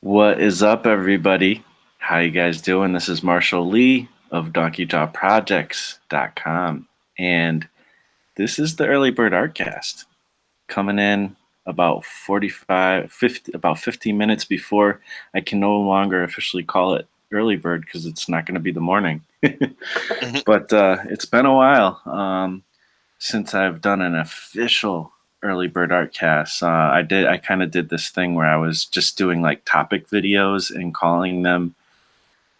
What is up, everybody? How you guys doing? This is Marshall Lee of DonkeyJawProjects.com, and this is the Early Bird Artcast, coming in about 15 minutes before I can no longer officially call it Early Bird because it's not going to be the morning. But it's been a while since I've done an official Early Bird Artcast. I kind of did this thing where I was just doing like topic videos and calling them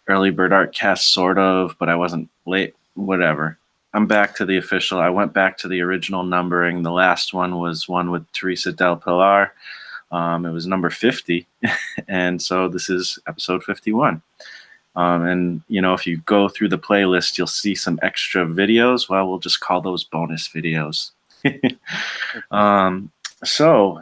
Early Bird Artcast, sort of, but I wasn't late. Whatever. I'm back to the official. I went back to the original numbering. The last one was one with Teresa Del Pilar. It was number 50, and so this is episode 51. And, if you go through the playlist, you'll see some extra videos. Well, we'll just call those bonus videos. So,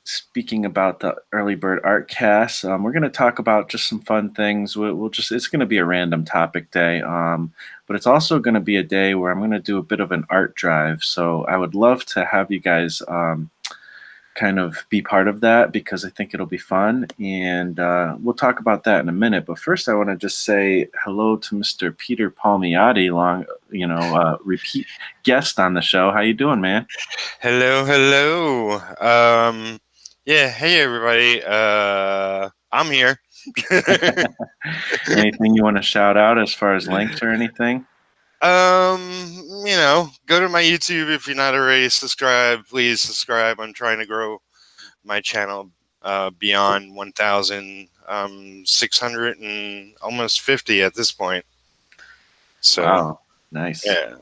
speaking about the Early Bird Artcast, we're going to talk about just some fun things. It's going to be a random topic day, but it's also going to be a day where I'm going to do a bit of an art drive. So, I would love to have you guys kind of be part of that because I think it'll be fun, and we'll talk about that in a minute. But first, I want to just say hello to Mr. Peter Palmiotti, repeat guest on the show. How you doing, man? Hello. Yeah, hey everybody. I'm here. Anything you want to shout out as far as links or anything? Go to my YouTube if you're not already subscribed. Please subscribe. I'm trying to grow my channel beyond 1,600 and almost 50 at this point. So, wow, nice. Yeah,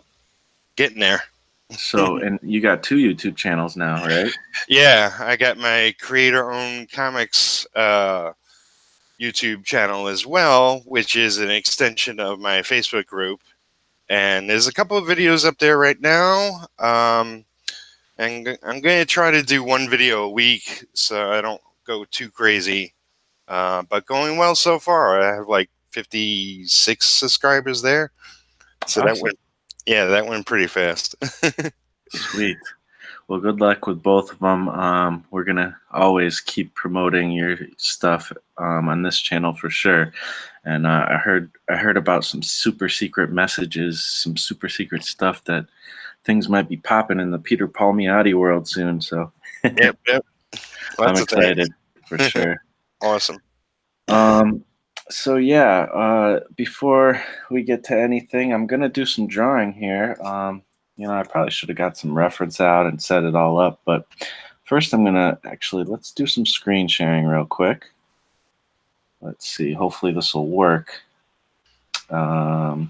getting there. So, and you got 2 YouTube channels now, right? Yeah, I got my creator-owned comics YouTube channel as well, which is an extension of my Facebook group. And there's a couple of videos up there right now. And I'm going to try to do one video a week so I don't go too crazy. But going well so far. I have like 56 subscribers there. So awesome. that went pretty fast. Sweet. Well, good luck with both of them. We're gonna always keep promoting your stuff on this channel for sure. And I heard about some super secret messages, some super secret stuff that things might be popping in the Peter Palmiotti world soon. So Yep. I'm excited for sure. Awesome. So yeah, before we get to anything, I'm gonna do some drawing here. I probably should have got some reference out and set it all up, but first I'm gonna let's do some screen sharing real quick. Let's see, hopefully this will work. All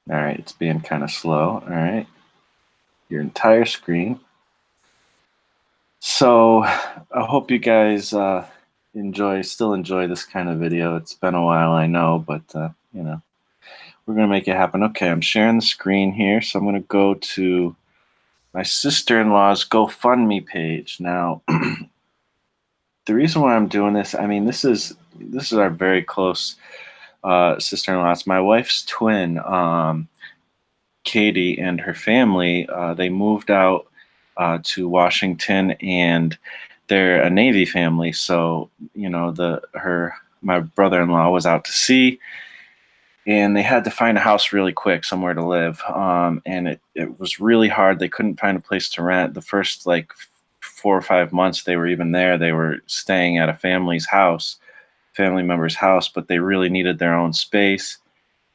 right, it's being kind of slow. All right, your entire screen. So I hope you guys still enjoy this kind of video. It's been a while, I know, but we're gonna make it happen. Okay, I'm sharing the screen here, so I'm gonna go to my sister-in-law's GoFundMe page. Now, the reason why I'm doing this, I mean, this is our very close sister-in-law. It's my wife's twin, Katie, and her family. They moved out to Washington, and they're a Navy family. So my brother-in-law was out to sea, and they had to find a house really quick, somewhere to live. And it was really hard. They couldn't find a place to rent. The first 4 or 5 months they were even there, they were staying at a family member's house, but they really needed their own space.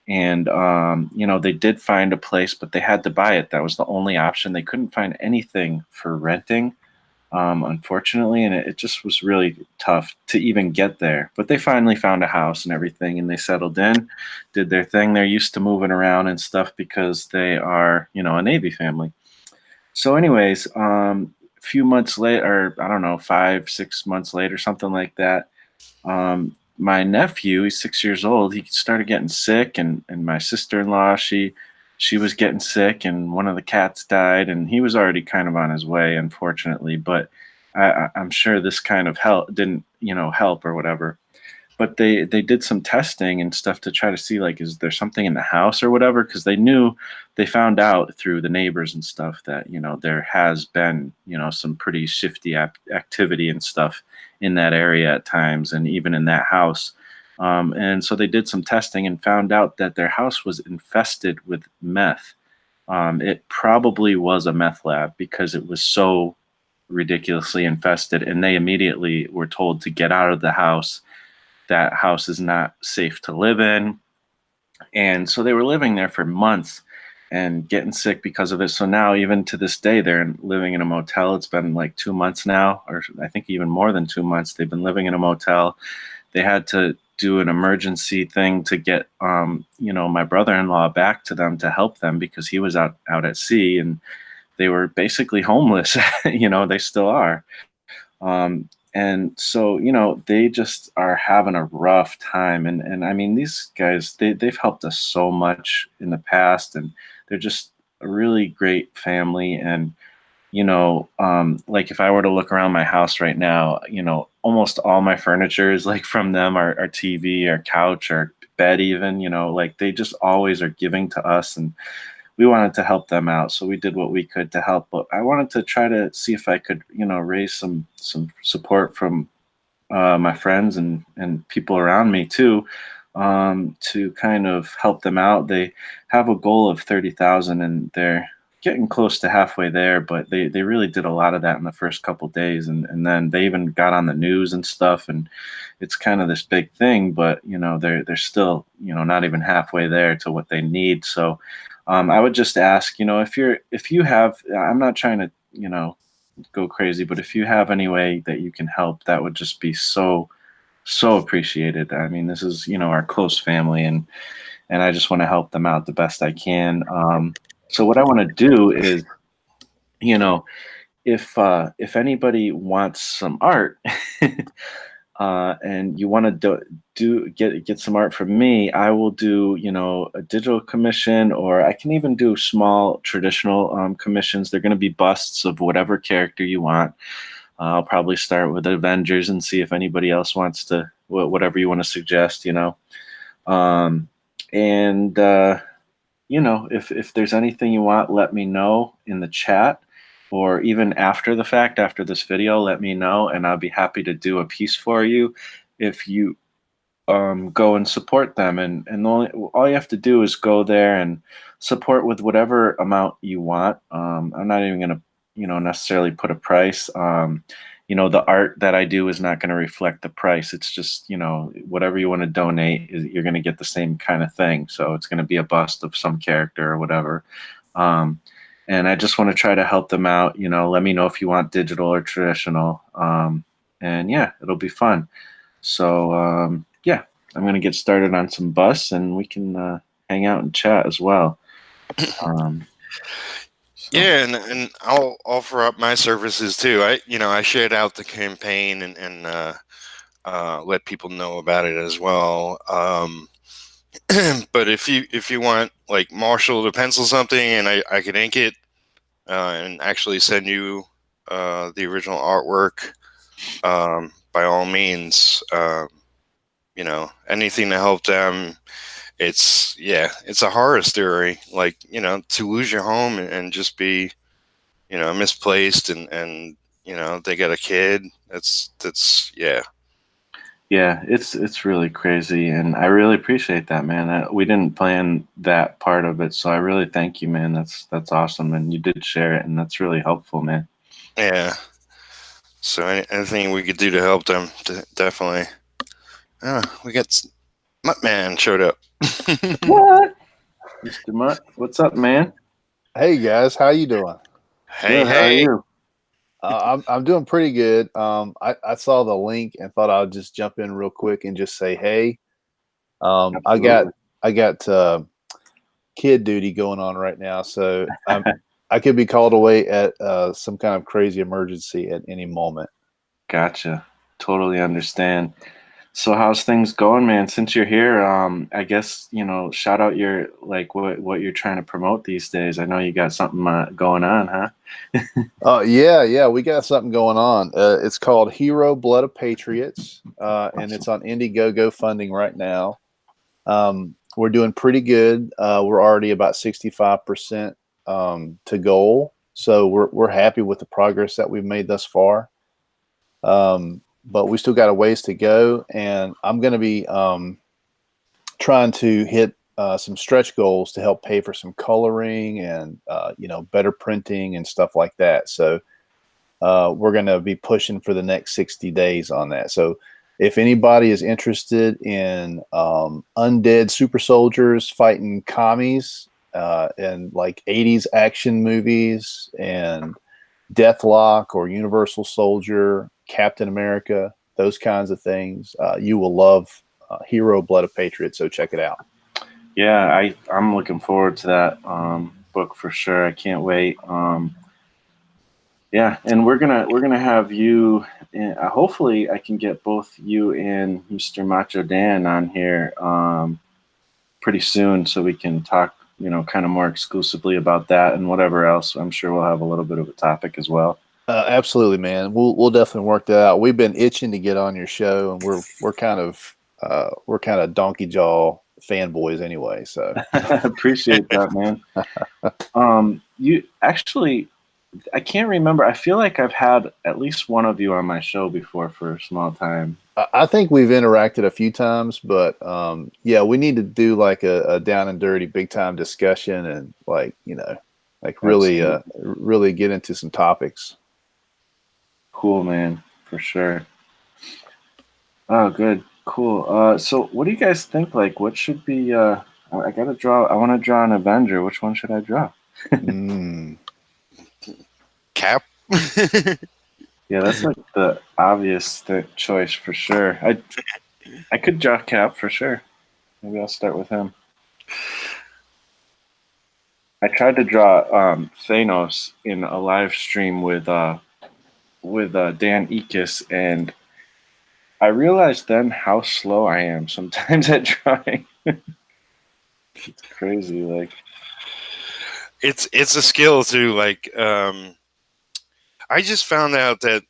And, they did find a place, but they had to buy it. That was the only option. They couldn't find anything for renting, unfortunately, and it just was really tough to even get there. But they finally found a house and everything, and they settled in, did their thing. They're used to moving around and stuff because they are, a Navy family. So anyways, a few months later, or I don't know, 5, 6 months later, something like that, my nephew, he's 6 years old, he started getting sick, and my sister-in-law, she was getting sick, and one of the cats died, and he was already kind of on his way, unfortunately. But I'm sure this kind of help didn't, help or whatever. but they did some testing and stuff to try to see like is there something in the house or whatever, because they found out through the neighbors and stuff that there has been some pretty shifty activity and stuff in that area at times, and even in that house. And so they did some testing and found out that their house was infested with meth. It probably was a meth lab because it was so ridiculously infested, and they immediately were told to get out of the house. That house is not safe to live in. And so they were living there for months and getting sick because of it. So now, even to this day, they're living in a motel. It's been like 2 months now, or I think even more than 2 months. They've been living in a motel. They had to do an emergency thing to get, my brother-in-law back to them to help them because he was out at sea, and they were basically homeless. They still are. And so, they just are having a rough time. And I mean, these guys, they've helped us so much in the past, and they're just a really great family. And, like if I were to look around my house right now, almost all my furniture is like from them, our TV, our couch, our bed, even, like they just always are giving to us. And we wanted to help them out, so we did what we could to help. But I wanted to try to see if I could, raise some support from my friends and people around me too, to kind of help them out. They have a goal of 30,000, and they're getting close to halfway there. But they really did a lot of that in the first couple days, and then they even got on the news and stuff. And it's kind of this big thing, but they're still not even halfway there to what they need. So I would just ask, if you have, I'm not trying to, go crazy, but if you have any way that you can help, that would just be so appreciated. I mean, this is, our close family, and I just want to help them out the best I can. So what I want to do is, you know, if anybody wants some art, and you want to get some art from me, I will do a digital commission, or I can even do small traditional commissions. They're going to be busts of whatever character you want. I'll probably start with Avengers and see if anybody else wants to whatever you want to suggest. Um, and if there's anything you want, let me know in the chat, or even after the fact, after this video, let me know, and I'll be happy to do a piece for you if you go and support them. And all you have to do is go there and support with whatever amount you want. I'm not even going to necessarily put a price. The art that I do is not going to reflect the price. It's just whatever you want to donate, you're going to get the same kind of thing. So it's going to be a bust of some character or whatever. And I just want to try to help them out. Let me know if you want digital or traditional. And yeah, it'll be fun. So yeah, I'm going to get started on some busts, and we can hang out and chat as well. Yeah, and I'll offer up my services too. I shared out the campaign and let people know about it as well. But if you want like Marshall to pencil something and I can ink it and actually send you the original artwork, by all means, anything to help them. It's a horror story, like to lose your home and just be misplaced, and they got a kid. That's yeah. Yeah, it's really crazy, and I really appreciate that, man. We didn't plan that part of it, so I really thank you, man. That's awesome, and you did share it, and that's really helpful, man. Yeah. So anything we could do to help them, definitely. We got Mutt-Man showed up. What, Mr. Mutt? What's up, man? Hey guys, how you doing? Hey, Good. How are hey. you? I'm doing pretty good. I saw the link and thought I'd just jump in real quick and just say hey. I got kid duty going on right now, so I could be called away at some kind of crazy emergency at any moment. Gotcha. Totally understand. So how's things going, man? Since you're here, I guess, shout out your like what you're trying to promote these days. I know you got something going on, huh? Yeah, we got something going on. It's called Hero Blood of Patriots, and it's on Indiegogo funding right now. We're doing pretty good. We're already about 65% to goal, so we're happy with the progress that we've made thus far. But we still got a ways to go, and I'm going to be trying to hit some stretch goals to help pay for some coloring and better printing and stuff like that. So we're going to be pushing for the next 60 days on that. So if anybody is interested in undead super soldiers fighting commies and like 80s action movies and Deathlock or Universal Soldier, Captain America, those kinds of things, you will love Hero Blood of Patriots. So check it out. Yeah, I'm looking forward to that book for sure. I can't wait. Yeah, and we're gonna have you. Hopefully, I can get both you and Mr. Macho Dan on here pretty soon, so we can talk, kind of more exclusively about that and whatever else. I'm sure we'll have a little bit of a topic as well. Absolutely, man. We'll definitely work that out. We've been itching to get on your show, and we're kind of donkey jaw fanboys anyway. So Appreciate that, man. You actually, I can't remember. I feel like I've had at least one of you on my show before for a small time. I think we've interacted a few times, but yeah, we need to do like a down and dirty, big time discussion, and really, Absolutely. really get into some topics. Cool, man, for sure. Oh, good. Cool. So what do you guys think? Like, what should be, I gotta draw, I want to draw an Avenger. Which one should I draw? Mm. Cap. Yeah, that's like the obvious choice for sure. I could draw Cap for sure. Maybe I'll start with him. I tried to draw Thanos in a live stream with Dan Ekis, and I realized then how slow I am sometimes at drawing. It's crazy. Like, It's a skill too. Like, I just found out that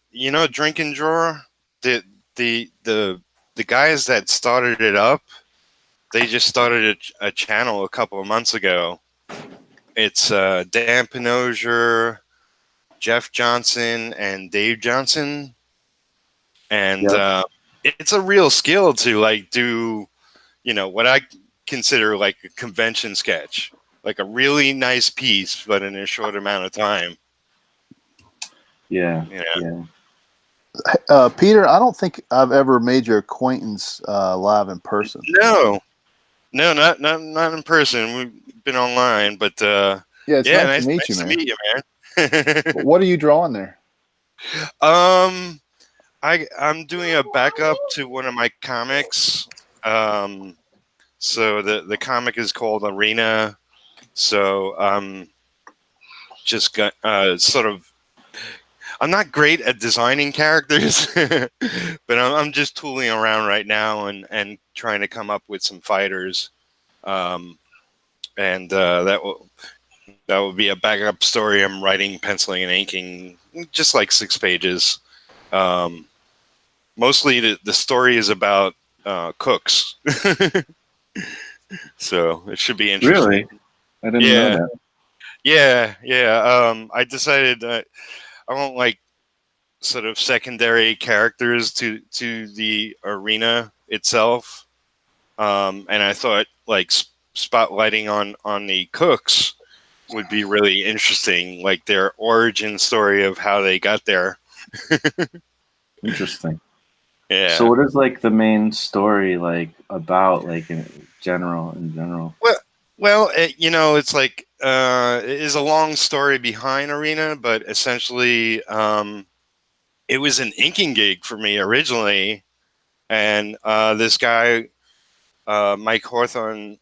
Drink and Drawer, the the the the guys that started it up, they just started a channel a couple of months ago. It's Dan Pinozier, Jeff Johnson, and Dave Johnson, and yep. it's a real skill to like do what I consider like a convention sketch, like a really nice piece, but in a short amount of time. Yeah. Yeah. Yeah. Peter, I don't think I've ever made your acquaintance live in person. No, not in person. We've been online, but Yeah, it's yeah, nice to meet nice you, to man. meet you, man. What are you drawing there? I'm doing a backup to one of my comics. So the comic is called Arena. So just got sort of. I'm not great at designing characters, but I'm just tooling around right now and trying to come up with some fighters. And that will be a backup story. I'm writing, penciling, and inking, just like 6 pages. Mostly the story is about cooks, so it should be interesting. Really? I didn't know Yeah, that. yeah. I decided I want like sort of secondary characters to the arena itself, and I thought like spotlighting on the cooks would be really interesting, like their origin story of how they got there. Interesting. Yeah. So what is like the main story like about, like in general? Well, it's like it is a long story behind Arena, but essentially, it was an inking gig for me originally, and this guy, Mike Hawthorne,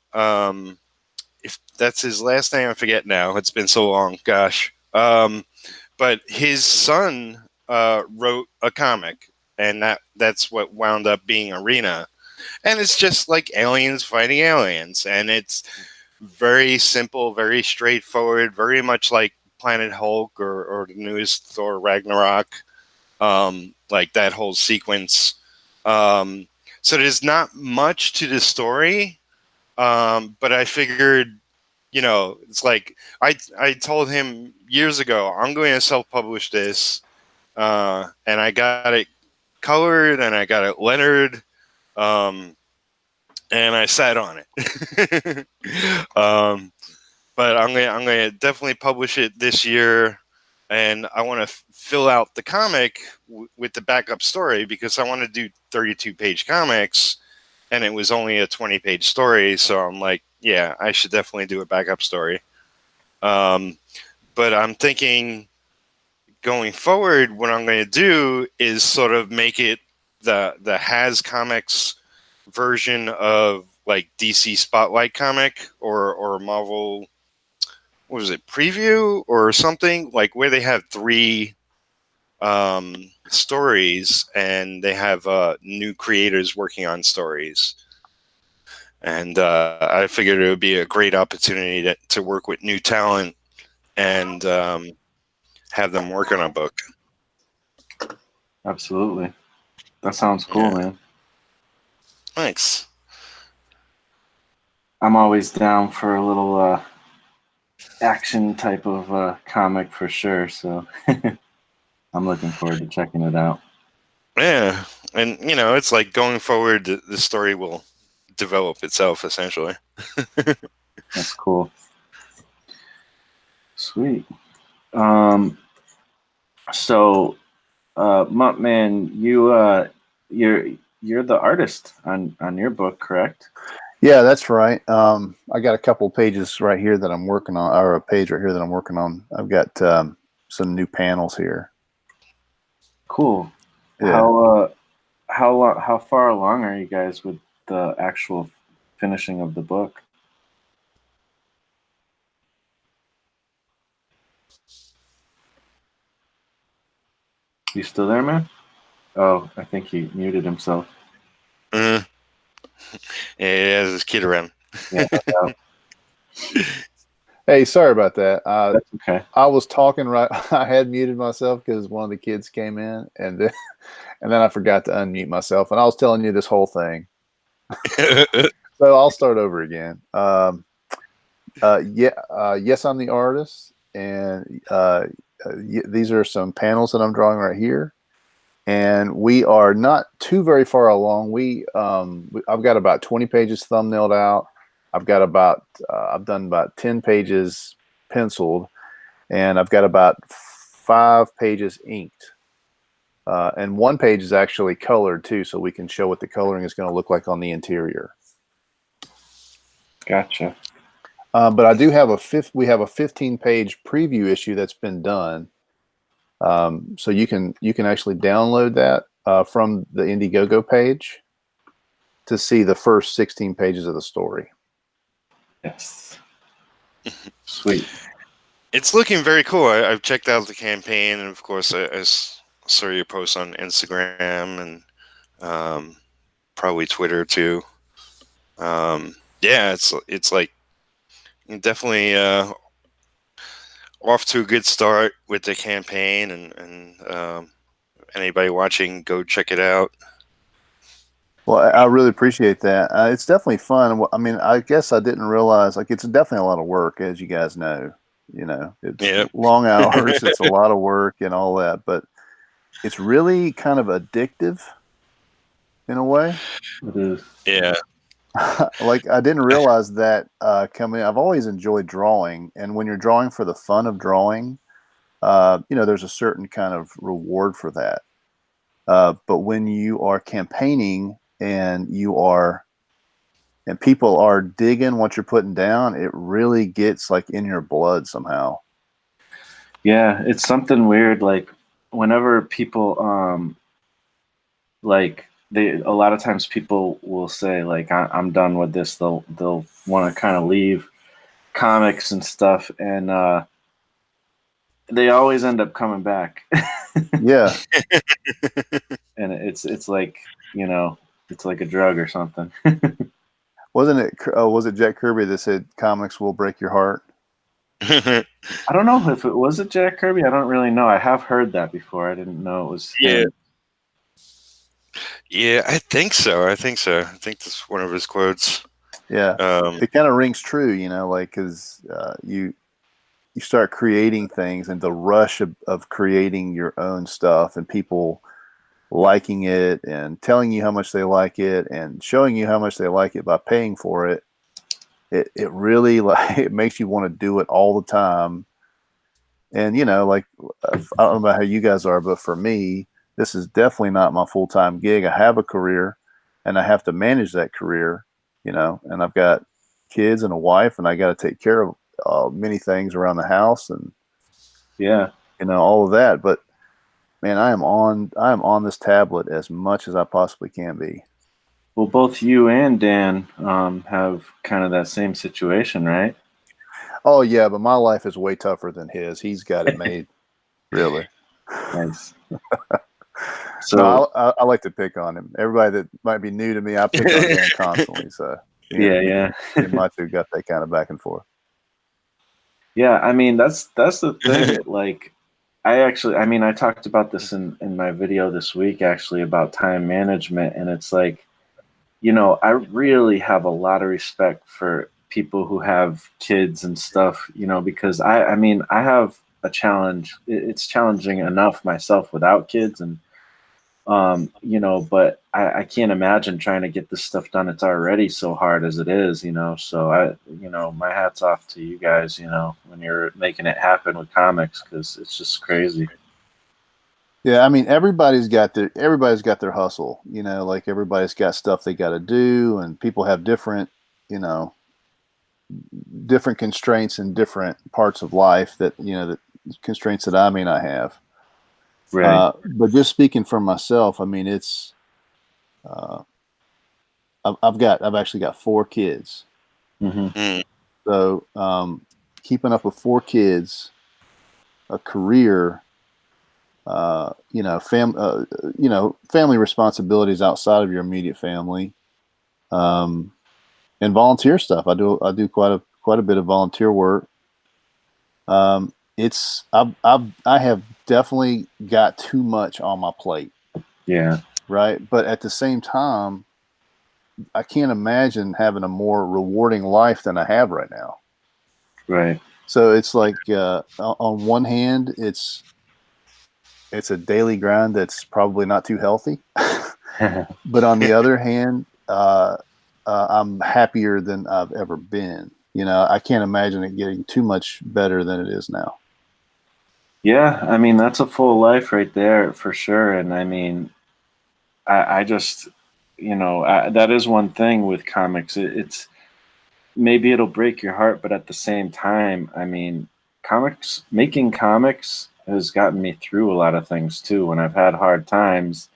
if that's his last name, I forget now. It's been so long, gosh. But his son wrote a comic, and that's what wound up being Arena. And it's just like aliens fighting aliens, and it's very simple, very straightforward, very much like Planet Hulk or the newest Thor Ragnarok, like that whole sequence. So there's not much to the story, but I figured, it's like I told him years ago, I'm going to self-publish this, and I got it colored and I got it lettered, and I sat on it. But I'm gonna definitely publish it this year, and I want to fill out the comic with the backup story because I want to do 32-page comics, and it was only a 20-page story. So I'm like, yeah, I should definitely do a backup story. But I'm thinking going forward, what I'm going to do is sort of make it the Has Comics version of like DC Spotlight comic or Marvel, what was it, preview or something, like where they have three stories and they have new creators working on stories. And I figured it would be a great opportunity to work with new talent and have them work on a book. Absolutely. That sounds cool, man. Thanks. I'm always down for a little action type of comic for sure. So I'm looking forward to checking it out. Yeah. And, it's like going forward, the story will develop itself, essentially. That's cool. Sweet. So, Mutt-Man, you're the artist on your book, correct? Yeah, that's right. I got a couple pages right here that I'm working on, or a page right here that I'm working on. I've got some new panels here. Cool. Yeah. How far along are you guys with the actual finishing of the book? You still there, man? Oh, I think he muted himself. Yeah, he has his kid around. Yeah. Hey, sorry about that. That's okay. I was talking right. I had muted myself because one of the kids came in, and then I forgot to unmute myself, and I was telling you this whole thing. So I'll start over again. Yes, I'm the artist, and these are some panels that I'm drawing right here. And we are not too very far along. I've got about 20 pages thumbnailed out. I've done about 10 pages penciled, and I've got about 5 pages inked. And 1 page is actually colored too, so we can show what the coloring is going to look like on the interior. Gotcha. But I do have we have a 15-page preview issue that's been done. So you can actually download that from the Indiegogo page to see the first 16 pages of the story. Yes. Sweet. It's looking very cool. I've checked out the campaign, and of course, I saw your posts on Instagram and probably Twitter too. Yeah, it's like definitely off to a good start with the campaign, and anybody watching, go check it out. Well, I really appreciate that. It's definitely fun. I mean, I guess I didn't realize, like, it's definitely a lot of work, as you guys know. It's long hours. It's a lot of work and all that, but it's really kind of addictive in a way. It is. Yeah. Like, I didn't realize that coming. I've always enjoyed drawing, and when you're drawing for the fun of drawing, there's a certain kind of reward for that. But when you are campaigning and people are digging what you're putting down, it really gets like in your blood somehow. Yeah, it's something weird. Like whenever people a lot of times people will say like I'm done with this. They'll want to kind of leave comics and stuff, and they always end up coming back. Yeah. And It's like, you know, it's like a drug or something. Wasn't it? Was it Jack Kirby that said comics will break your heart? I don't know if it was it Jack Kirby. I don't really know. I have heard that before. I didn't know it was Yeah. him. Yeah, I think so. I think that's one of his quotes. Yeah, it kind of rings true, you know, like because you start creating things, and the rush of creating your own stuff, and people liking it and telling you how much they like it and showing you how much they like it by paying for it. It really like it makes you want to do it all the time. And you know, like I don't know how you guys are, but for me, this is definitely not my full-time gig. I have a career, and I have to manage that career, you know, and I've got kids and a wife, and I got to take care of many things around the house, and Yeah. you know, all of that. But man, I am on this tablet as much as I possibly can be. Well, both you and Dan have kind of that same situation, right? Oh yeah, but my life is way tougher than his. He's got it made, really. Nice. So No, I like to pick on him. Everybody that might be new to me, I pick on Dan constantly. So yeah. me and Macho got that kind of back and forth. Yeah, I mean that's the thing. Like, I mean, I talked about this in my video this week actually about time management, and it's like, you know, I really have a lot of respect for people who have kids and stuff, you know, because I mean, I have a challenge. It's challenging enough myself without kids, and you know, but I can't imagine trying to get this stuff done. It's already so hard as it is, you know. So you know, my hat's off to you guys, you know, when you're making it happen with comics, because it's just crazy. Yeah, I mean everybody's got their hustle, you know, like everybody's got stuff they got to do, and people have different, you know, different constraints in different parts of life that, you know, the constraints that I may not have. Right. But just speaking for myself, I mean, it's uh, I've actually got 4 kids, Hmm. so keeping up with 4 kids, a career, you know, family responsibilities outside of your immediate family, um, and volunteer stuff. I do quite a bit of volunteer work. I have definitely got too much on my plate, Yeah. right? But at the same time, I can't imagine having a more rewarding life than I have right now. Right. So it's like on one hand, it's a daily grind that's probably not too healthy, but on the other hand, I'm happier than I've ever been. You know, I can't imagine it getting too much better than it is now. Yeah, I mean that's a full life right there for sure. And I mean, I just, you know, that is one thing with comics. It's maybe it'll break your heart, but at the same time, I mean, making comics has gotten me through a lot of things too. When I've had hard times,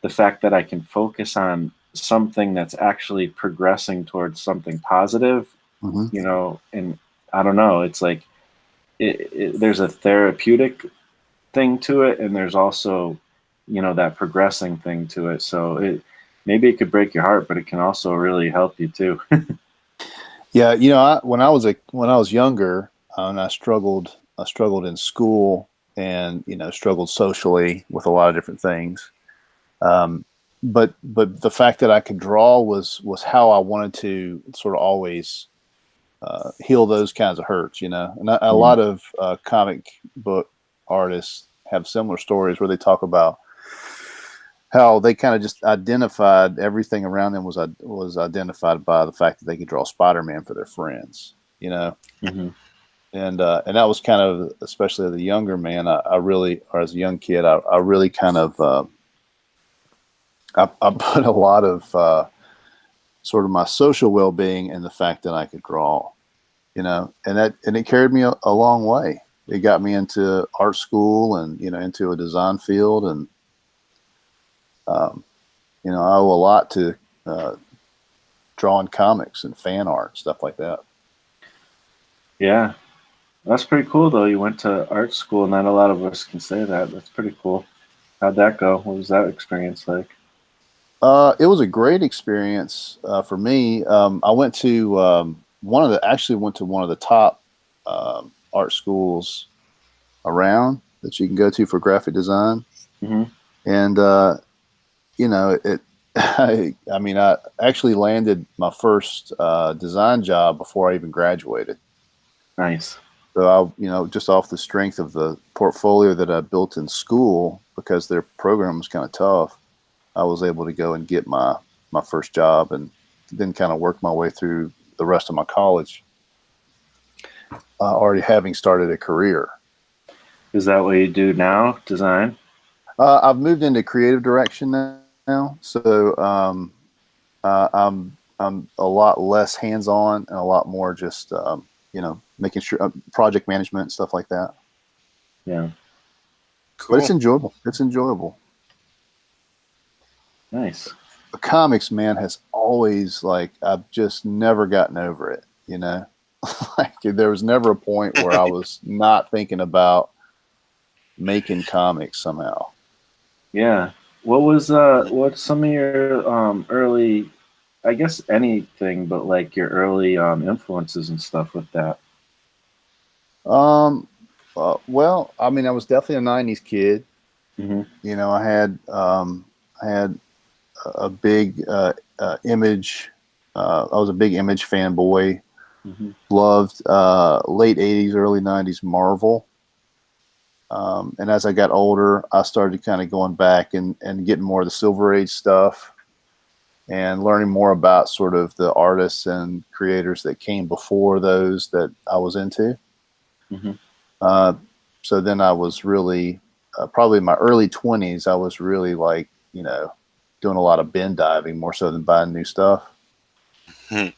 the fact that I can focus on something that's actually progressing towards something positive, Mm-hmm. you know, and I don't know, it's like there's a therapeutic thing to it, and there's also, you know, that progressing thing to it. So maybe it could break your heart, but it can also really help you too. Yeah, you know, when I was younger, and I struggled in school, and you know, struggled socially with a lot of different things. Um, but the fact that I could draw was how I wanted to sort of always heal those kinds of hurts, you know. And a Yeah. lot of comic book artists have similar stories where they talk about how they kind of just identified everything around them was identified by the fact that they could draw Spider-Man for their friends, you know. Hmm. And that was kind of, especially as a younger man, I really, or as a young kid, I really kind of I put a lot of sort of my social well-being in the fact that I could draw, you know, and it carried me a long way. It got me into art school, and you know, into a design field, and um, you know, I owe a lot to uh, drawing comics and fan art, stuff like that. Yeah, that's pretty cool though. You went to art school. Not a lot of us can say that. That's pretty cool. How'd that go? What was that experience like? It was a great experience for me. I went to actually went to one of the top art schools around that you can go to for graphic design. Hmm. And it. I mean, I actually landed my first design job before I even graduated. Nice. So just off the strength of the portfolio that I built in school, because their program was kind of tough, I was able to go and get my first job, and then kind of work my way through the rest of my college, already having started a career. Is that what you do now? Design? I've moved into creative direction now, so I'm a lot less hands-on and a lot more just making sure project management, stuff like that. Yeah. But Cool. it's enjoyable. It's enjoyable. Nice. The comics, man, has always, like, I've just never gotten over it. Like, there was never a point where I was not thinking about making comics somehow. Yeah. What's some of your early, I guess anything, but like your early influences and stuff with that? Well, I mean, I was definitely a '90s kid. Hmm. I had a big image. I was a big Image fanboy. Hmm. Loved late '80s, early '90s Marvel. And as I got older, I started kind of going back and getting more of the Silver Age stuff, and learning more about sort of the artists and creators that came before those that I was into. Hmm. Uh, so then I was really, probably in my early 20s, I was really, like, doing a lot of bin diving more so than buying new stuff. Yeah.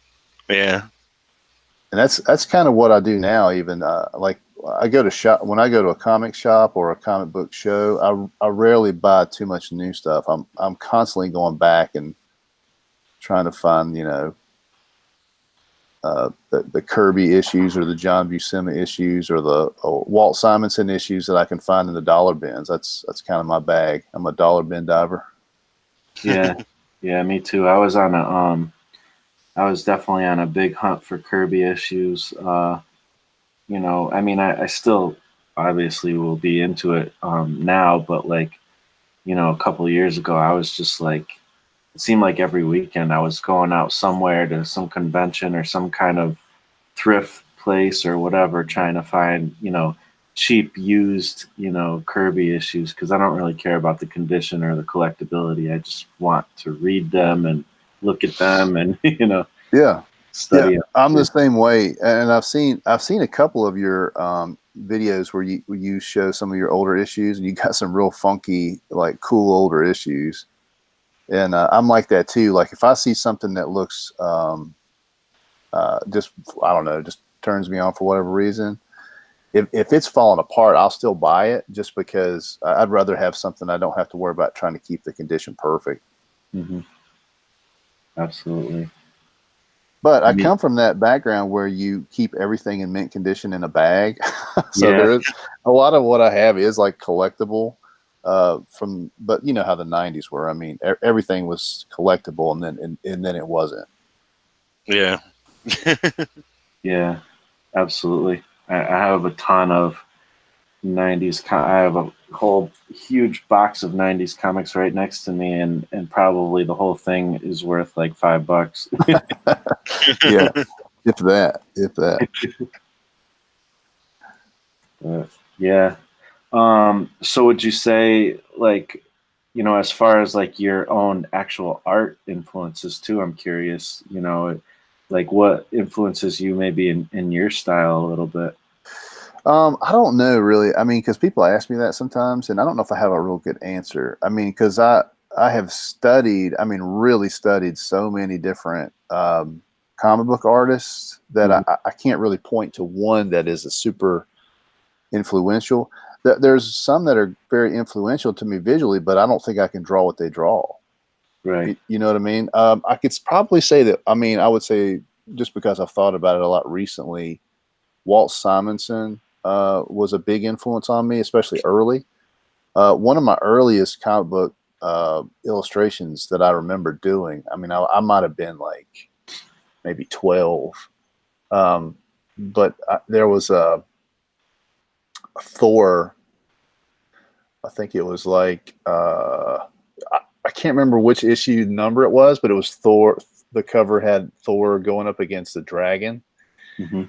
And that's kind of what I do now. Even like, I go to shop when I go to a comic shop or a comic book show. I rarely buy too much new stuff. I'm constantly going back and trying to find the Kirby issues or the John Buscema issues or the Walt Simonson issues that I can find in the dollar bins. That's kind of my bag. I'm a dollar bin diver. Yeah. Yeah, me too. I was definitely on a big hunt for Kirby issues. I mean, I still obviously will be into it now, but like, a couple of years ago, I was just like, it seemed like every weekend I was going out somewhere to some convention or some kind of thrift place or whatever, trying to find, cheap used, Kirby issues, because I don't really care about the condition or the collectability. I just want to read them and look at them and, Yeah, yeah, study them. I'm the same way. And I've seen a couple of your videos where you show some of your older issues, and you got some real funky, like, cool older issues. And I'm like that too. Like, if I see something that looks just, I don't know, just turns me on for whatever reason, if it's falling apart, I'll still buy it, just because I'd rather have something I don't have to worry about trying to keep the condition perfect. Hmm. Absolutely. But I I mean, come from that background where you keep everything in mint condition in a bag. So yeah, there is a lot of what I have is like collectible, but you know how the '90s were. I mean, everything was collectible, and then it wasn't. Yeah. yeah, absolutely. I have a ton of 90s. I have a whole huge box of 90s comics right next to me, and probably the whole thing is worth like $5. Yeah, if that. But, yeah. So would you say, like, as far as like your own actual art influences too, I'm curious, like what influences you maybe in your style a little bit? I don't know really. I mean, because people ask me that sometimes, and I don't know if I have a real good answer. I mean, because I have studied, I mean, really studied so many different comic book artists that Mhm. I can't really point to one that is a super influential. There's some that are very influential to me visually, but I don't think I can draw what they draw. Right. You know what I mean? I could probably say that. I mean, I would say, just because I've thought about it a lot recently, Walt Simonson was a big influence on me, especially early. One of my earliest comic book illustrations that I remember doing. I mean, I might have been like maybe 12, but there was a Thor. I think it was like I can't remember which issue number it was, but it was Thor. The cover had Thor going up against the dragon. Mm-hmm.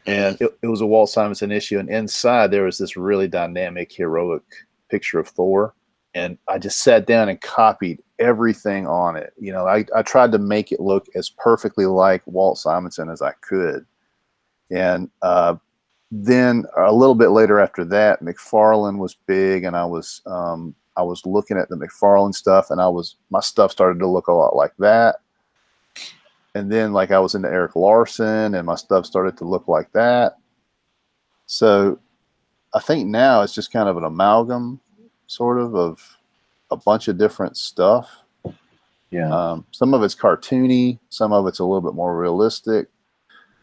And it was a Walt Simonson issue, and inside there was this really dynamic, heroic picture of Thor. And I just sat down and copied everything on it. You know, I tried to make it look as perfectly like Walt Simonson as I could. And then a little bit later after that, McFarlane was big, and I was looking at the McFarlane stuff, and my stuff started to look a lot like that. And then like I was into Eric Larson, and my stuff started to look like that. So I think now it's just kind of an amalgam sort of a bunch of different stuff. Yeah. Some of it's cartoony, some of it's a little bit more realistic.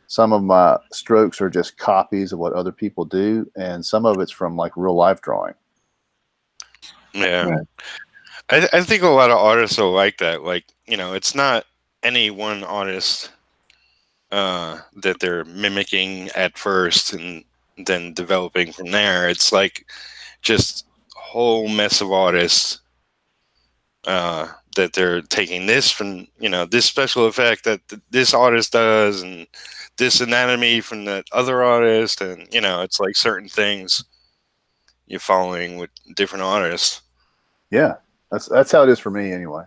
Some of my strokes are just copies of what other people do, and some of it's from like real life drawing. Yeah. Right. I think a lot of artists will like that. Like, you know, it's not any one artist that they're mimicking at first and then developing from there. It's like just a whole mess of artists that they're taking this from, you know, this special effect that this artist does, and this anatomy from that other artist, and you know, it's like certain things you're following with different artists. Yeah, that's how it is for me anyway.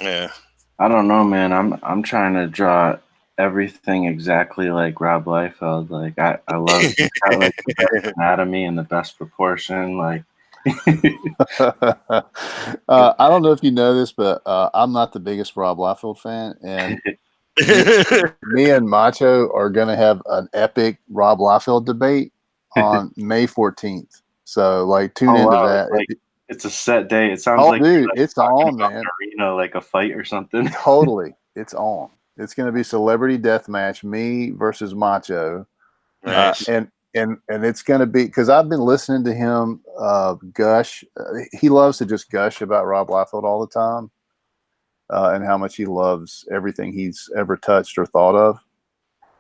Yeah. I don't know, man. I'm trying to draw everything exactly like Rob Liefeld. Like I love like the best anatomy and the best proportion. Like I don't know if you know this, but I'm not the biggest Rob Liefeld fan, and me and Macho are going to have an epic Rob Liefeld debate on May 14th. So, like, tune into that. Like, it's a set day. It sounds like dude, like it's on, man. An arena, like a fight or something. Totally, it's on. It's going to be celebrity death match, me versus Macho, Nice. and it's going to be, because I've been listening to him gush. He loves to just gush about Rob Liefeld all the time. And how much he loves everything he's ever touched or thought of.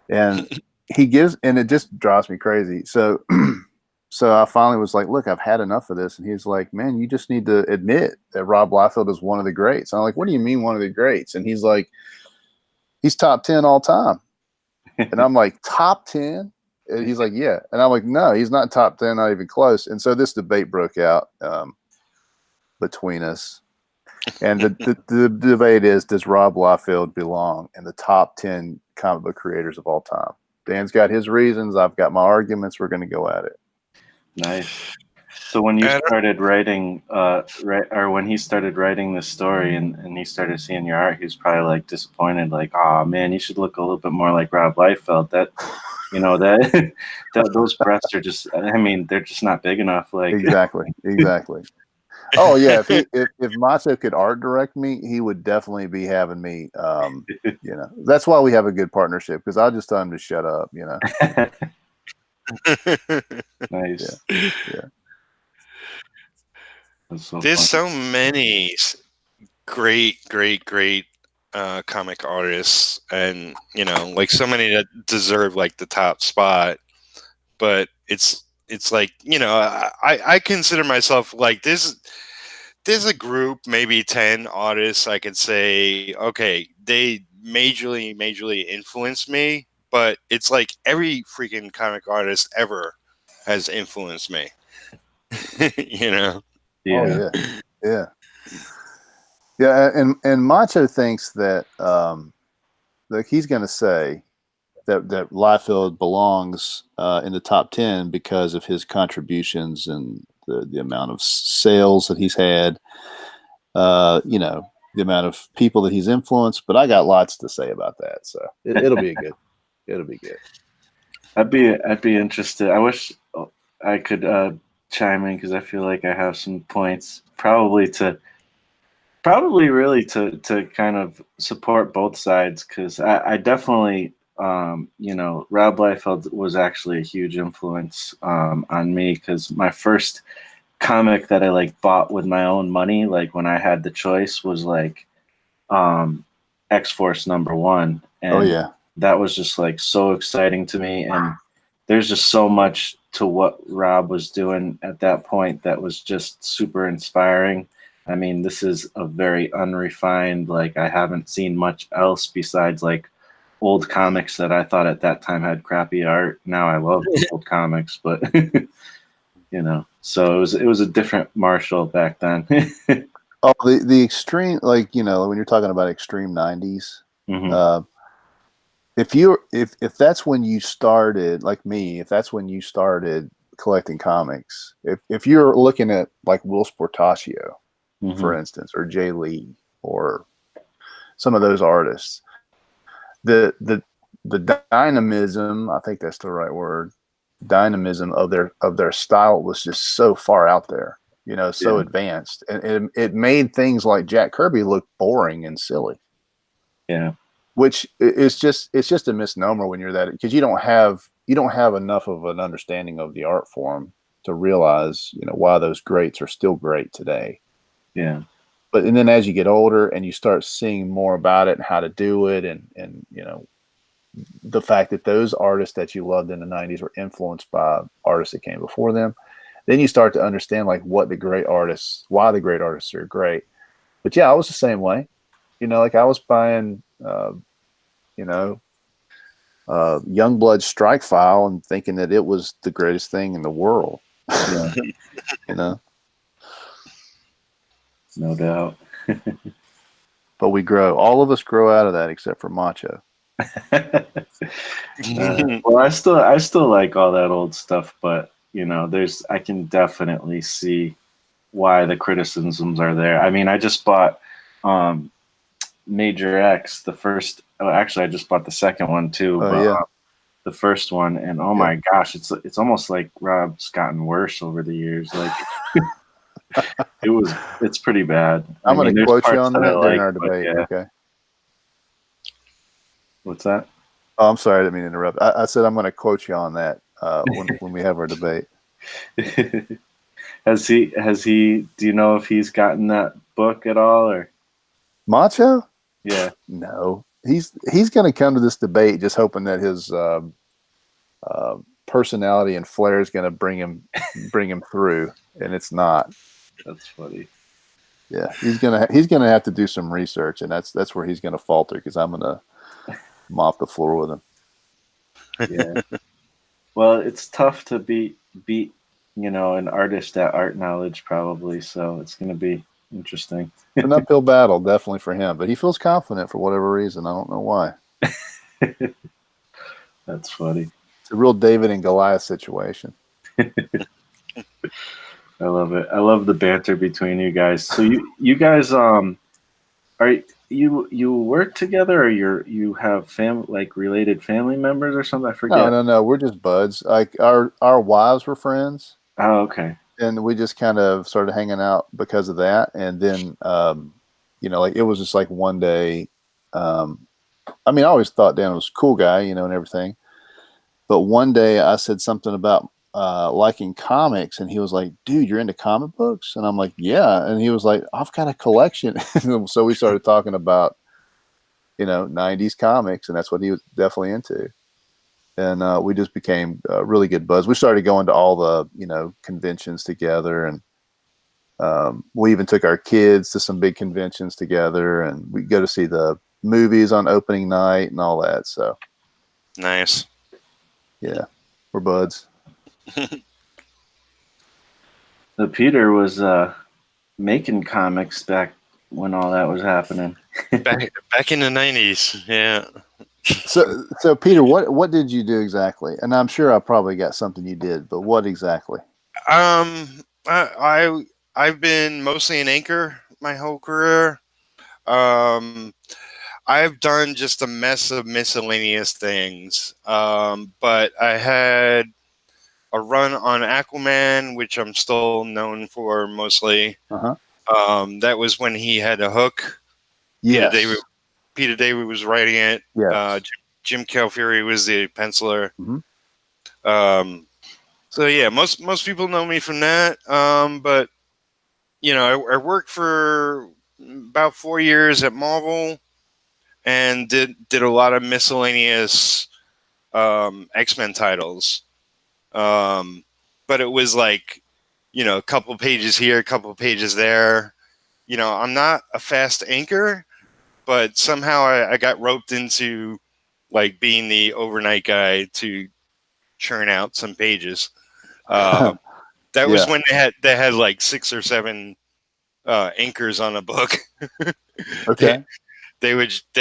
And and it just drives me crazy. So, so I finally was like, look, I've had enough of this. And he's like, man, you just need to admit that Rob Liefeld is one of the greats. And I'm like, what do you mean one of the greats? And he's like, he's top 10 all time. And I'm like, top 10? And he's like, yeah. And I'm like, no, he's not top 10, not even close. And so this debate broke out between us. And the debate is, does Rob Liefeld belong in the top 10 comic book creators of all time? Dan's got his reasons. I've got my arguments. We're going to go at it. Nice. So when you started writing, or when he started writing this story and he started seeing your art, he was probably like disappointed, like, oh man, you should look a little bit more like Rob Liefeld. That, you know, that those breasts are just, I mean, they're just not big enough. Like Exactly. Oh yeah, if Macho could art direct me, he would definitely be having me. You know, that's why we have a good partnership, because I'll just tell him to shut up. You know. Nice. Yeah. So there's fun. so many great comic artists, and you know, like so many that deserve like the top spot, but it's like, you know, I consider myself like this. There's a group, maybe 10 artists I could say, okay, they majorly influenced me, but it's like every freaking comic artist ever has influenced me. You know? Yeah. Oh yeah. And Macho thinks that like he's going to say that Liefeld belongs in the top 10 because of his contributions and the amount of sales that he's had, you know, the amount of people that he's influenced. But I got lots to say about that, so it'll be good. It'll be good. I'd be interested. I wish I could chime in, because I feel like I have some points, probably really to kind of support both sides, because I definitely, you know, Rob Liefeld was actually a huge influence on me, because my first comic that I like bought with my own money, like when I had the choice, was like X-Force #1, Oh and yeah. that was just like so exciting to me. And there's just so much to what Rob was doing at that point that was just super inspiring. I mean, this is a very unrefined, like I haven't seen much else besides like old comics that I thought at that time had crappy art. Now I love old comics, but so it was a different Marshall back then. Oh, the extreme, like when you're talking about extreme '90s, Hmm. uh, if that's when you started, like me, if that's when you started collecting comics, if you're looking at like Will Sportacio, for Hmm. instance, or Jay Lee, or some of those artists, the dynamism, I think that's the right word, dynamism of their style was just so far out there, so Yeah. advanced, and it made things like Jack Kirby look boring and silly, Yeah. which is just a misnomer when you're that, because you don't have enough of an understanding of the art form to realize why those greats are still great today. Yeah. But and then as you get older and you start seeing more about it and how to do it, and the fact that those artists that you loved in the '90s were influenced by artists that came before them, then you start to understand like why the great artists are great. But yeah, I was the same way. Like I was buying, you know, Youngblood Strike File and thinking that it was the greatest thing in the world. Yeah. you know, No doubt. but all of us grow out of that except for Macho. Well, I still like all that old stuff, but I can definitely see why the criticisms are there. I mean, I just bought um, Major X, the first. Oh, actually, I just bought the second one too, Oh but yeah, the first one, and oh yeah. my gosh, it's almost like Rob's gotten worse over the years. Like it's pretty bad. I I'm going mean, to there's quote you parts on that I that during like, our but debate. yeah. Okay. What's that? Oh, I'm sorry, I didn't mean to interrupt. I said I'm going to quote you on that when we have our debate. Has he? Do you know if he's gotten that book at all, or Macho? yeah? No, he's going to come to this debate just hoping that his personality and flair is going to bring him through, and it's not. That's funny. Yeah, he's gonna have to do some research, and that's where he's going to falter, because I'm going to mop the floor with him. Yeah. Well, it's tough to beat an artist at art knowledge, probably. So it's going to be interesting. It's an uphill battle, definitely for him, but he feels confident for whatever reason. I don't know why. That's funny. It's a real David and Goliath situation. I love it. I love the banter between you guys. So you guys are you work together, or you have like related family members or something? I No, forget. no, no. We're just buds. Like our wives were friends, Oh, okay. and we just kind of started hanging out because of that. And then, like it was just like one day. I mean, I always thought Dan was a cool guy, and everything. But one day I said something about liking comics, and he was like, "Dude, you're into comic books?" And I'm like, "Yeah." And he was like, "I've got a collection." So we started talking about '90s comics, and that's what he was definitely into. And we just became really good buds. We started going to all the conventions together, and we even took our kids to some big conventions together, and we go to see the movies on opening night and all that. So Nice. yeah, we're buds. The Peter was making comics back when all that was happening. Back in the 90s. Yeah. So Peter, what did you do exactly? And I'm sure I probably got something you did, but what exactly? I've been mostly an anchor my whole career. Um, I've done just a mess of miscellaneous things. But I had a run on Aquaman, which I'm still known for mostly. Uh-huh. That was when he had a hook. Yes. Peter David was writing it. Yes. Jim Calfury was the penciler. Mm-hmm. Um, So yeah, most people know me from that. But I worked for about 4 years at Marvel and did a lot of miscellaneous X-Men titles. But it was like, a couple pages here, a couple pages there. I'm not a fast inker, but somehow I got roped into like being the overnight guy to churn out some pages. That was Yeah. when they had like 6 or 7 inkers on a book. they Okay. they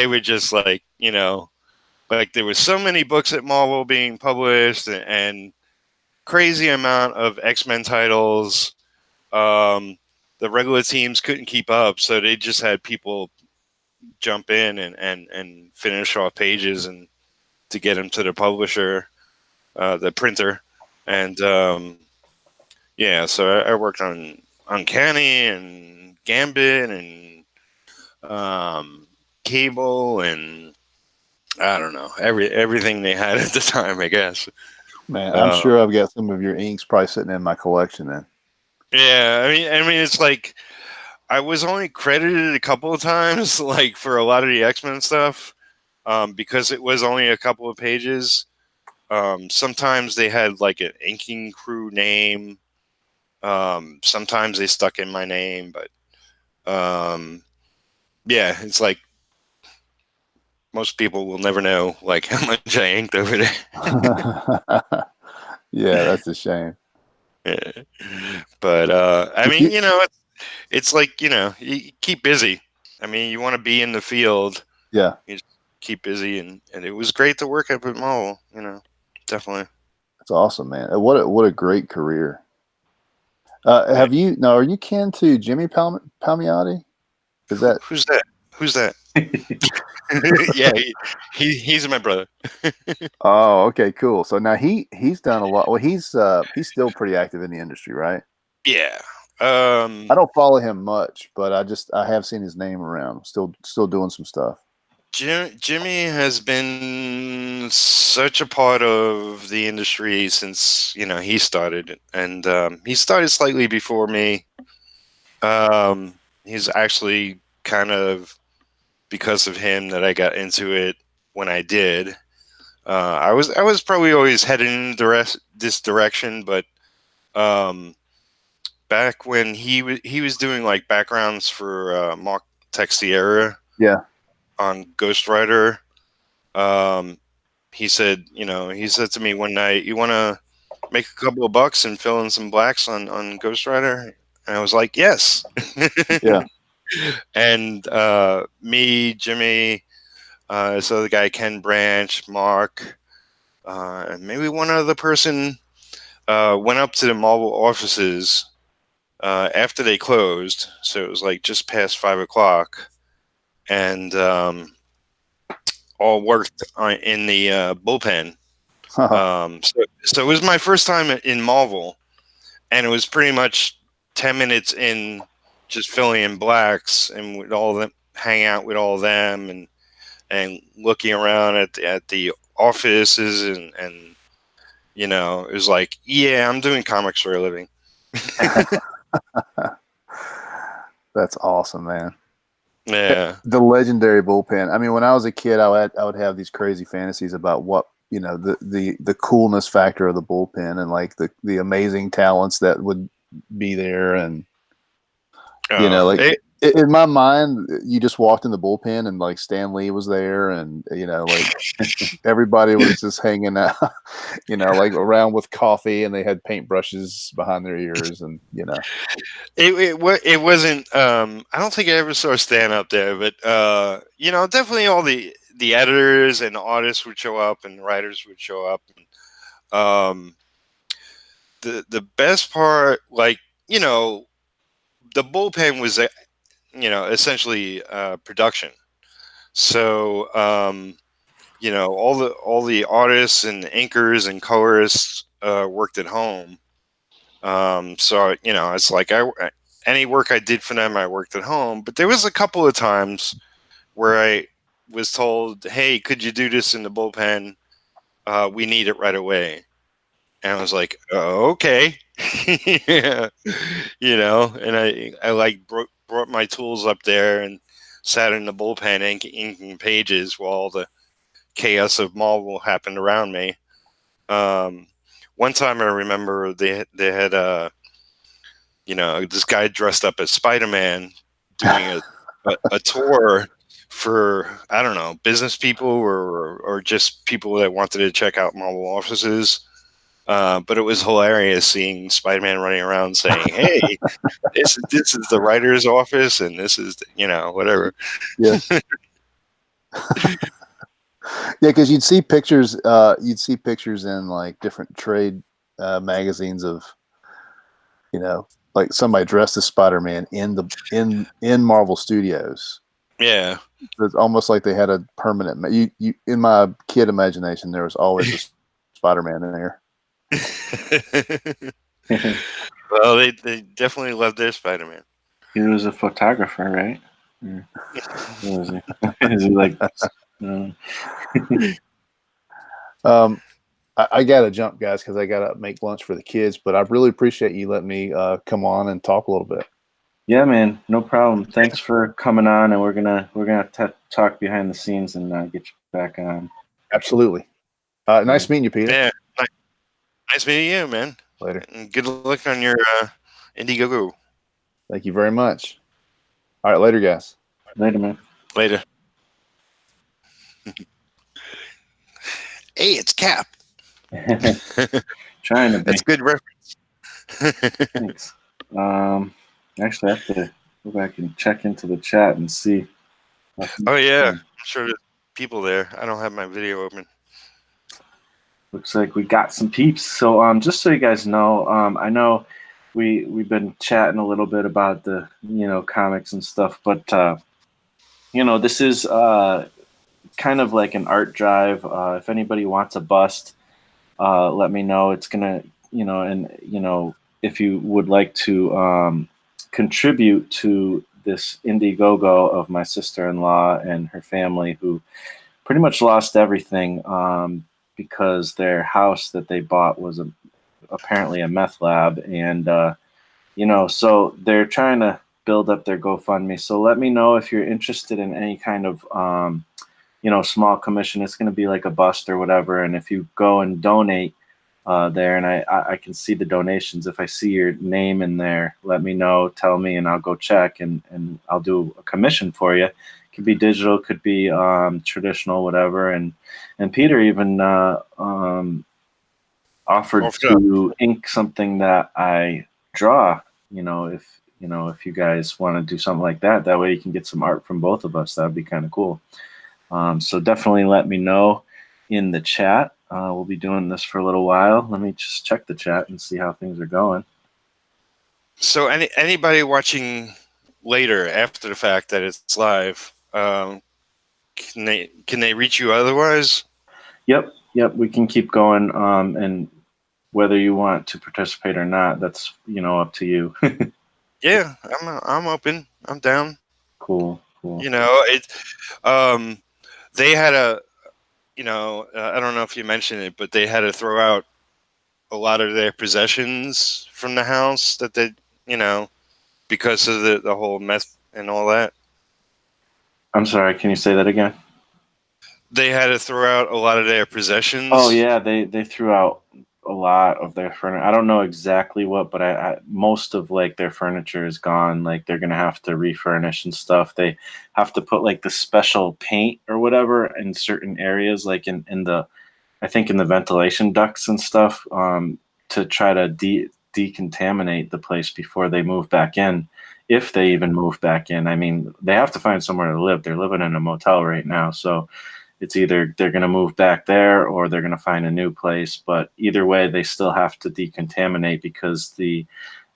would just like there was so many books at Marvel being published and crazy amount of X-Men titles. The regular teams couldn't keep up, so they just had people jump in and finish off pages and to get them to the publisher, the printer, and yeah. So I worked on Uncanny and Gambit and Cable and I don't know everything they had at the time, I guess. Man, I'm Uh, sure I've got some of your inks probably sitting in my collection then. yeah, I mean, it's like I was only credited a couple of times, like for a lot of the X-Men stuff, because it was only a couple of pages. Sometimes they had like an inking crew name. Sometimes they stuck in my name, but yeah, it's like most people will never know like how much I inked over there. Yeah, that's a shame. Yeah. But I Did mean, you? it's like you keep busy. I mean, you want to be in the field. Yeah, You just keep busy, and it was great to work at Marvel. Definitely. that's awesome, man. What a great career. Yeah. Have you? No, are you kin to Jimmy Palmiotti? Is that? Who's that? Who's that? Yeah, he's my brother. Oh, okay, cool. So now he's done a lot. Well, he's still pretty active in the industry, right? Yeah. I don't follow him much, but I have seen his name around. Still doing some stuff. Jimmy has been such a part of the industry since he started, and he started slightly before me. He's actually kind of because of him that I got into it when I did. I was probably always heading in this direction, but um, back when he was doing like backgrounds for Mark Texiera Yeah. on Ghost Rider. Um, he said to me one night, "You want to make a couple of bucks and fill in some blacks on Ghost Rider?" And I was like, "Yes." Yeah. And me, Jimmy, this other guy, Ken Branch, Mark, and maybe one other person went up to the Marvel offices after they closed. So it was like just past 5 o'clock, and all worked in the bullpen. So it was my first time in Marvel, and it was pretty much 10 minutes in, just filling in blacks and with all them, hang out with all of them, and looking around at the offices and it was like, yeah, I'm doing comics for a living. That's awesome, man. Yeah. The legendary bullpen. I mean, when I was a kid, I would have these crazy fantasies about what the coolness factor of the bullpen and like the amazing talents that would be there, and like It, in my mind, you just walked in the bullpen and like Stan Lee was there, and like everybody was just hanging out, like around with coffee, and they had paintbrushes behind their ears, and it wasn't. I don't think I ever saw Stan up there, but definitely all the editors and the artists would show up, and the writers would show up. And, the best part, like the bullpen was essentially production. So all the artists and inkers and colorists worked at home. So it's like any work I did for them, I worked at home. But there was a couple of times where I was told, "Hey, could you do this in the bullpen? We need it right away." And I was like, oh, okay. Yeah. You know, and I like brought my tools up there and sat in the bullpen inking pages while all the chaos of Marvel happened around me. One time I remember they had this guy dressed up as Spider-Man doing a tour for, I don't know, business people or just people that wanted to check out Marvel offices. But it was hilarious seeing Spider-Man running around saying, "Hey, this is the writer's office, and this is whatever." Yeah. Yeah, because you'd see pictures in like different trade magazines of, like somebody dressed as Spider-Man in Marvel Studios. Yeah. It's almost like they had a permanent. You in my kid imagination, there was always a Spider-Man in there. Well, they definitely loved their Spider-Man. He was a photographer, right? Or what was he? Is he like? I gotta jump, guys, because I gotta make lunch for the kids. But I really appreciate you letting me come on and talk a little bit. Yeah, man, no problem. Thanks for coming on, and we're gonna talk behind the scenes and get you back on. Absolutely. Nice meeting you, Peter. Yeah, nice meeting you, man. Later. And good luck on your Indiegogo. Thank you very much. All right, later, guys. Later, man. Later. Hey, it's Cap. Trying to be. That's a good reference. Thanks. Actually, I have to go back and check into the chat and see. Oh yeah, I'm sure there's people there. I don't have my video open. Looks like we got some peeps. So just so you guys know, I know we've been chatting a little bit about the comics and stuff, but this is kind of like an art drive. If anybody wants a bust, let me know. It's gonna if you would like to contribute to this Indiegogo of my sister-in-law and her family, who pretty much lost everything because their house that they bought was apparently a meth lab, and so they're trying to build up their GoFundMe. So let me know if you're interested in any kind of small commission. It's going to be like a bust or whatever, and if you go and donate there, and I can see the donations. If I see your name in there, let me know, tell me, and I'll go check, and I'll do a commission for you. It could be digital, could be traditional, whatever. And Peter even offered to ink something that I draw. If you guys want to do something like that, that way you can get some art from both of us. That'd be kind of cool. So definitely let me know in the chat. We'll be doing this for a little while. Let me just check the chat and see how things are going. So anybody watching later after the fact that it's live, can they reach you otherwise? Yep. We can keep going. And whether you want to participate or not, that's up to you. Yeah, I'm open. I'm down. Cool. They had a. I don't know if you mentioned it, but they had to throw out a lot of their possessions from the house that they, because of the whole meth and all that. I'm sorry, can you say that again? They had to throw out a lot of their possessions. Oh yeah, they threw out a lot of their furniture. I don't know exactly what, but I most of like their furniture is gone. Like they're gonna have to refurnish and stuff. They have to put like the special paint or whatever in certain areas, like in the, I think in the ventilation ducts and stuff, to try to decontaminate the place before they move back in, if they even move back in. I mean, they have to find somewhere to live. They're living in a motel right now, so it's either they're going to move back there or they're going to find a new place. But either way, they still have to decontaminate, because the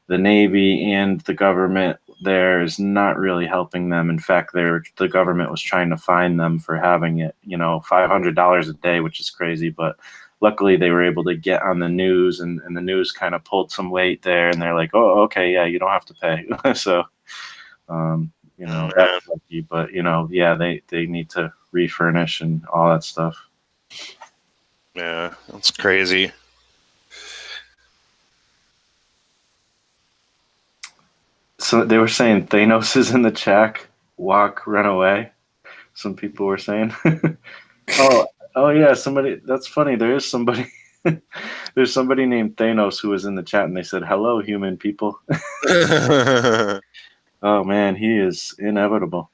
Navy and the government there is not really helping them. In fact, the government was trying to fine them for having it, $500 a day, which is crazy. But luckily they were able to get on the news, and the news kind of pulled some weight there, and they're like, oh, okay, yeah, you don't have to pay. So, that's lucky. But, yeah, they need to refurnish and all that stuff. Yeah, that's crazy. So they were saying Thanos is in the chat. Walk, run away. Some people were saying. Oh yeah, somebody. That's funny. There is somebody. There's somebody named Thanos who was in the chat, and they said, "Hello, human people." Oh man, he is inevitable.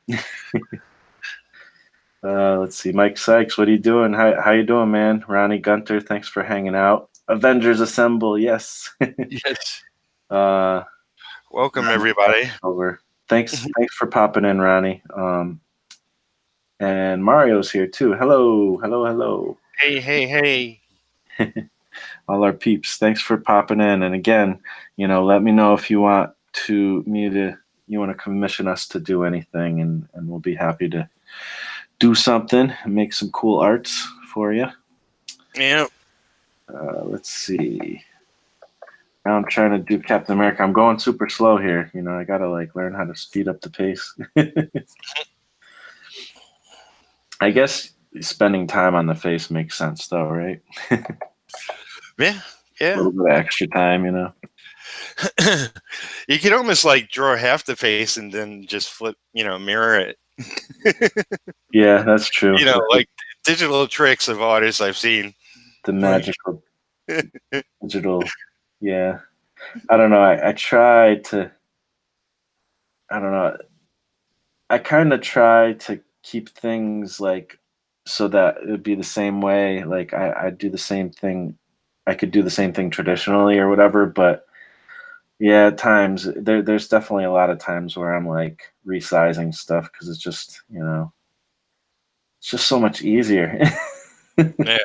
Let's see, Mike Sykes, what are you doing? How you doing, man? Ronnie Gunter, thanks for hanging out. Avengers Assemble, yes. Yes. Welcome everybody. Over. Thanks for popping in, Ronnie. And Mario's here too. Hello. Hey. All our peeps, thanks for popping in. And again, let me know if you want to commission us to do anything, and we'll be happy to do something and make some cool arts for you. Yeah. Let's see. Now I'm trying to do Captain America. I'm going super slow here. I gotta learn how to speed up the pace. I guess spending time on the face makes sense, though, right? Yeah. A little bit of extra time, You could almost draw half the face and then just flip, mirror it. Yeah, that's true. Digital tricks of artists I've seen. The magical digital. Yeah. I don't know. I try to. I don't know. I kind of try to keep things so that it would be the same way. I do the same thing. I could do the same thing traditionally or whatever, but yeah, at times there's definitely a lot of times where I'm resizing stuff because it's just it's just so much easier. Yeah.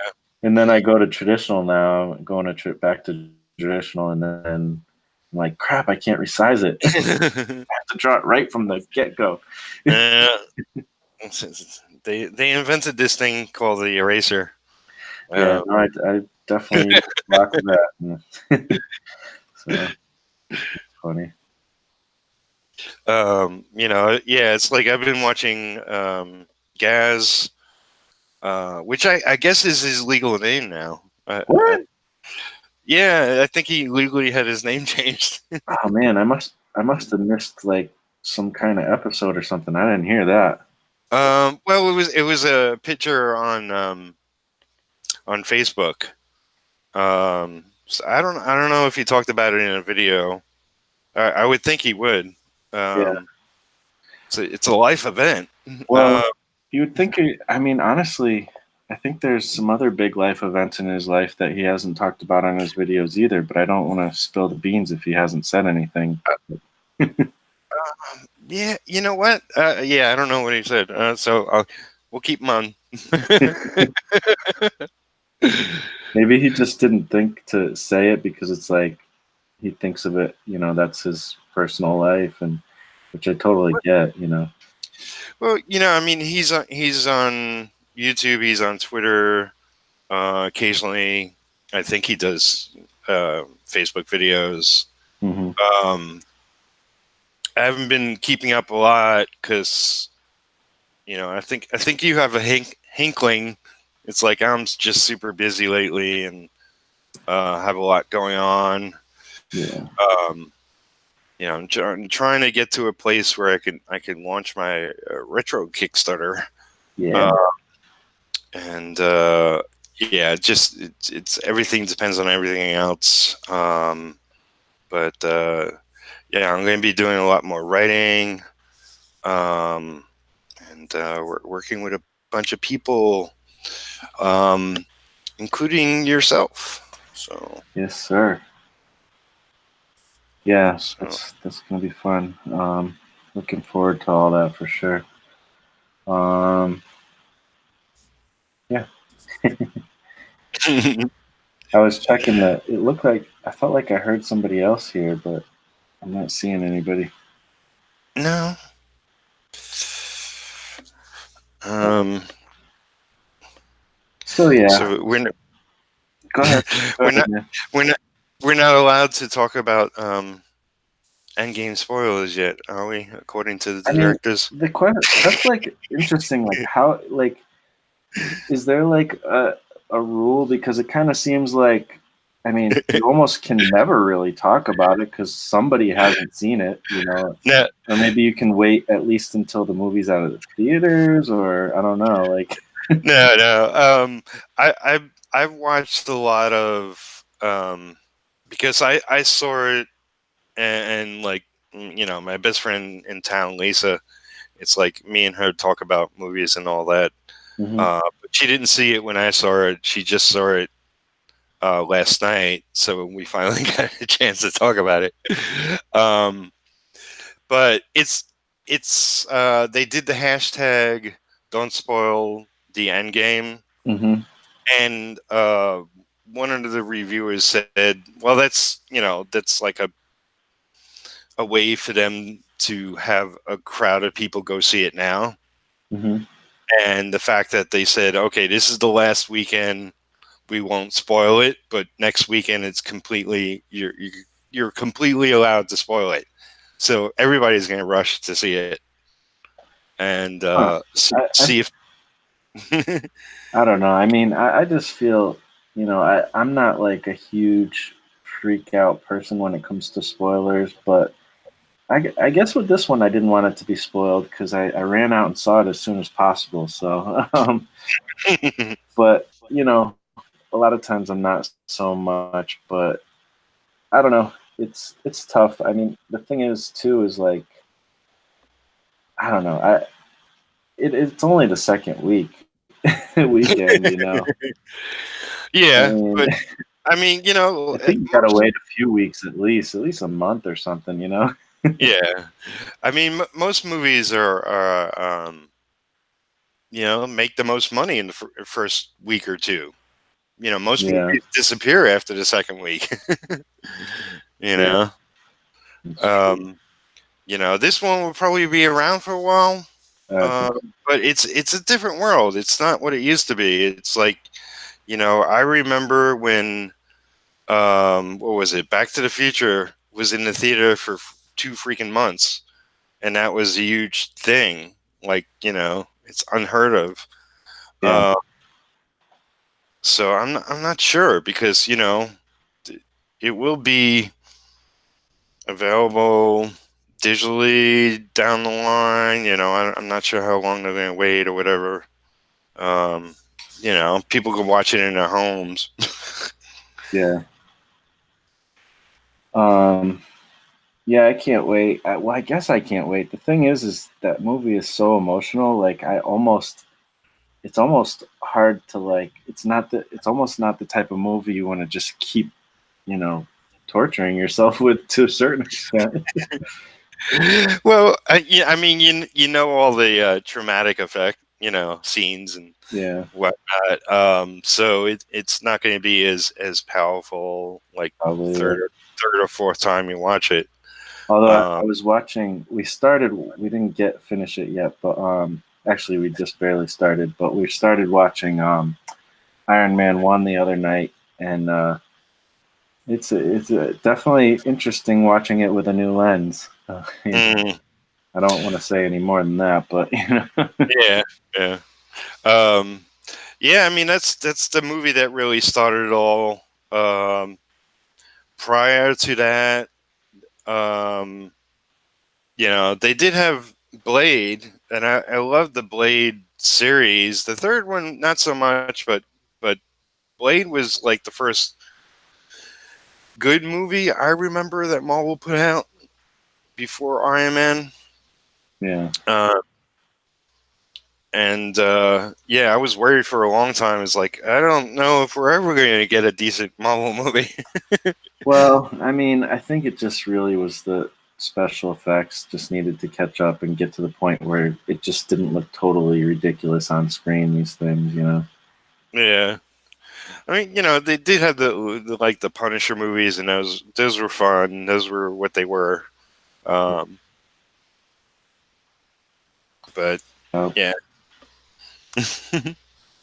And then I go to traditional now. I'm going a trip back to traditional, and then I'm like, crap, I can't resize it. I have to draw it right from the get-go. Yeah. They invented this thing called the eraser. Yeah, no, I definitely rock with that. So funny. It's I've been watching Gaz, which I guess is his legal name now. What? Yeah, I think he legally had his name changed. Oh man, I must have missed some kind of episode or something. I didn't hear that. Well, it was a picture on Facebook. So I don't know if he talked about it in a video. I would think he would. Yeah. It's a life event. Well, you would think. I mean, honestly, I think there's some other big life events in his life that he hasn't talked about on his videos either. But I don't want to spill the beans if he hasn't said anything. Yeah, you know what? Yeah, I don't know what he said. So we'll keep him on. Maybe he just didn't think to say it because it's he thinks of it. That's his personal life, and which I totally get. Well, I mean, he's on YouTube. He's on Twitter. Occasionally, I think he does Facebook videos. Mm-hmm. I haven't been keeping up a lot because, I think you have a hinkling. It's I'm just super busy lately and have a lot going on. Yeah. I'm trying to get to a place where I can launch my retro Kickstarter. Yeah. It's everything depends on everything else. I'm going to be doing a lot more writing, and we're working with a bunch of people, including yourself. So yes, sir. Yeah, that's gonna be fun. Looking forward to all that for sure. Yeah. I was checking that. It looked I felt like I heard somebody else here, but I'm not seeing anybody. No. So yeah. So Go ahead. We're not allowed to talk about Endgame spoilers yet, are we? According to the directors. The question that's interesting. How is there a rule? Because it kind of seems like I mean, you almost can never really talk about it because somebody hasn't seen it, No, or maybe you can wait at least until the movie's out of the theaters, or I don't know, like. no. I've watched a lot of because I saw it and like my best friend in town, Lisa. It's like me and her talk about movies and all that. Mhm. But she didn't see it when I saw it. She just saw it last night, so we finally got a chance to talk about it. Um, but it's they did the hashtag don't spoil the end game, Mhm. and one of the reviewers said, well, that's like a way for them to have a crowd of people go see it now. Mhm. And the fact that they said, okay, this is the last weekend, we won't spoil it, but next weekend it's completely you're completely allowed to spoil it. So everybody's going to rush to see it and Huh. I see if. I don't know. I mean, I just feel, I'm not like a huge freak out person when it comes to spoilers, but I guess with this one, I didn't want it to be spoiled because I ran out and saw it as soon as possible. So, but, a lot of times I'm not so much, but I don't know. It's tough. I mean, the thing is, too, is like, I don't know. It's only the second weekend. I Yeah, mean, but I mean, I think you gotta wait a few weeks at least a month or something. yeah, I mean, most movies are make the most money in the first week or two. Most Yeah, movies disappear after the second week. you yeah, know, it's true. um, this one will probably be around for a while. I think But it's a different world. It's not what it used to be. It's like, I remember when what was it? Back to the Future was in the theater for 2 freaking months, and that was a huge thing. Like, it's unheard of. yeah. Uh, so I'm not sure because it will be available digitally down the line. I'm not sure how long they're going to wait or whatever. Um, people can watch it in their homes. Yeah. Um, yeah, I can't wait. Well, I guess I can't wait. The thing is that movie is so emotional. Like, it's almost hard to like. It's almost not the type of movie you want to just keep, you know, torturing yourself with to a certain extent. Well, yeah, I mean, all the traumatic effect, scenes and Yeah, whatnot. So it's not going to be as powerful like probably. Yeah. third or fourth time you watch it. Although Uh, I was watching, we didn't get finish it yet, but actually we just barely started. But we started watching Iron Man 1 the other night, and it's definitely interesting watching it with a new lens. mm, I don't want to say any more than that, but yeah, yeah, um, yeah. I mean, that's the movie that really started it all. Prior to that, um, they did have Blade, and I love the Blade series. The third one, not so much, but Blade was like the first good movie I remember that Marvel put out before Iron Man. yeah. Uh, and yeah, I was worried for a long time. It's like I don't know if we're ever going to get a decent Marvel movie. Well, I mean, I think it just really was the special effects just needed to catch up and get to the point where it just didn't look totally ridiculous on screen. These things. Yeah, I mean, they did have like the Punisher movies, and those were fun. Those were what they were. Um, but Uh, yeah.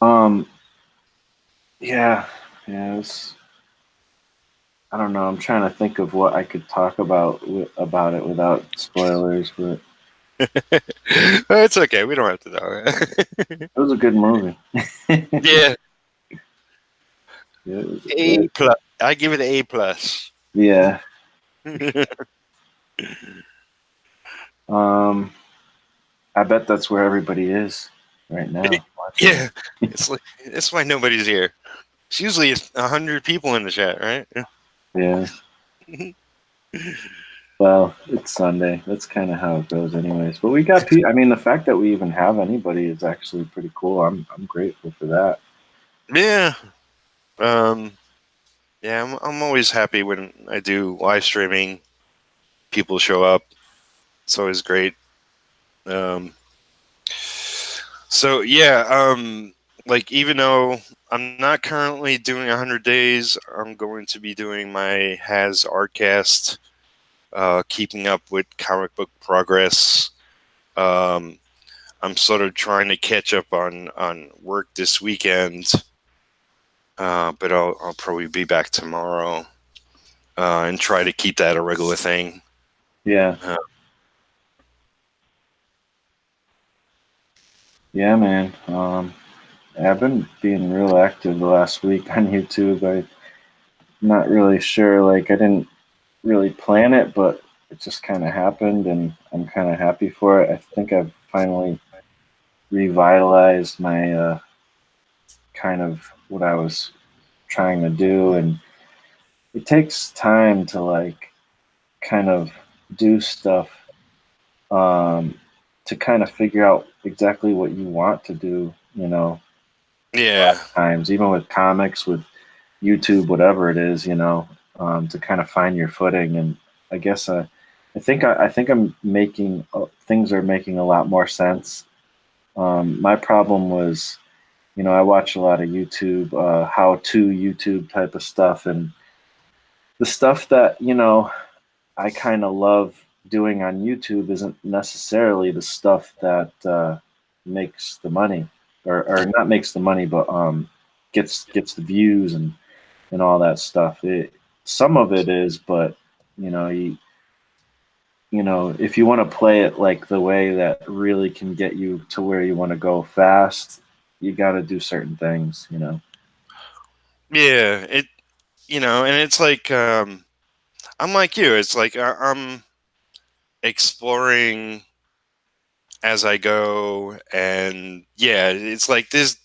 um, yeah, yeah. I don't know. I'm trying to think of what I could talk about about it without spoilers, but It's okay. We don't have to know. it was a good movie. Yeah, Yeah, it was, A plus. I give it A plus. Yeah. I bet that's where everybody is right now. Watching. Yeah, it's why nobody's here. It's usually 100 people in the chat, right? Yeah. Well, it's Sunday. That's kind of how it goes, anyways. But we got I mean, the fact that we even have anybody is actually pretty cool. I'm grateful for that. Yeah. Yeah, I'm always happy when I do live streaming. People show up. It's always great. Um, so yeah, like even though I'm not currently doing 100 days, I'm going to be doing my Has Artcast, keeping up with comic book progress. Um, I'm sort of trying to catch up on work this weekend, but I'll probably be back tomorrow, and try to keep that a regular thing. Yeah. Uh, Yeah, man. I've been being real active the last week on YouTube. I'm not really sure. Like, I didn't really plan it, but it just kind of happened, and I'm kind of happy for it. I think I've finally revitalized my kind of what I was trying to do, and it takes time to like kind of do stuff um, to kind of figure out exactly what you want to do. You know, a lot yeah, of times, even with comics, with YouTube, whatever it is, to kind of find your footing. And I guess I think I'm making things are making a lot more sense. My problem was, I watch a lot of YouTube, how-to YouTube type of stuff, and the stuff that I kind of love doing on YouTube isn't necessarily the stuff that makes the money, or not makes the money, but gets the views and all that stuff. Some of it is, but you know, you if you want to play it like the way that really can get you to where you want to go fast, you got to do certain things. yeah. And it's like I'm like you. It's like I'm exploring as I go, and yeah, it's like there's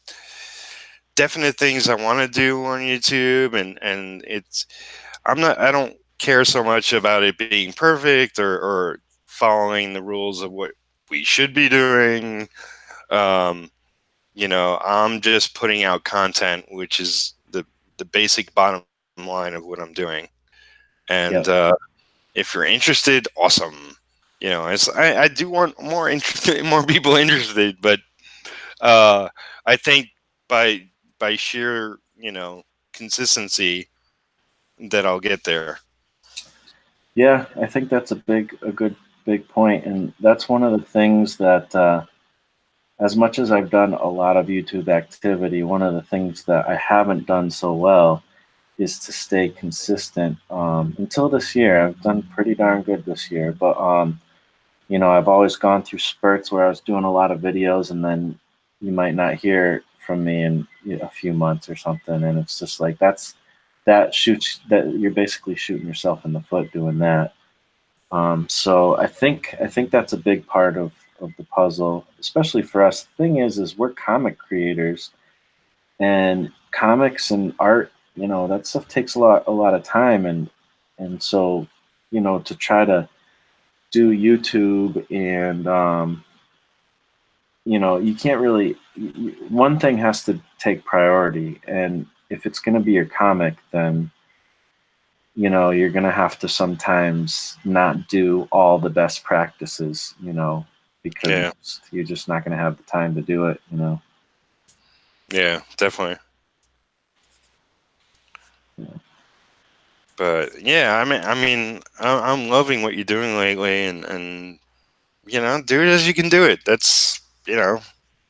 definite things I want to do on YouTube, and I don't care so much about it being perfect or following the rules of what we should be doing. Um, I'm just putting out content, which is the basic bottom line of what I'm doing. And Yep. if you're interested, awesome. I do want more more people interested, but I think by by sheer consistency that I'll get there. Yeah, I think that's a good big point, and that's one of the things that, as much as I've done a lot of YouTube activity, one of the things that I haven't done so well is to stay consistent. Until this year, I've done pretty darn good this year, but I've always gone through spurts where I was doing a lot of videos, and then you might not hear from me in a few months or something, and it's just like that you're basically shooting yourself in the foot doing that. So I think that's a big part of the puzzle, especially for us. The thing is we're comic creators, and comics and art, that stuff takes a lot of time, and so to try to do YouTube, and you can't really. One thing has to take priority, and if it's going to be your comic, then you're going to have to sometimes not do all the best practices, because Yeah, you're just not going to have the time to do it. yeah, definitely. Yeah. But yeah, I'm loving what you're doing lately, and do it as you can do it. That's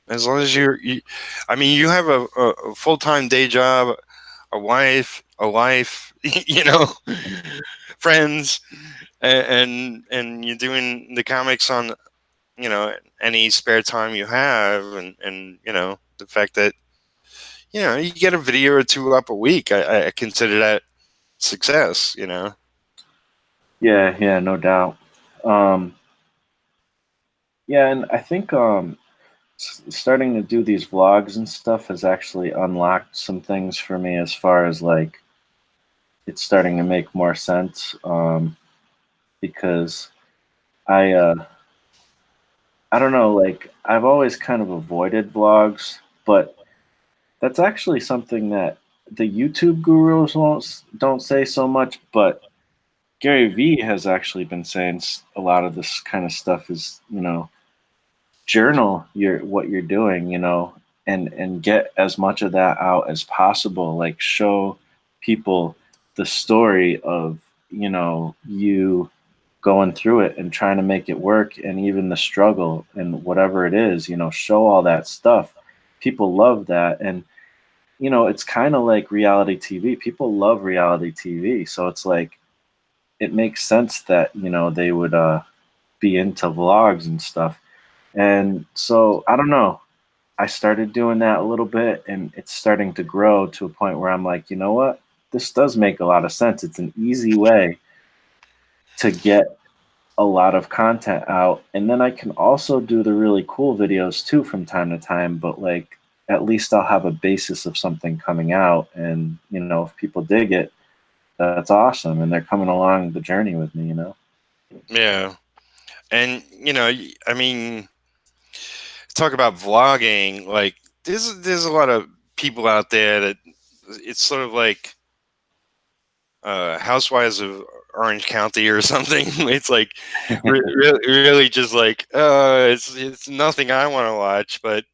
as long as you have a full time day job, a wife, friends, and you're doing the comics on any spare time you have, and the fact that you get a video or two up a week, I consider that success, Yeah, no doubt. Yeah, and I think starting to do these vlogs and stuff has actually unlocked some things for me as far as like it's starting to make more sense because I I don't know, like I've always kind of avoided vlogs, but that's actually something that the YouTube gurus don't say so much, but Gary Vee has actually been saying a lot of this kind of stuff is, journal what you're doing, and get as much of that out as possible. Like show people the story of, you going through it and trying to make it work and even the struggle and whatever it is, show all that stuff. People love that. And, it's kind of like reality TV. People love reality TV. So it's like, it makes sense that, they would be into vlogs and stuff. And so I don't know. I started doing that a little bit and it's starting to grow to a point where I'm like, you know what? This does make a lot of sense. It's an easy way to get a lot of content out. And then I can also do the really cool videos too from time to time, but like at least I'll have a basis of something coming out. And, if people dig it, that's awesome. And they're coming along the journey with me. Yeah. And, I mean, talk about vlogging, like there's a lot of people out there that it's sort of like Housewives of Orange County or something. It's like really just like it's nothing I want to watch, but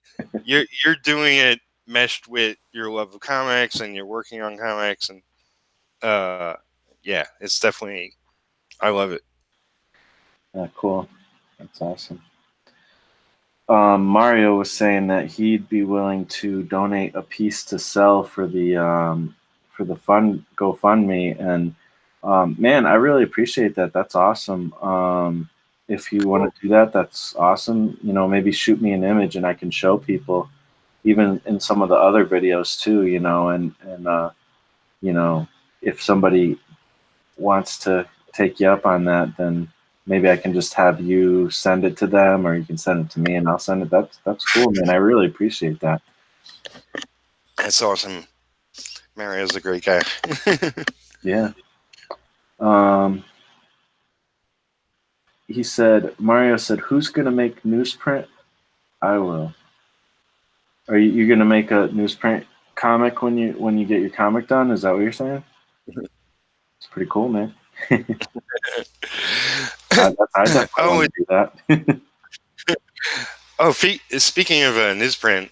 you're doing it meshed with your love of comics and you're working on comics, and yeah, it's definitely, I love it. Yeah, cool. That's awesome. Mario was saying that he'd be willing to donate a piece to sell for the fund GoFundMe, and man, I really appreciate that. That's awesome. If you want to do that, that's awesome. Maybe shoot me an image and I can show people, even in some of the other videos too. And if somebody wants to take you up on that, then maybe I can just have you send it to them, or you can send it to me and I'll send it. That's cool, man. I really appreciate that. That's awesome. Mario's a great guy. Yeah. He said, Mario said, "Who's gonna make newsprint?" I will. Are you gonna make a newsprint comic when you get your comic done? Is that what you're saying? It's pretty cool, man. I definitely Oh, want to do that. oh, speaking of newsprint,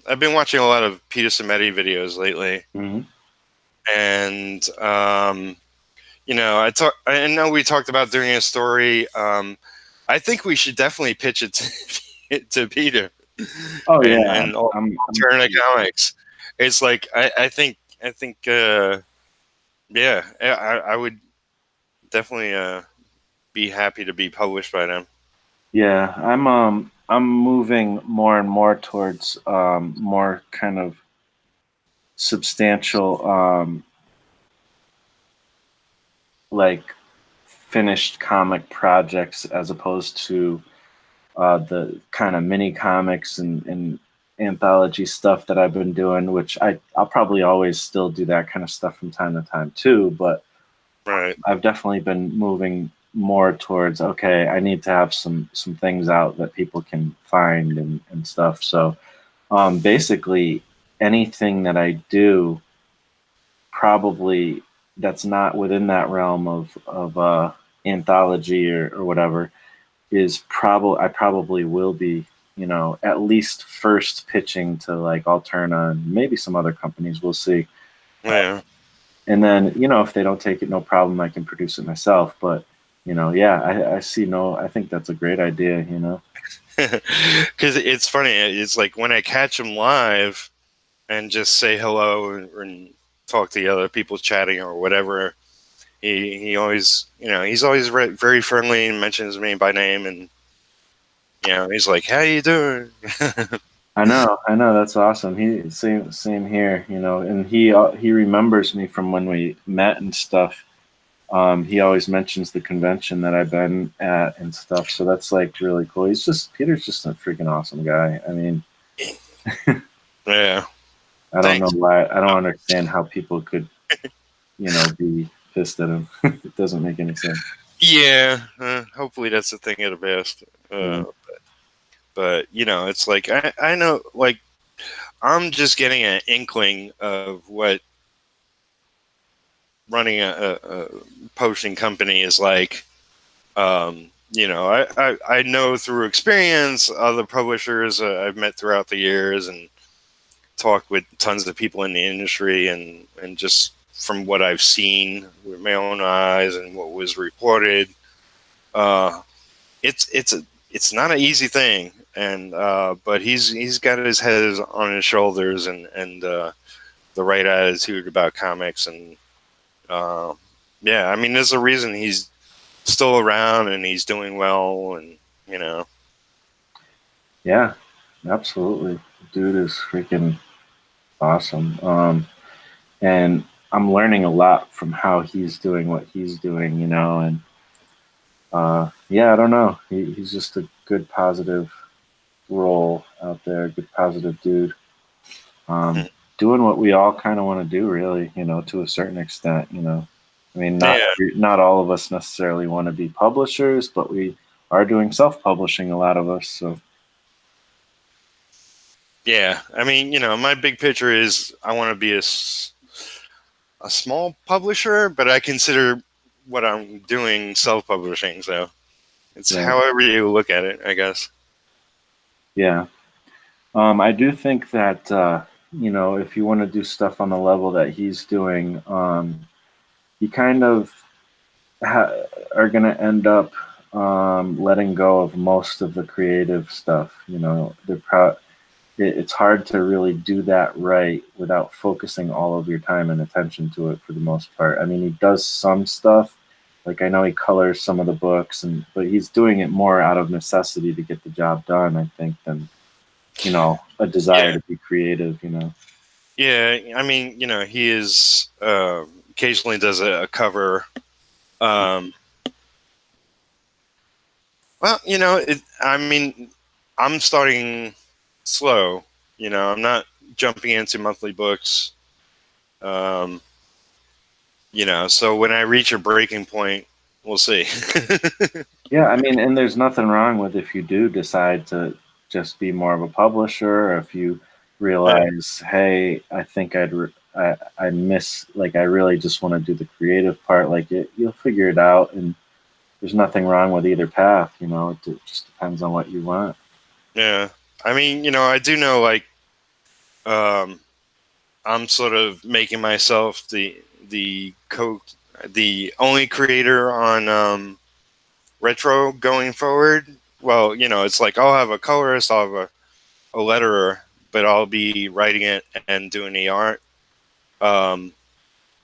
I've been watching a lot of Peter Simeti videos lately, Hmm. and I know we talked about doing a story. I think we should definitely pitch it to Peter. Oh and yeah, and alternate comics. It's like I think yeah, I would definitely be happy to be published by them. yeah. I'm moving more and more towards more kind of substantial like finished comic projects as opposed to the kind of mini comics and anthology stuff that I've been doing, which I'll probably always still do that kind of stuff from time to time too. But Right. I've definitely been moving more towards, okay, I need to have some things out that people can find and stuff. So basically anything that I do probably that's not within that realm of anthology or whatever is I probably will be, at least first pitching to like Alterna and maybe some other companies. We'll see. Yeah. And then, if they don't take it, no problem. I can produce it myself. But, yeah, I see I think that's a great idea. Because it's funny. It's like when I catch him live and just say hello and talk to the other people chatting or whatever. He always, he's always very friendly and mentions me by name, and he's like, "How you doing?" I know. That's awesome. He same here, you know, and he remembers me from when we met and stuff. He always mentions the convention that I've been at and stuff, so that's like really cool. Peter's just a freaking awesome guy. I mean, Yeah. I don't know Thanks. why. I don't understand how people could, you know, be pissed at him. It doesn't make any sense. Yeah. Hopefully that's the thing at the best. Yeah. But you know, it's like I know, like I'm just getting an inkling of what running a posting company is like. You know, I know through experience other publishers I've met throughout the years and talked with tons of people in the industry, and just from what I've seen with my own eyes and what was reported, uh, it's not an easy thing, and but he's got his head on his shoulders, and the right attitude about comics, and uh, yeah, I mean, there's a reason he's still around and he's doing well, and you know. Yeah, absolutely. Dude is freaking awesome. And I'm learning a lot from how he's doing what he's doing, you know, and yeah, I don't know. He's just a good positive role out there, good positive dude. Um, doing what we all kind of want to do, really, you know, to a certain extent, you know. I mean, Yeah, not all of us necessarily want to be publishers, but we are doing self-publishing, a lot of us. So yeah. I mean, you know, my big picture is I want to be a small publisher, but I consider what I'm doing self-publishing. So it's yeah, however you look at it, I guess. yeah. I do think that you know, if you want to do stuff on the level that he's doing, you kind of are going to end up letting go of most of the creative stuff. You know, it's hard to really do that right without focusing all of your time and attention to it for the most part. I mean, he does some stuff. Like I know he colors some of the books, but he's doing it more out of necessity to get the job done, I think, than you know a desire Yeah, to be creative. You know. yeah. I mean, you know, he is occasionally does a cover. Um, well, you know, I mean, I'm starting slow. You know, I'm not jumping into monthly books. Um, you know, so when I reach a breaking point, we'll see. Yeah, I mean, and there's nothing wrong with if you do decide to just be more of a publisher, or if you Yeah, realize, hey, I think I miss, like I really just want to do the creative part. Like you'll figure it out, and there's nothing wrong with either path. You know, it just depends on what you want. yeah. I mean, you know, I do know, like, um, I'm sort of making myself the only creator on retro going forward. Well, you know, it's like I'll have a colorist, I'll have a letterer, but I'll be writing it and doing the art. Um,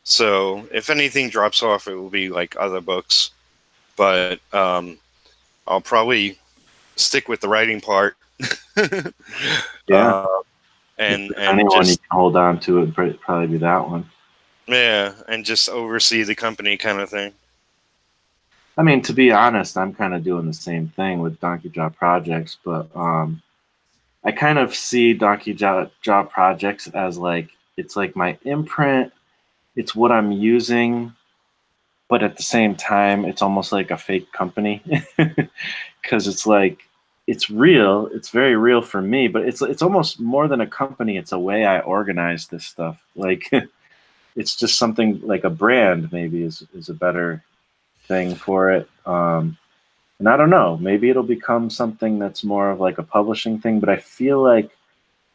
so if anything drops off, it will be like other books, but I'll probably stick with the writing part. Yeah, uh, if and there's and anyone you just can hold on to, it'd probably be that one. yeah, and just oversee the company kind of thing. I mean, to be honest, I'm kind of doing the same thing with Donkey Jaw Projects, but I kind of see Jaw Projects as like it's like my imprint. It's what I'm using, but at the same time, it's almost like a fake company because it's like it's real. It's very real for me, but it's almost more than a company. It's a way I organize this stuff. Like it's just something like a brand. Maybe is a better thing for it. And I don't know. Maybe it'll become something that's more of like a publishing thing. But I feel like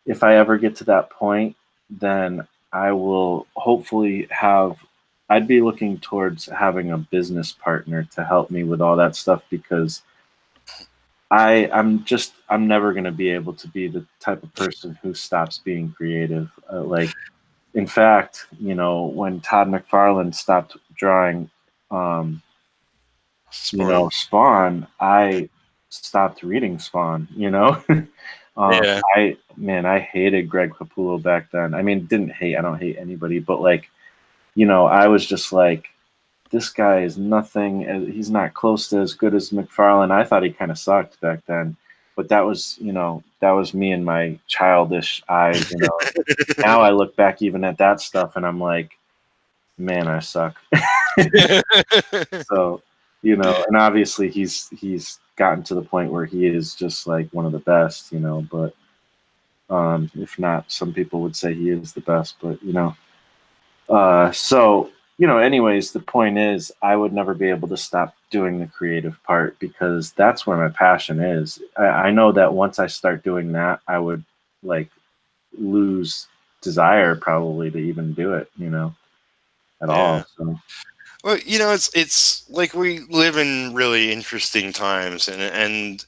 if I ever get to that point, then I will hopefully have. I'd be looking towards having a business partner to help me with all that stuff because I'm never going to be able to be the type of person who stops being creative. Like in fact, you know, when Todd McFarlane stopped drawing, um, you Spawn. know, Spawn, I stopped reading Spawn. You know, Yeah. I hated Greg Capullo back then. I mean, I don't hate anybody, but like, I was just like, this guy is nothing. He's not close to as good as McFarlane. I thought he kind of sucked back then, but that was me and my childish eyes. Now I look back even at that stuff, and I'm like, man, I suck. So, and obviously he's gotten to the point where he is just like one of the best. But if not, some people would say he is the best. But so, anyways, the point is, I would never be able to stop doing the creative part because that's where my passion is. I know that once I start doing that, I would like lose desire probably to even do it, at Yeah. all. So, Well, it's like we live in really interesting times, and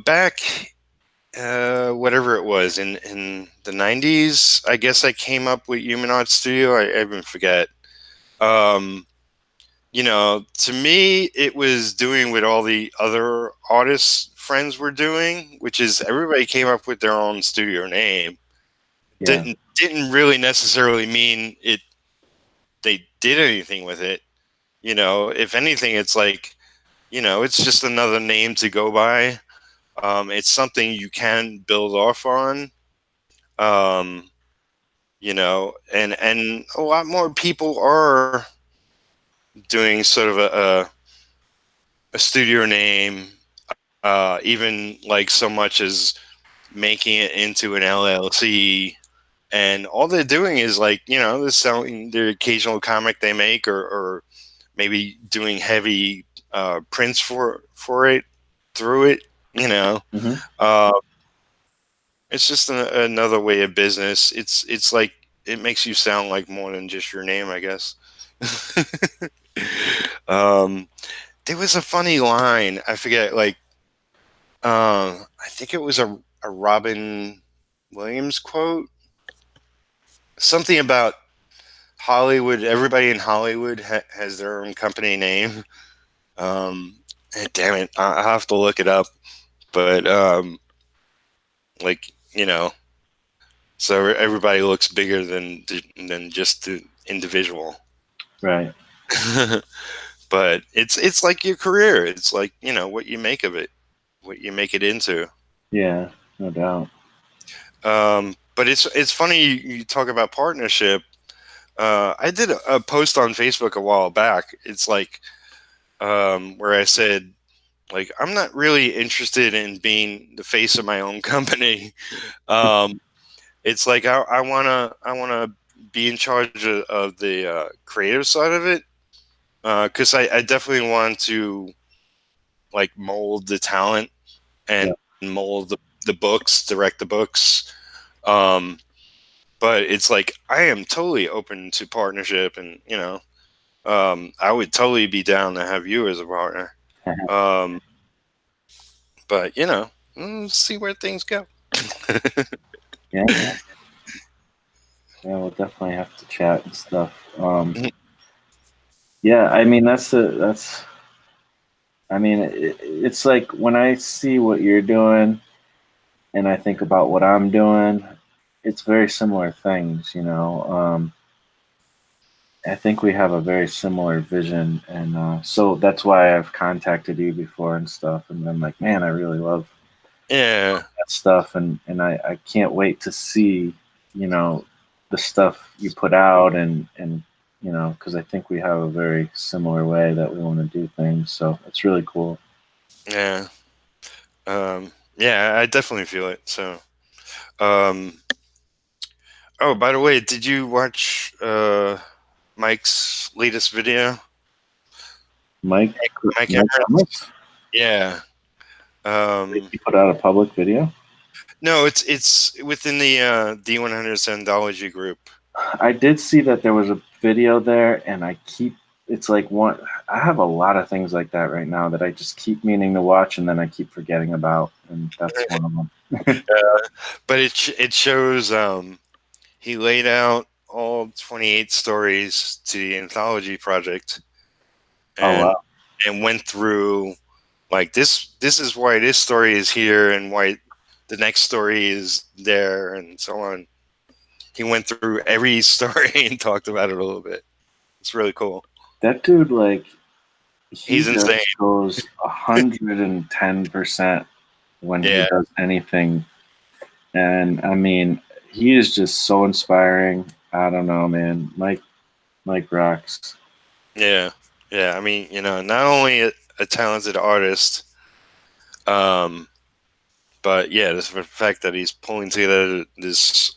back whatever it was in the 90s, I guess I came up with Human Studio. I even forget. Um, to me, it was doing what all the other artists friends were doing, which is everybody came up with their own studio name. yeah. Didn't really necessarily mean it. They did anything with it. If anything, it's like, it's just another name to go by. It's something you can build off on. Um, and a lot more people are doing sort of a studio name, even like so much as making it into an LLC. And all they're doing is like, they're selling their occasional comic they make, or maybe doing heavy prints for it through it. Hmm. Uh, it's just another way of business. It's like it makes you sound like more than just your name, I guess. um, there was a funny line. I forget. Like, I think it was a Robin Williams quote. Something about Hollywood. Everybody in Hollywood has their own company name. Damn it, I'll have to look it up. But like so everybody looks bigger than just the individual. Right. But it's like your career. It's like what you make of it, what you make it into. Yeah, no doubt. But it's funny you talk about partnership. I did a post on Facebook a while back. It's like where I said, like, I'm not really interested in being the face of my own company. Um, it's like I wanna be in charge of the creative side of it, because I definitely want to like mold the talent Yeah. and mold the books, direct the books. Um, but it's like I am totally open to partnership, and I would totally be down to have you as a partner. Um, but let's see where things go. Yeah. Yeah, we'll definitely have to chat and stuff. Yeah, I mean that's I mean it's like when I see what you're doing and I think about what I'm doing, it's very similar things. I think we have a very similar vision, and so that's why I've contacted you before and stuff. And I'm like, man, I really love Yeah, that stuff, and I can't wait to see, you know, the stuff you put out, and because I think we have a very similar way that we want to do things. So it's really cool. yeah, yeah. I definitely feel it. So, um, oh, by the way, did you watch Mike's latest video? Mike, Mike Mike Emmerich? Thomas, Yeah. Um, he put out a public video. no, it's within the D100 Sandology group. I did see that there was a video there, and it's like one. I have a lot of things like that right now that I just keep meaning to watch, and then I keep forgetting about, and that's one of them. But it shows he laid out all 28 stories to the anthology project, Oh and wow! went through like this is why this story is here, and why the next story is there, and so on. He went through every story and talked about it a little bit. It's really cool. That dude, like, he He's just insane. goes 110% when he Yeah. does anything. And I mean, he is just so inspiring. I don't know, man. Mike rocks. Yeah. Yeah. I mean, not only a talented artist, but yeah, the fact that he's pulling together this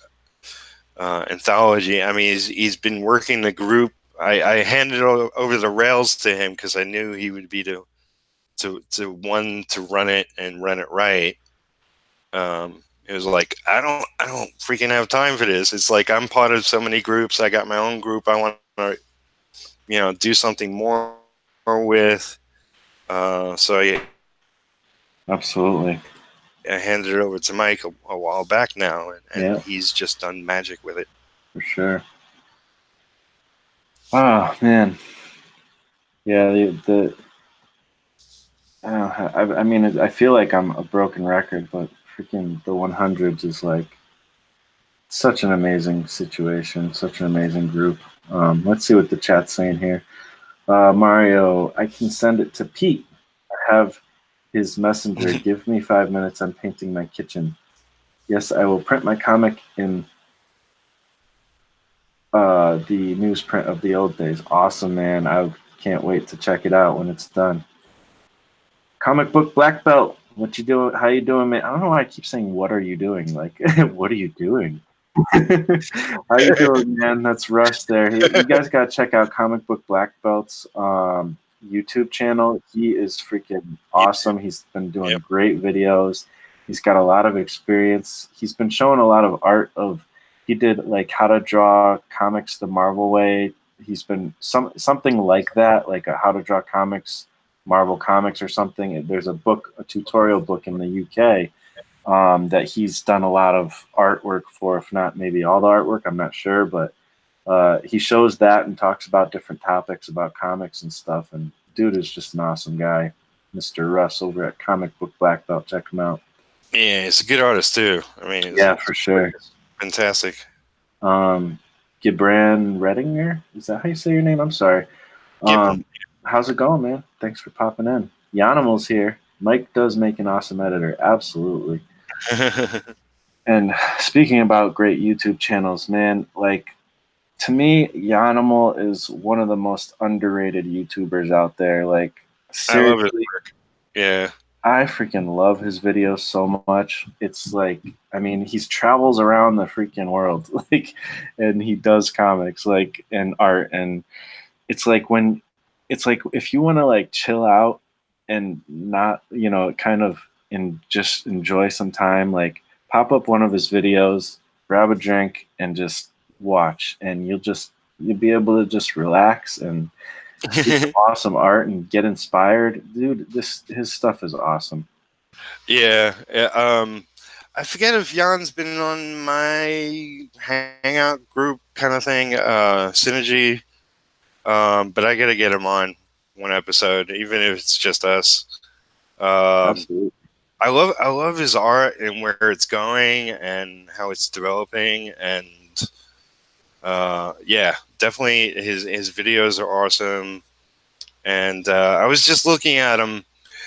anthology. I mean, he's been working the group. I handed over the rails to him because I knew he would be to run it and run it right. It was like I don't freaking have time for this. It's like I'm part of so many groups. I got my own group. I want to do something more with. So yeah, Absolutely. I handed it over to Mike a while back now, and Yeah, he's just done magic with it. for sure. Oh, man. Yeah, I mean, I feel like I'm a broken record, but freaking the 100s is like such an amazing situation, such an amazing group. Let's see what the chat's saying here. Mario, I can send it to Pete. I have his messenger. Give me 5 minutes. I'm painting my kitchen. Yes, I will print my comic in the newsprint of the old days. Awesome, man. I can't wait to check it out when it's done. Comic book black belt. What you doing? How you doing, man? I don't know why I keep saying "What are you doing?" Like, what are you doing? How you doing, man? That's Russ there. You guys gotta check out Comic Book Black Belt's YouTube channel. He is freaking awesome. He's been doing Yep. great videos. He's got a lot of experience. He's been showing a lot of art of. He did like how to draw comics the Marvel way. He's been something like that, like a how to draw comics, Marvel comics or something. There's a book, a tutorial book in the UK that he's done a lot of artwork for, if not maybe all the artwork, I'm not sure, but he shows that and talks about different topics about comics and stuff. And dude is just an awesome guy, Mr. Russ over at Comic Book Black Belt. Check him out. Yeah, he's a good artist too. I mean, Yeah, for sure. Fantastic. Gibran Redinger, is that how you say your name? I'm sorry. How's it going, man? Thanks for popping in. Yanimal's here. Mike does make an awesome editor. Absolutely. And speaking about great YouTube channels, man, like to me, Yanimal is one of the most underrated YouTubers out there. Like I love his seriously, work. Yeah. I freaking love his videos so much. It's like, I mean, he travels around the freaking world, like, and he does comics, like, and art, and it's like if you want to like chill out and not, kind of just enjoy some time, like pop up one of his videos, grab a drink, and just watch, and you'll be able to just relax and see some awesome art and get inspired. Dude, his stuff is awesome. Yeah. I forget if Jan's been on my hangout group kind of thing, Synergy. But I gotta get him on one episode, even if it's just us. Absolutely. I love his art and where it's going and how it's developing, and yeah, definitely his videos are awesome. And I was just looking at him.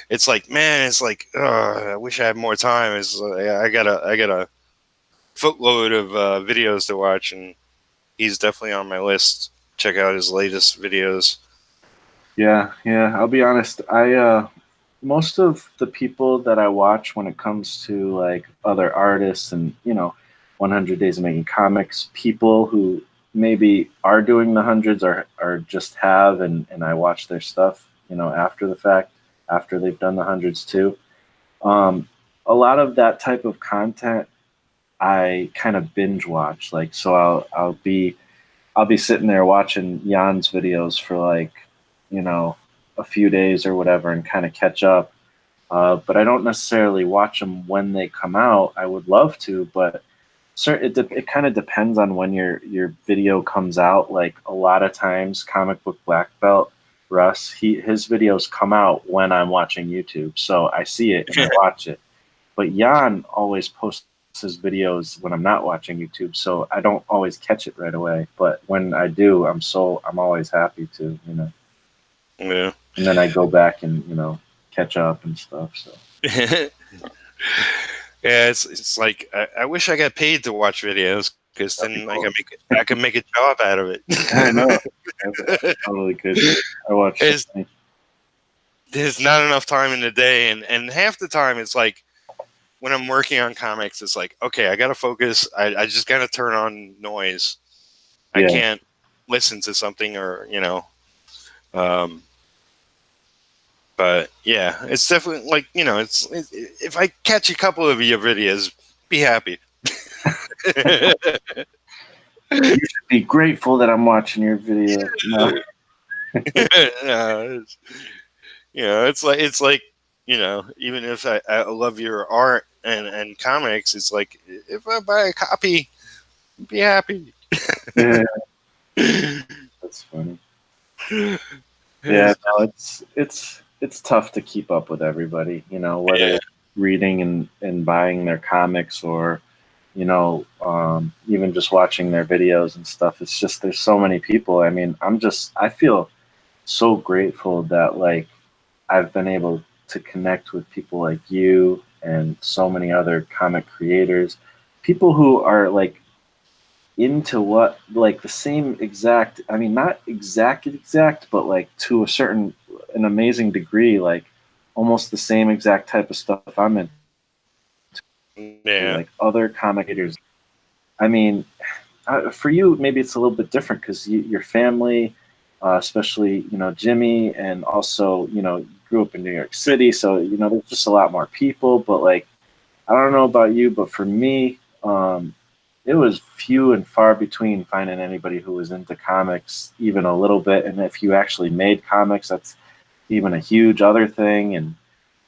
It's like, man, it's like, I wish I had more time. I got a footload of videos to watch, and he's definitely on my list. Check out his latest videos. Yeah, I'll be honest. Most of the people that I watch when it comes to like other artists and 100 Days of Making Comics, people who maybe are doing the hundreds or just have, and I watch their stuff after the fact, after they've done the hundreds too. A lot of that type of content I kind of binge watch. Like, so I'll be sitting there watching Jan's videos for like, a few days or whatever and kind of catch up. But I don't necessarily watch them when they come out. I would love to, but it kind of depends on when your video comes out. Like a lot of times, Comic Book Black Belt, Russ, his videos come out when I'm watching YouTube, so I see it and I watch it. but Jan always posts his videos when I'm not watching YouTube, so I don't always catch it right away. But when I do, I'm always happy to, you know. Yeah. And then I go back and, you know, catch up and stuff. So Yeah, it's like I wish I got paid to watch videos, because that'd be then cool. I can make a job out of it. I know. I totally could. I watch so There's, many. there's not enough time in the day, and half the time it's like when I'm working on comics, it's like, okay, I gotta focus. I just gotta turn on noise. I Yeah. can't listen to something, or you know. Um, but yeah, it's definitely like, you know, if I catch a couple of your videos, be happy. You should be grateful that I'm watching your video. No. No, you know, it's like, you know, even if I love your art and comics, it's like if I buy a copy, be happy. Yeah, that's funny. Yeah, no, it's tough to keep up with everybody, you know, whether Yeah. it's reading and buying their comics or, you know, even just watching their videos and stuff. It's just there's so many people. I mean, I feel so grateful that like I've been able to connect with people like you and so many other comic creators, people who are like into what like the same exact, I mean not exact, but like to a certain an amazing degree, like almost the same exact type of stuff I'm into, Yeah. like other comic creators. I mean, for you maybe it's a little bit different because your family, especially, you know, Jimmy, and also, you know, you grew up in New York City, so you know there's just a lot more people. But like, I don't know about you, but for me, it was few and far between finding anybody who was into comics even a little bit. And if you actually made comics, that's even a huge other thing. And,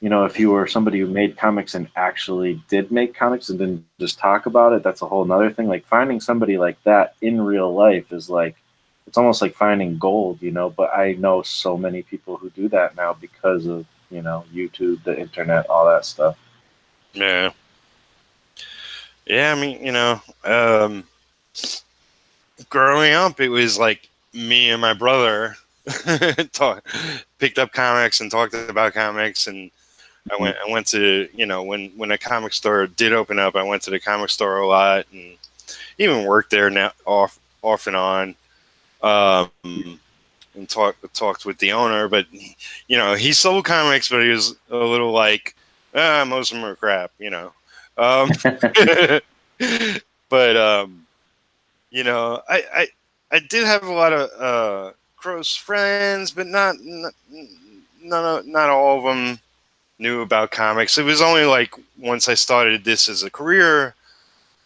you know, if you were somebody who made comics and actually did make comics and didn't just talk about it, that's a whole nother thing. Like finding somebody like that in real life is like, it's almost like finding gold, you know. But I know so many people who do that now because of, you know, YouTube, the internet, all that stuff. Yeah. Yeah, I mean, you know, growing up, it was like me and my brother talk, picked up comics and talked about comics, and I went to, you know, when a comic store did open up, I went to the comic store a lot, and even worked there now off and on, and talked with the owner. But you know, he sold comics, but he was a little like, most of them are crap, you know. Um, but you know, I did have a lot of close friends, but not all of them knew about comics. It was only like once I started this as a career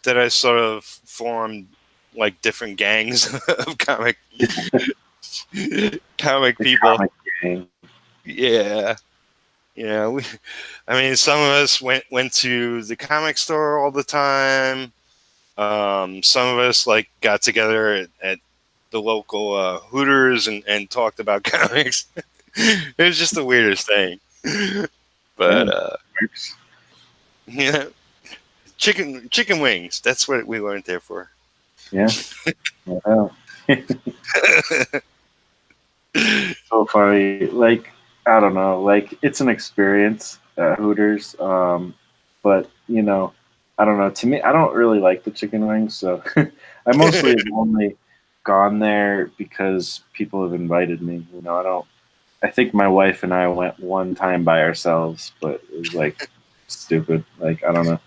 that I sort of formed like different gangs of comic The people. comic gang. Yeah. Yeah, I mean, some of us went to the comic store all the time. Some of us like got together at the local Hooters and talked about comics. It was just the weirdest thing. But Works. yeah, chicken wings. That's what we weren't there for. Yeah. Wow. So funny. Like, I don't know. Like, it's an experience at Hooters. But you know, I don't know. To me, I don't really like the chicken wings, so I mostly have only gone there because people have invited me. You know, I don't. I think my wife and I went one time by ourselves, but it was like stupid. Like, I don't know.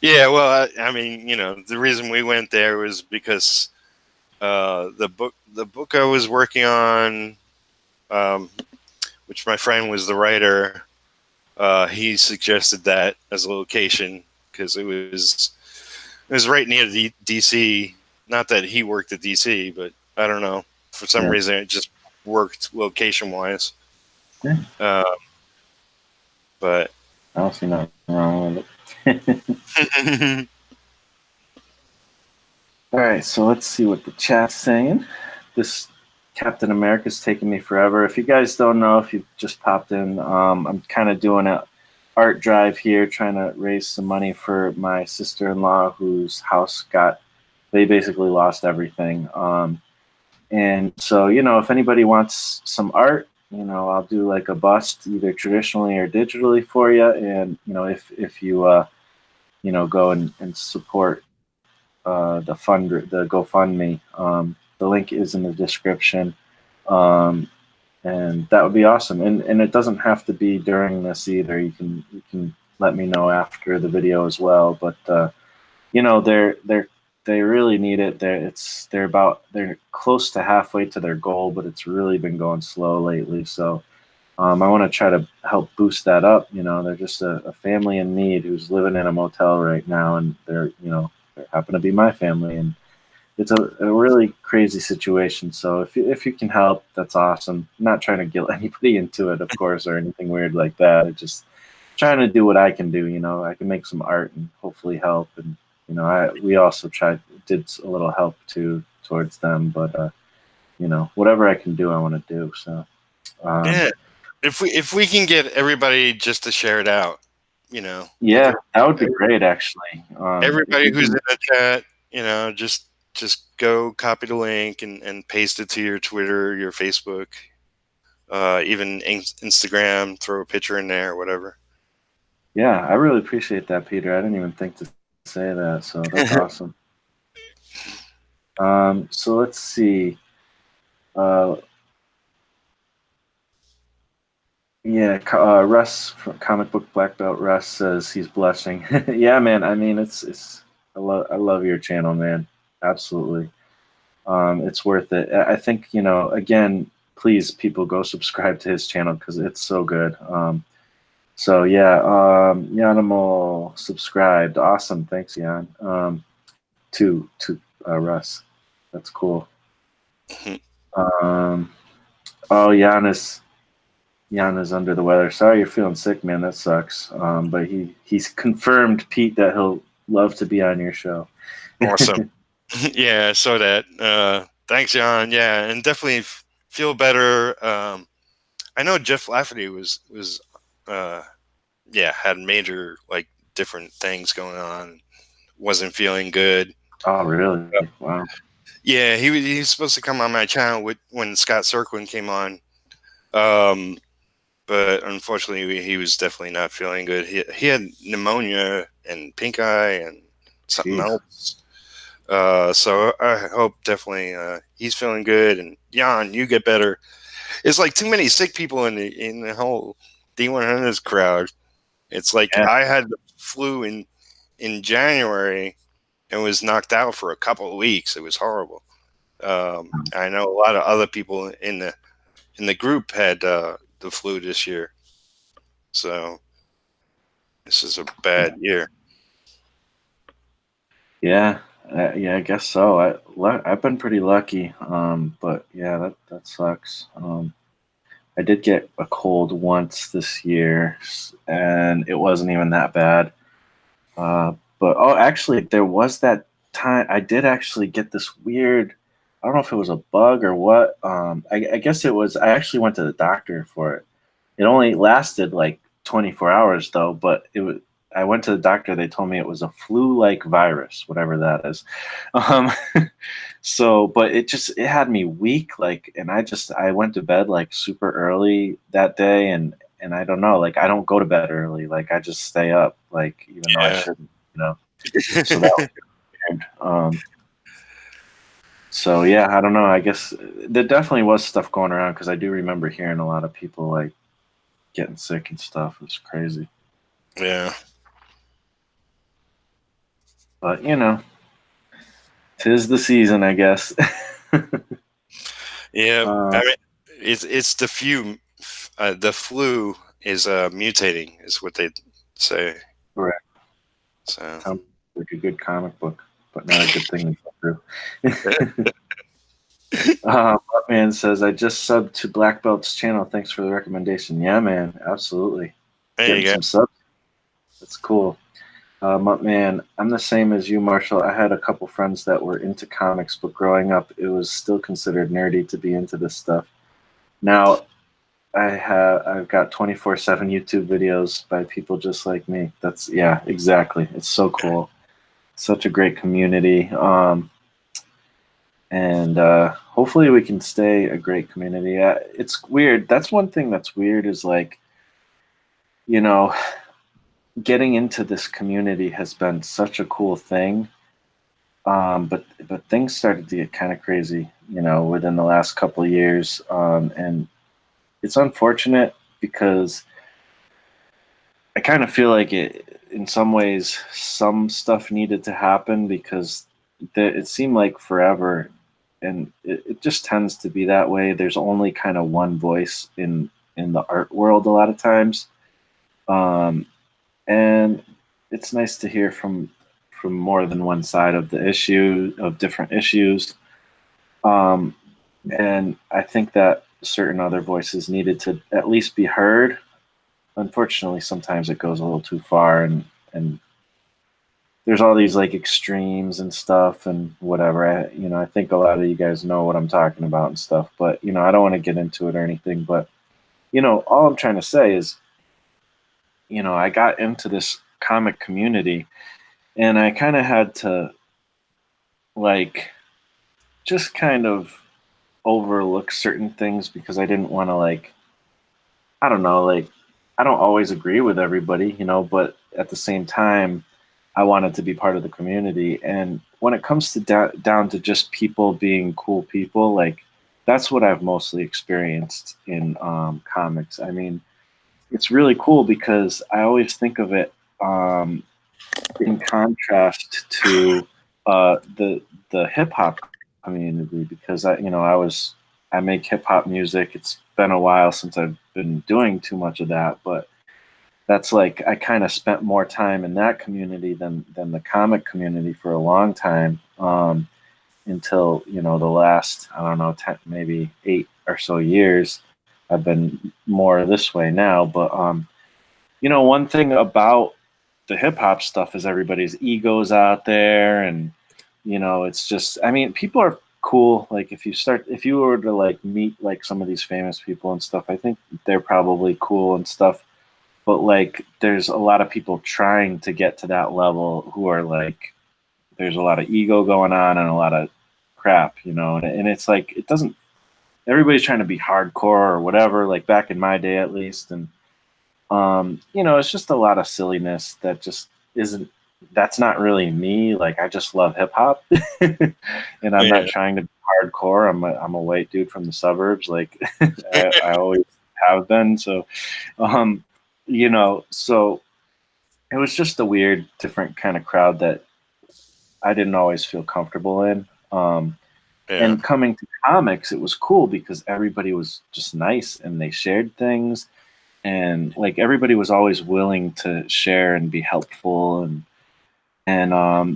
Yeah, well, I mean, you know, the reason we went there was because the book I was working on, um, which my friend was the writer, he suggested that as a location because it was right near DC. Not that he worked at DC, but I don't know, for some Yeah. reason it just worked location wise. Yeah. But I don't see nothing wrong with it. All right, so let's see what the chat's saying. This Captain America's taking me forever. If you guys don't know, if you just popped in, I'm kind of doing art drive here, trying to raise some money for my sister-in-law whose house they basically lost everything. And so, if anybody wants some art, I'll do like a bust either traditionally or digitally for you. And, if you, go and support the GoFundMe, the link is in the description. And that would be awesome. And it doesn't have to be during this either. You can let me know after the video as well. But they really need it. They're close to halfway to their goal, but it's really been going slow lately. So I want to try to help boost that up. They're just a family in need who's living in a motel right now, and they happen to be my family, and it's a really crazy situation. So if you can help, that's awesome. I'm not trying to guilt anybody into it, of course, or anything weird like that. I'm just trying to do what I can do. I can make some art and hopefully help. And we also did a little help too towards them. But whatever I can do, I want to do. So Yeah, if we can get everybody just to share it out, yeah, that would be great. Actually, everybody who's in the chat, just go copy the link and paste it to your Twitter, your Facebook, even Instagram. Throw a picture in there, whatever. Yeah, I really appreciate that, Peter. I didn't even think to say that, so that's awesome. So let's see. Russ from Comic Book Black Belt. Russ says he's blushing. Yeah, man. I mean, I love your channel, man. Absolutely. It's worth it. I think again, please, people, go subscribe to his channel because it's so good. So yeah, Yanimal subscribed. Awesome, thanks, Jan. To Russ, that's cool. Oh, Jan is under the weather. Sorry you're feeling sick, man. That sucks. But he's confirmed, Pete, that he'll love to be on your show. Awesome. Yeah, I saw that. Thanks, Jan. Yeah, and definitely feel better. I know Jeff Lafferty was had major different things going on. Wasn't feeling good. Oh, really? Wow. Yeah, he was supposed to come on my channel when Scott Serquin came on. But unfortunately, he was definitely not feeling good. He had pneumonia and pink eye and something else. So I hope definitely he's feeling good. And Jan, you get better. It's like too many sick people in the whole D100's crowd. It's like I had the flu in January and was knocked out for a couple of weeks. It was horrible. I know a lot of other people in the group had the flu this year. So this is a bad year. Yeah, I guess so. I've been pretty lucky, but yeah, that sucks. I did get a cold once this year, and it wasn't even that bad. But actually, there was that time I did actually get this weird. I don't know if it was a bug or what. I guess it was. I actually went to the doctor for it. It only lasted like 24 hours though, but it was. I went to the doctor. They told me it was a flu-like virus, whatever that is. So, but it had me weak, and I went to bed like super early that day, and I don't know, I don't go to bed early, I just stay up, even though I shouldn't, So that was weird. So yeah, I don't know. I guess there definitely was stuff going around because I do remember hearing a lot of people getting sick and stuff. It was crazy. Yeah. But 'tis the season, I guess. Yeah, I mean, it's the flu. The flu is mutating, is what they say. Correct. So sounds like a good comic book, but not a good thing to go through. Mutt-Man says, I just subbed to Black Belt's channel. Thanks for the recommendation. Yeah, man, absolutely. Getting some subs. That's cool. Mutt-Man, I'm the same as you, Marshall. I had a couple friends that were into comics, but growing up, it was still considered nerdy to be into this stuff. Now, I've got 24/7 YouTube videos by people just like me. That's yeah, exactly. It's so cool. Such a great community. And hopefully we can stay a great community. It's weird. That's one thing that's weird is like, you know, getting into this community has been such a cool thing. But things started to get kind of crazy, within the last couple of years. And it's unfortunate because I kind of feel like in some ways, some stuff needed to happen because it seemed like forever, and it just tends to be that way. There's only kind of one voice in the art world a lot of times, um, and it's nice to hear from more than one side of the issue of different issues. Um, and I think that certain other voices needed to at least be heard. Unfortunately, sometimes it goes a little too far, and there's all these like extremes and stuff and whatever. I think a lot of you guys know what I'm talking about and stuff, but I don't want to get into it or anything. But all I'm trying to say is, I got into this comic community, and I kind of had to like just kind of overlook certain things because I didn't want to like I don't know, like I don't always agree with everybody, but at the same time, I wanted to be part of the community. And when it comes to down to just people being cool people, like that's what I've mostly experienced in comics. I mean, it's really cool because I always think of it um, in contrast to the hip hop community because I make hip hop music. It's been a while since I've been doing too much of that, but that's like I kind of spent more time in that community than the comic community for a long time, until the last I don't know 10, maybe 8 or so years. I've been more this way now, but one thing about the hip hop stuff is everybody's egos out there, and it's just I mean people are cool. Like if you were to like meet like some of these famous people and stuff, I think they're probably cool and stuff, but like there's a lot of people trying to get to that level who are like there's a lot of ego going on and a lot of crap, and it's like it doesn't everybody's trying to be hardcore or whatever, like back in my day at least. And it's just a lot of silliness that just isn't that's not really me. Like I just love hip hop and I'm not Yeah. trying to be hardcore. I'm a white dude from the suburbs, like I always have been. So so it was just a weird, different kind of crowd that I didn't always feel comfortable in. Yeah. And coming to comics, it was cool because everybody was just nice and they shared things, and like everybody was always willing to share and be helpful, and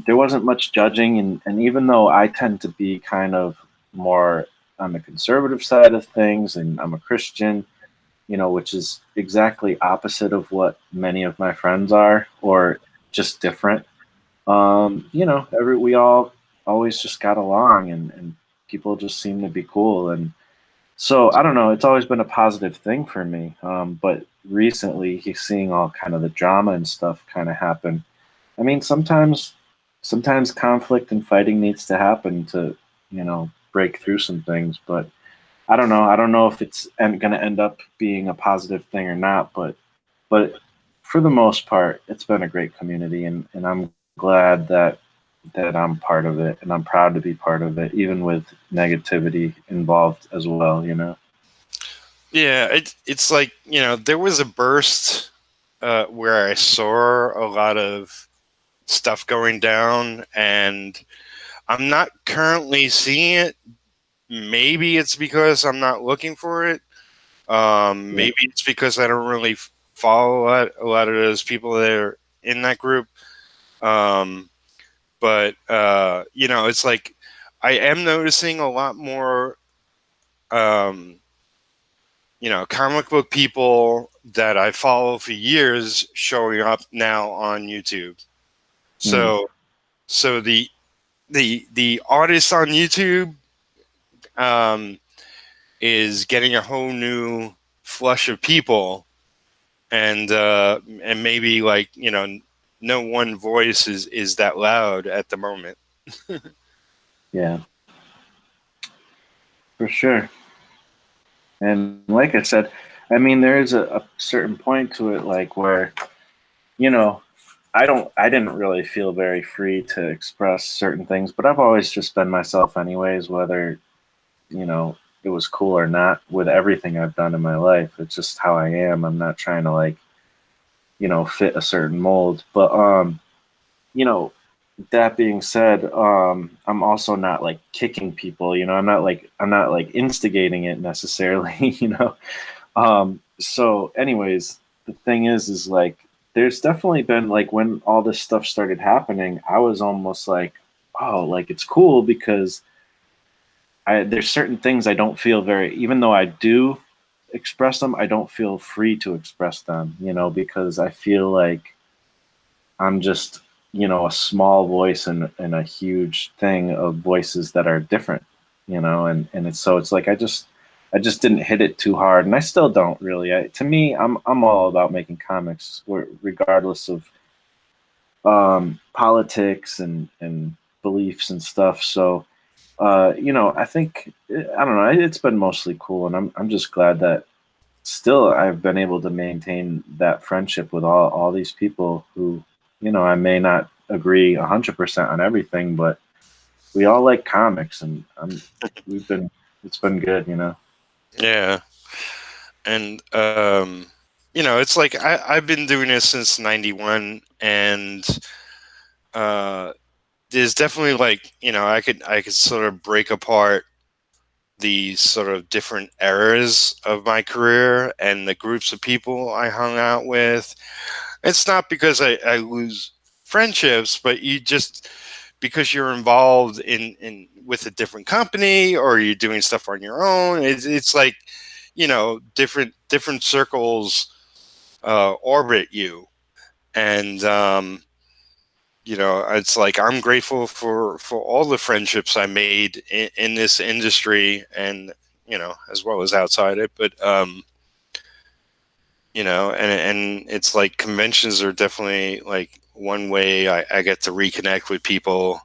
there wasn't much judging. And even though I tend to be kind of more on the conservative side of things, and I'm a Christian, which is exactly opposite of what many of my friends are, or just different. We all always just got along, and people just seem to be cool. And so I don't know, it's always been a positive thing for me. But recently, he's seeing all kind of the drama and stuff kind of happen. I mean, sometimes conflict and fighting needs to happen to, break through some things. But I don't know. I don't know if it's going to end up being a positive thing or not. But for the most part, it's been a great community, and I'm glad that I'm part of it, and I'm proud to be part of it, even with negativity involved as well. Yeah, it's like, there was a burst where I saw a lot of stuff going down, and I'm not currently seeing it. Maybe it's because I'm not looking for it. Yeah. Maybe it's because I don't really follow a lot of those people that are in that group. Um, but it's like I am noticing a lot more, um, comic book people that I follow for years showing up now on YouTube. Mm. So the artist on YouTube um, is getting a whole new flush of people, and maybe like no one voice is that loud at the moment. Yeah, for sure. And like I said, I mean, there is a certain point to it, like where, you know, I didn't really feel very free to express certain things, but I've always just been myself anyways, whether, you know, it was cool or not with everything I've done in my life. It's just how I am. I'm not trying to like, fit a certain mold. But you know, that being said, I'm also not like kicking people, I'm not like instigating it necessarily, so anyways, the thing is like there's definitely been like when all this stuff started happening, I was almost like, oh, like it's cool because there's certain things I don't feel very, even though I do express them, I don't feel free to express them, because I feel like I'm just, a small voice in a huge thing of voices that are different, and it's like I just didn't hit it too hard, and I still don't really. To me, I'm all about making comics, regardless of politics and beliefs and stuff. So, I think I don't know. It's been mostly cool, and I'm just glad that still I've been able to maintain that friendship with all these people who, I may not agree 100% on everything, but we all like comics, and we've been it's been good. Yeah, and it's like I've been doing this since '91, and uh, there's definitely like I could sort of break apart the sort of different eras of my career and the groups of people I hung out with. It's not because I lose friendships, but you just because you're involved in with a different company or you're doing stuff on your own. It's like different circles orbit you, and it's like I'm grateful for all the friendships I made in this industry, and as well as outside it. But and it's like conventions are definitely like one way I get to reconnect with people.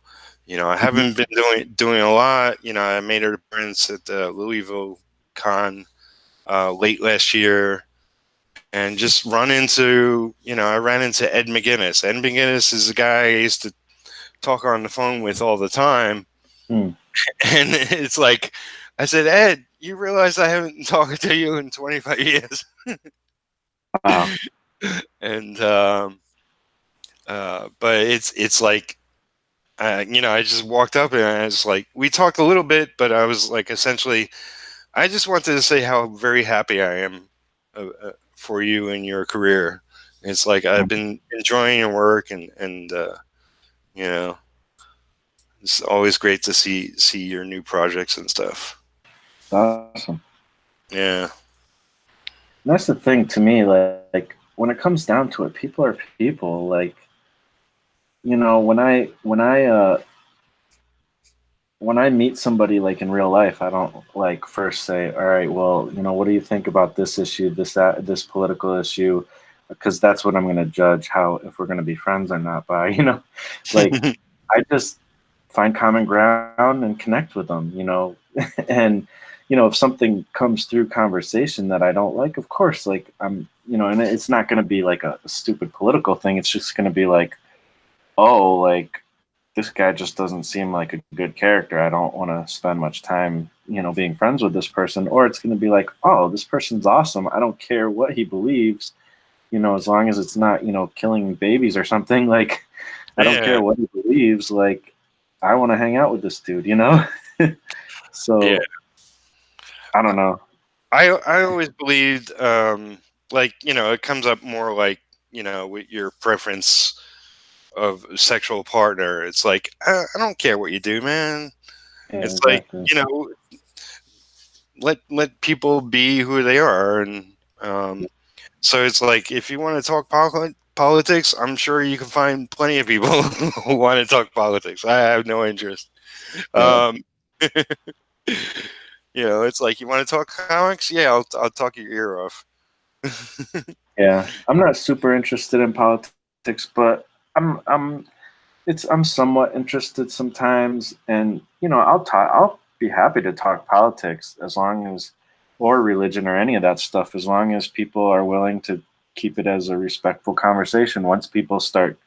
I Mhm. haven't been doing a lot. I made an appearance at the Louisville Con late last year, and just I ran into Ed McGuinness. Ed McGuinness is a guy I used to talk on the phone with all the time. Hmm. And it's like, I said, Ed, you realize I haven't been talking to you in 25 years. Wow. And, but it's like, I just walked up and I was like, we talked a little bit, but I was like, essentially, I just wanted to say how very happy I am for you and your career. It's like, I've been enjoying your work, and you know, it's always great to see your new projects and stuff. Awesome. Yeah. And that's the thing to me, like when it comes down to it, people are people. Like, when I meet somebody like in real life, I don't like first say, all right, well, what do you think about this issue, this political issue? Because that's what I'm going to judge how if we're going to be friends or not by, like I just find common ground and connect with them, and if something comes through conversation that I don't like, of course, like and it's not going to be like a stupid political thing. It's just going to be like, oh, like this guy just doesn't seem like a good character. I don't want to spend much time, being friends with this person. Or it's going to be like, oh, this person's awesome. I don't care what he believes, as long as it's not, killing babies or something. Like, I don't Yeah. care what he believes. Like, I want to hang out with this dude. Yeah. So I don't know. I always believed, like, it comes up more like, with your preference of sexual partner. It's like, I don't care what you do, man. Yeah, It's like, exactly. let people be who they are. And so it's like, if you want to talk politics, I'm sure you can find plenty of people who want to talk politics. I have no interest. Yeah. Um, You know, it's like, you want to talk comics? Yeah, I'll talk your ear off. Yeah, I'm not super interested in politics, but I'm somewhat interested sometimes, and I'll be happy to talk politics as long as, or religion or any of that stuff, as long as people are willing to keep it as a respectful conversation. Once people start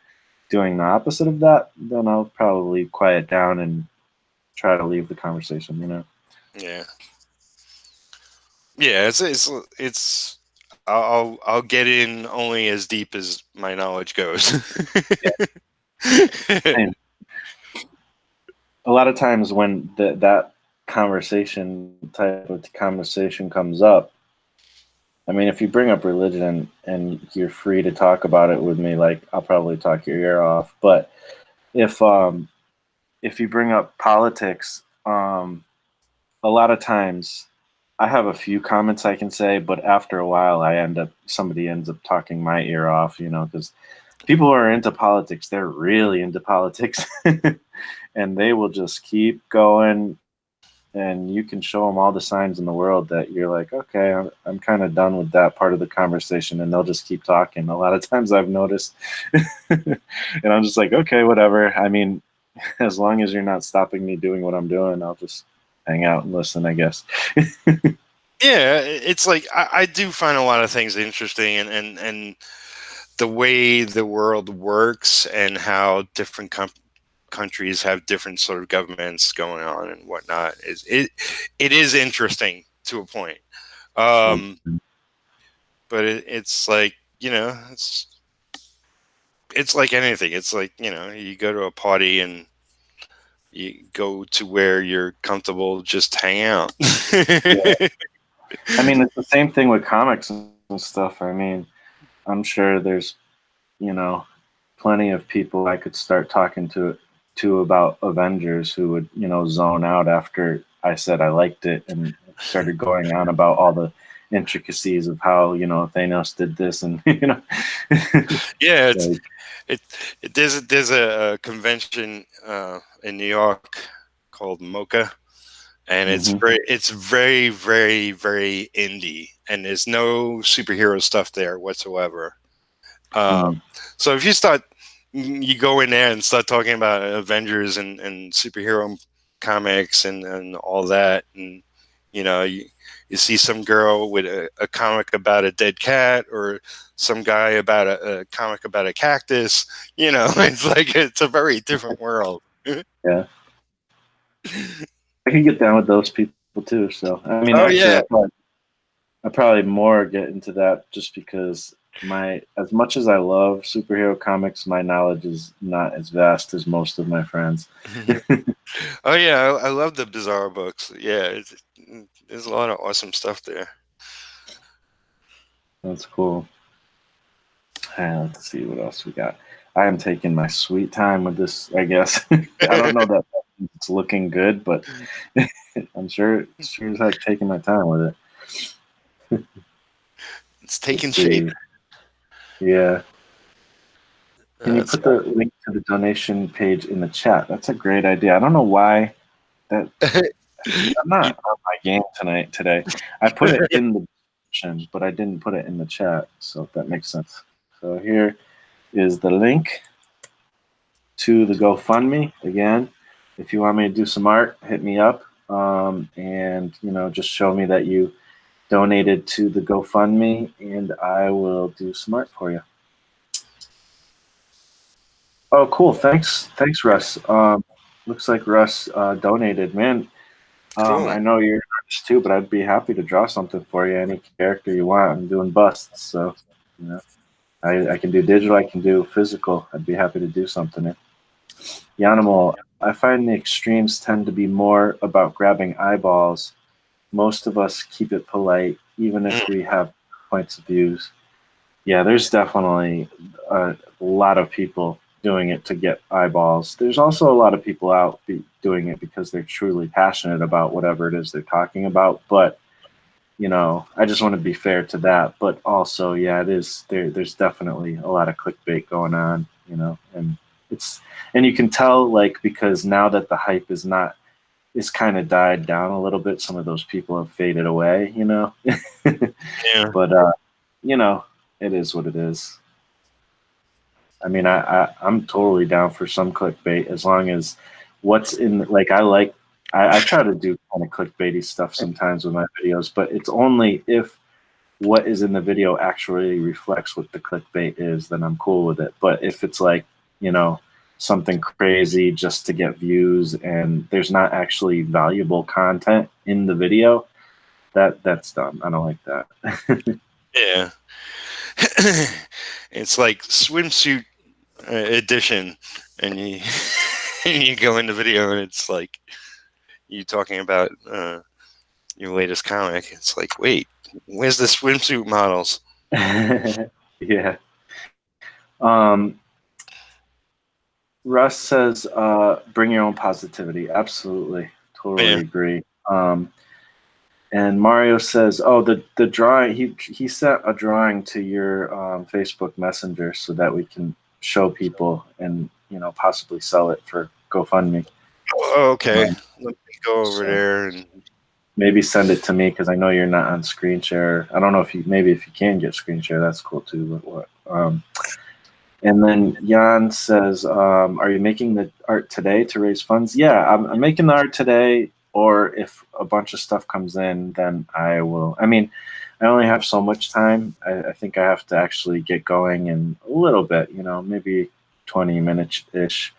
doing the opposite of that, then I'll probably quiet down and try to leave the conversation. Yeah, yeah. It's. I'll get in only as deep as my knowledge goes. And a lot of times when that conversation type of conversation comes up, I mean, if you bring up religion and you're free to talk about it with me, like I'll probably talk your ear off. But if um if you bring up politics, a lot of times I have a few comments I can say, but after a while, somebody ends up talking my ear off, because people who are into politics, they're really into politics, and they will just keep going. And you can show them all the signs in the world that you're like, okay, I'm kind of done with that part of the conversation, and they'll just keep talking. A lot of times I've noticed, and I'm just like, okay, whatever. I mean, as long as you're not stopping me doing what I'm doing, I'll just hang out and listen, I guess. Yeah, it's like, I do find a lot of things interesting, and the way the world works, and how different countries have different sort of governments going on and whatnot. It is interesting to a point. But it's like, it's like anything. It's like, you go to a party and you go to where you're comfortable, just hang out. Yeah. I mean, it's the same thing with comics and stuff. I mean, I'm sure there's, you know, plenty of people I could start talking to about Avengers who would, zone out after I said I liked it and started going on about all the intricacies of how, Thanos did this and Yeah, like, there's a convention in New York called Mocha, and mhm, it's very, very, very indie, and there's no superhero stuff there whatsoever. mm, So if you go in there and start talking about Avengers and superhero comics and all that, and you see some girl with a comic about a dead cat, or some guy about a comic about a cactus, it's like, it's a very different world. yeah, I can get down with those people too. So I mean, Oh actually, yeah. I probably more get into that just because as much as I love superhero comics, my knowledge is not as vast as most of my friends. Oh yeah, I love the Bizarre books. Yeah, there's a lot of awesome stuff there. That's cool. Let's see what else we got. I am taking my sweet time with this, I guess. I don't know that it's looking good, but I'm sure as heck taking my time with it. It's Let's taking shape. see. Yeah. Can you It's put the link to the donation page in the chat? That's a great idea. I don't know why that I'm not on my game today. I put it in the description, but I didn't put it in the chat, so if that makes sense. So here is the link to the GoFundMe. Again, if you want me to do some art, hit me up, and just show me that you donated to the GoFundMe, and I will do some art for you. Oh, cool! Thanks, Russ. Looks like Russ donated. Man, cool. I know you're an artist too, but I'd be happy to draw something for you. Any character you want. I'm doing busts, so I can do digital. I can do physical. I'd be happy to do something. Yanimal, I find the extremes tend to be more about grabbing eyeballs. Most of us keep it polite, even if we have points of views. Yeah, there's definitely a lot of people doing it to get eyeballs. There's also a lot of people out doing it because they're truly passionate about whatever it is they're talking about. But I just want to be fair to that. But also, yeah, it is there's definitely a lot of clickbait going on, and you can tell, like, because now that the hype is not it's kind of died down a little bit. Some of those people have faded away, you know. Yeah. But you know, it is what it is. I mean, I'm totally down for some clickbait as long as what's in like I try to do kind of clickbaity stuff sometimes with my videos, but it's only if what is in the video actually reflects what the clickbait is, then I'm cool with it. But if it's like, you know, something crazy just to get views and there's not actually valuable content in the video, that's dumb. I don't like that. Yeah. It's like swimsuit edition, and you and you go in the video, and it's like you talking about your latest comic. It's like, wait, where's the swimsuit models? Yeah. Russ says, bring your own positivity. Absolutely. Totally Yeah. agree. And Mario says, oh, the drawing, he sent a drawing to your Facebook Messenger so that we can show people and, you know, possibly sell it for GoFundMe. Oh, okay. Um, Let me go over so there and maybe send it to me because I know you're not on screen share. I don't know if maybe if you can get screen share, that's cool too. But what? And then Jan says, are you making the art today to raise funds? Yeah, I'm making the art today, or if a bunch of stuff comes in, then I will. I mean, I only have so much time. I think I have to actually get going in a little bit, you know, maybe 20 minutes-ish.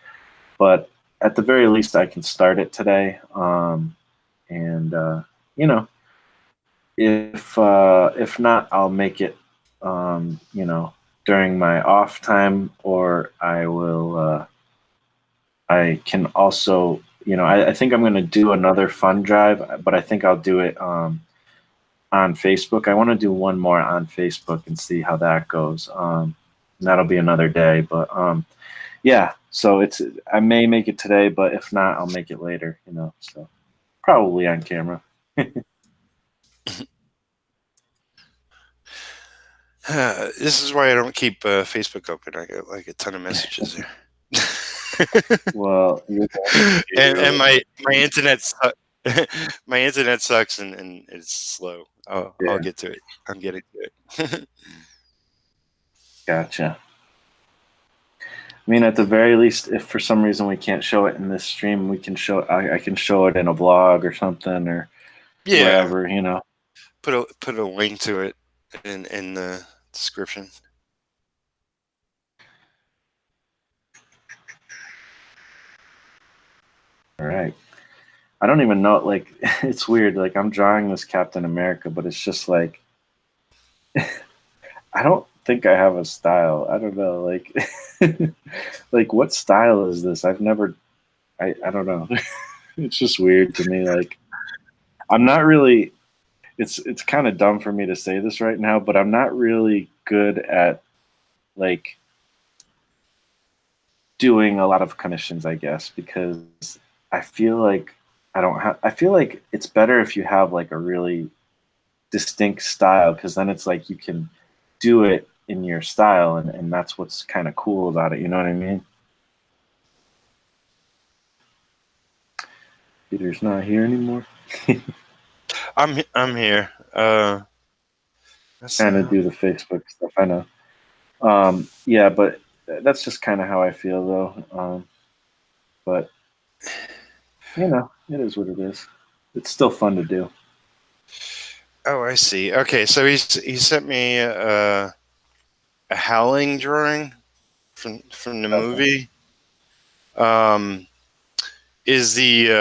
But at the very least, I can start it today. And, you know, if not, I'll make it, you know, during my off time, or I will. I can also, you know, I think I'm going to do another fund drive, but I think I'll do it on Facebook. I want to do one more on Facebook and see how that goes. And that'll be another day, but yeah. So I may make it today, but if not, I'll make it later. You know, so probably on camera. this is why I don't keep Facebook open. I get like a ton of messages there. Well, and my internet my internet sucks and it's slow. I'll get to it. I'm getting to it. gotcha. I mean, at the very least, if for some reason we can't show it in this stream, we can show. I can show it in a blog or something or Yeah, wherever. You know. put a link to it in the description. All right. I don't even know. Like, it's weird. Like, I'm drawing this Captain America, but it's just like, I don't think I have a style. I don't know. Like, like what style is this? I've never. I don't know. It's just weird to me. Like, I'm not really. It's kind of dumb for me to say this right now, but I'm not really good at like doing a lot of commissions, I guess, because I feel like I don't have. I feel like it's better if you have like a really distinct style, because then it's like you can do it in your style, and that's what's kind of cool about it. You know what I mean? Peter's not here anymore. I'm here. Kind of do the Facebook stuff. I know. Yeah, but that's just kind of how I feel, though. But you know, it is what it is. It's still fun to do. Oh, I see. Okay, so he sent me a Howling drawing from the movie. Is the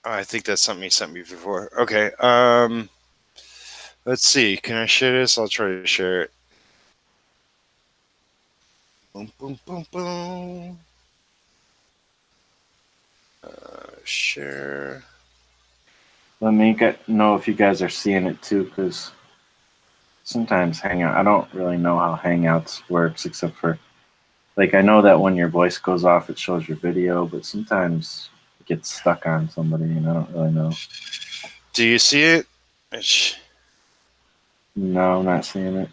oh, I think that's something he sent me before. Okay. Let's see. Can I share this? I'll try to share it. Boom, boom, boom, boom. Share. Let me know if you guys are seeing it too, because sometimes Hangout. I don't really know how Hangouts works, except for like I know that when your voice goes off, it shows your video, but sometimes it gets stuck on somebody, and I don't really know. Do you see it? No, I'm not seeing it.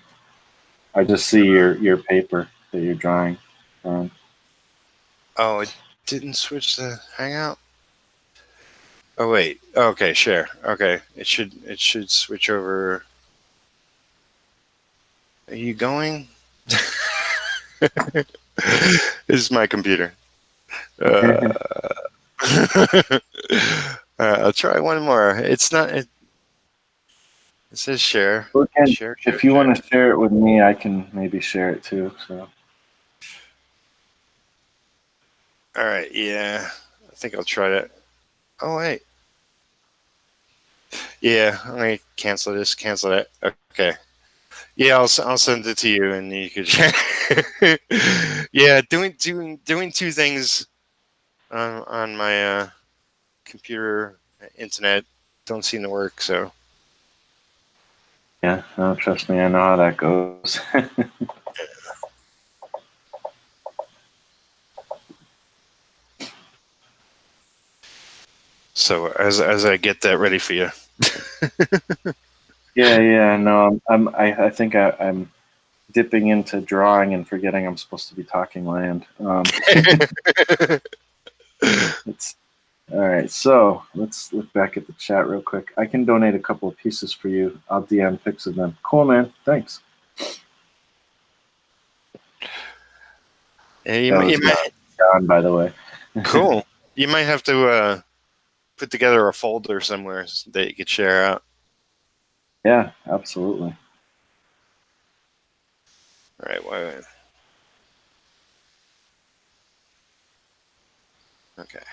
I just see your paper that you're drawing on. Oh, didn't switch the Hangout. Oh wait. Okay, share. Okay, it should switch over. Are you going? This is my computer. I'll try one more. It's not. It says share. Share. If you want to share it with me, I can maybe share it too. So. All right. Yeah. I think I'll try that. Oh wait. Yeah. I'm gonna cancel this. Cancel that. Okay. Yeah. I'll send it to you, and you could share. Yeah. Doing two things on my computer, internet don't seem to work. So. Yeah, no, trust me, I know how that goes. So as I get that ready for you. Yeah, no, I think I'm dipping into drawing and forgetting I'm supposed to be talking land. It's all right. So let's look back at the chat real quick. I can donate a couple of pieces for you. I'll DM pics of them. Cool, man. Thanks. Yeah, you might, John, by the way. Cool. You might have to put together a folder somewhere that you could share out. Yeah, absolutely. All right. Wait. Okay.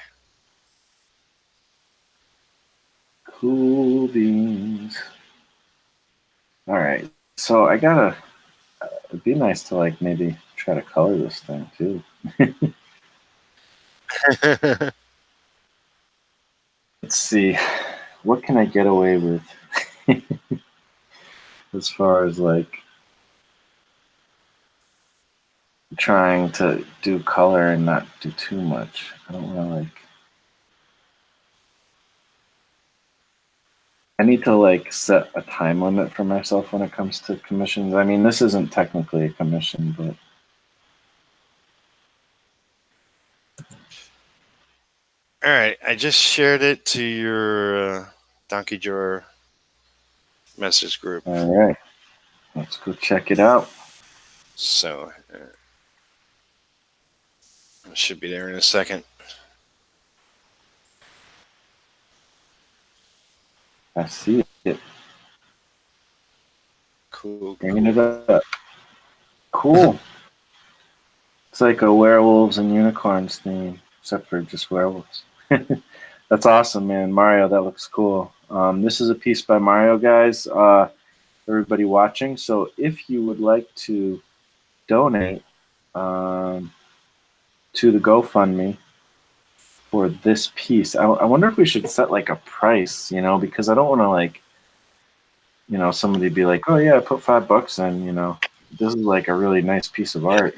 Cool beans. All right. So I gotta. It'd be nice to like maybe try to color this thing too. Let's see. What can I get away with as far as like trying to do color and not do too much? I don't want to like. I need to like set a time limit for myself when it comes to commissions. I mean, this isn't technically a commission, but All right. I just shared it to your Donkey Drawer message group. all right, let's go check it out. So it should be there in a second. I see it. Cool. Bringing it up. Cool. It's like a werewolves and unicorns theme, except for just werewolves. That's awesome, man. Mario, that looks cool. This is a piece by Mario, guys. Everybody watching. So if you would like to donate to the GoFundMe for this piece, I wonder if we should set like a price, because I don't want to like, somebody be like, oh yeah, I put $5 in, this is like a really nice piece of art,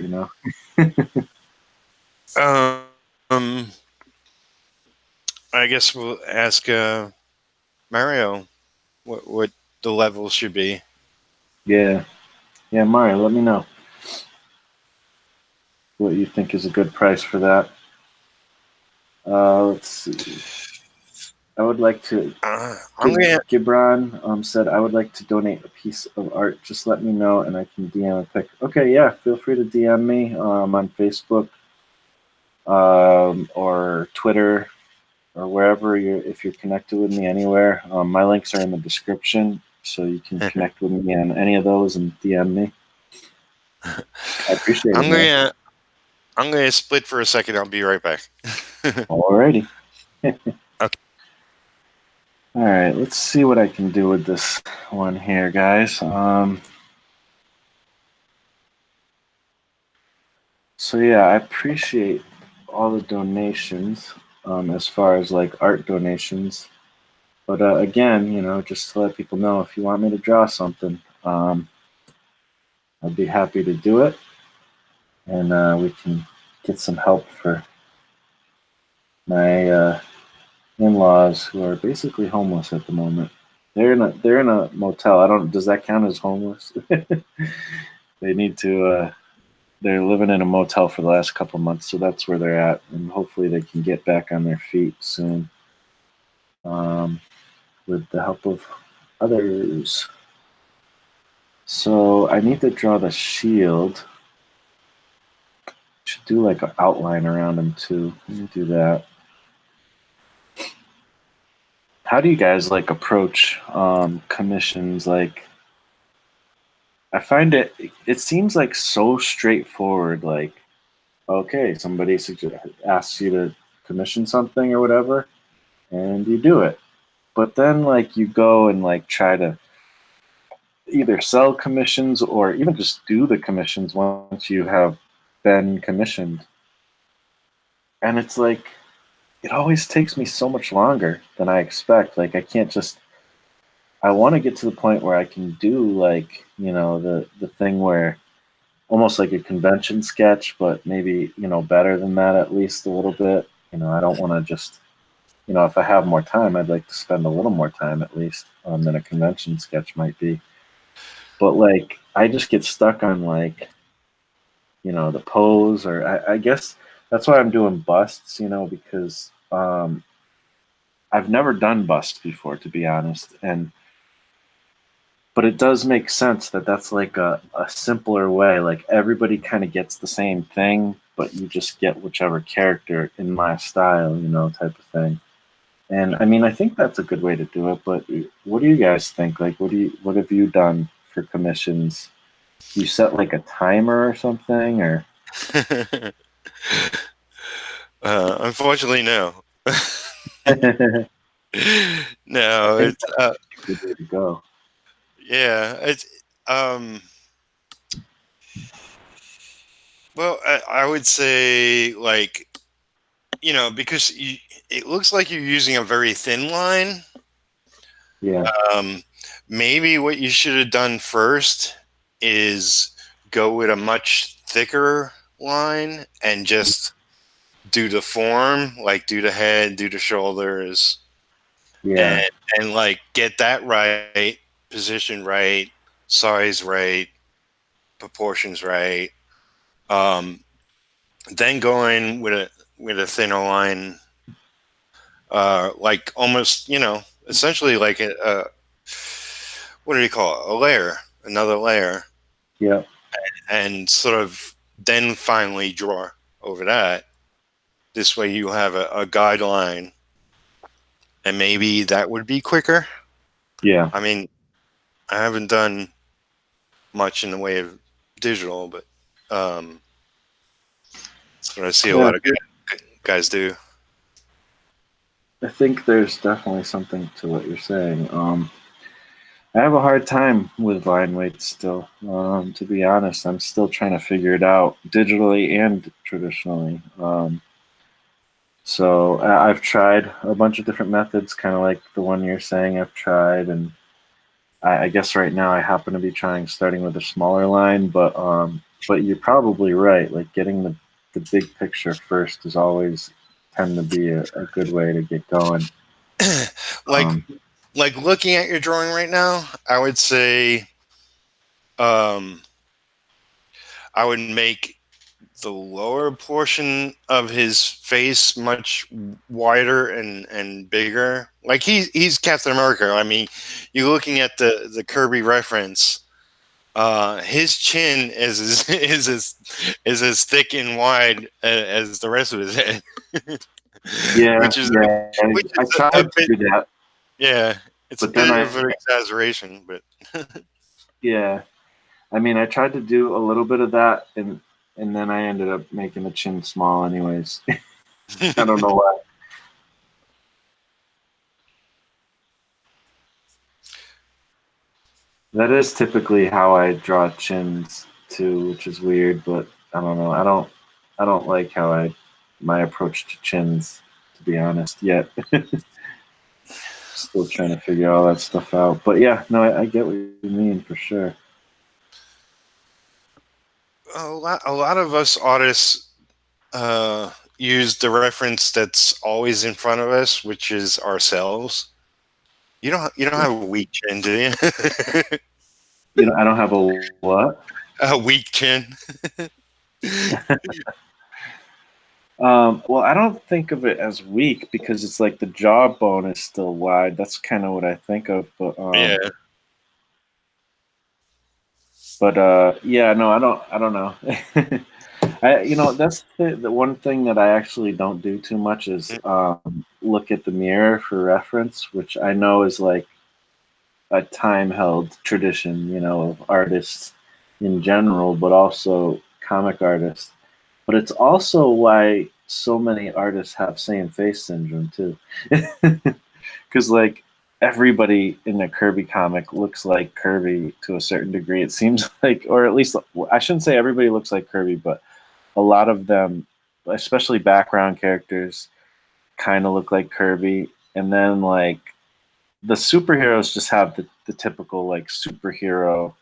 I guess we'll ask Mario what the level should be. Yeah, Mario, let me know what you think is a good price for that. Let's see. I would like to. Gibran said, I would like to donate a piece of art. Just let me know and I can DM a pic. Okay, yeah, feel free to DM me on Facebook or Twitter or wherever if you're connected with me anywhere. My links are in the description, so you can connect with me on any of those and DM me. I appreciate it. I'm gonna split for a second. I'll be right back. Alrighty. Okay. All right, let's see what I can do with this one here, guys. So yeah, I appreciate all the donations as far as like art donations. But again, just to let people know, if you want me to draw something, I'd be happy to do it. And we can get some help for my in-laws who are basically homeless at the moment. They're in a motel. Does that count as homeless? They need to they're living in a motel for the last couple months, so that's where they're at, and hopefully they can get back on their feet soon, um, with the help of others. So I need to draw the shield. Should do like an outline around him too. Let me do that. How do you guys like approach commissions? Like, I find it seems like so straightforward. Like, okay, somebody asks you to commission something or whatever, and you do it. But then like you go and like try to either sell commissions or even just do the commissions once you have been commissioned. And it's like it always takes me so much longer than I expect. Like I can't just I want to get to the point where I can do like, the thing where almost like a convention sketch, but maybe, better than that at least a little bit. I don't want to just, if I have more time, I'd like to spend a little more time at least than a convention sketch might be. But like, I just get stuck on like, the pose, or I guess that's why I'm doing busts, because I've never done busts before, to be honest. But it does make sense that that's like a simpler way. Like everybody kind of gets the same thing, but you just get whichever character in my style, type of thing. And I mean, I think that's a good way to do it. But what do you guys think? Like, what have you done for commissions? You set like a timer or something, or Unfortunately, no. I No, think it's that's a good way to go. yeah, it's um. Well, I would say like because it looks like you're using a very thin line. Yeah, Um, Maybe what you should have done first is go with a much thicker line and just do the form, like do the head, do the shoulders, yeah, and like get that right, position right, size right, proportions right. Um, then going with a thinner line, like almost essentially like a what do you call it? A layer, another layer, yeah, and sort of then finally draw over that. This way you have a guideline, and maybe that would be quicker. yeah. I mean, I haven't done much in the way of digital, but that's what I see a Yeah, lot of guys do. I think there's definitely something to what you're saying. I have a hard time with line weights still. To be honest, I'm still trying to figure it out digitally and traditionally. So I've tried a bunch of different methods, kind of like the one you're saying I've tried, and I guess right now I happen to be trying starting with a smaller line, but you're probably right. Like getting the big picture first is always tend to be a good way to get going. like Um, like looking at your drawing right now, I would say um, I would make the lower portion of his face much wider and bigger. Like he's Captain America. I mean, you're looking at the Kirby reference. His chin is as thick and wide as the rest of his head, yeah, which is yeah. which I is a tried to bit do that, yeah. It's a but then bit of an exaggeration, but yeah. I mean, I tried to do a little bit of that, and then I ended up making the chin small, anyways. I don't know why. That is typically how I draw chins too, which is weird, but I don't know. I don't like how my approach to chins, to be honest, yet. Still trying to figure all that stuff out. But yeah, no, I get what you mean for sure. a lot of us artists use the reference that's always in front of us, which is ourselves. You don't have a weak chin, do you? I don't have a what? A weak chin. Well, I don't think of it as weak because it's like the jawbone is still wide. That's kind of what I think of. Yeah. Yeah, no, I don't know. That's the one thing that I actually don't do too much is look at the mirror for reference, which I know is like a time held tradition, of artists in general, but also comic artists. But it's also why so many artists have same face syndrome too. Because like everybody in a Kirby comic looks like Kirby to a certain degree. It seems like, or at least I shouldn't say everybody looks like Kirby, but a lot of them, especially background characters, kind of look like Kirby. And then like the superheroes just have the typical like superhero,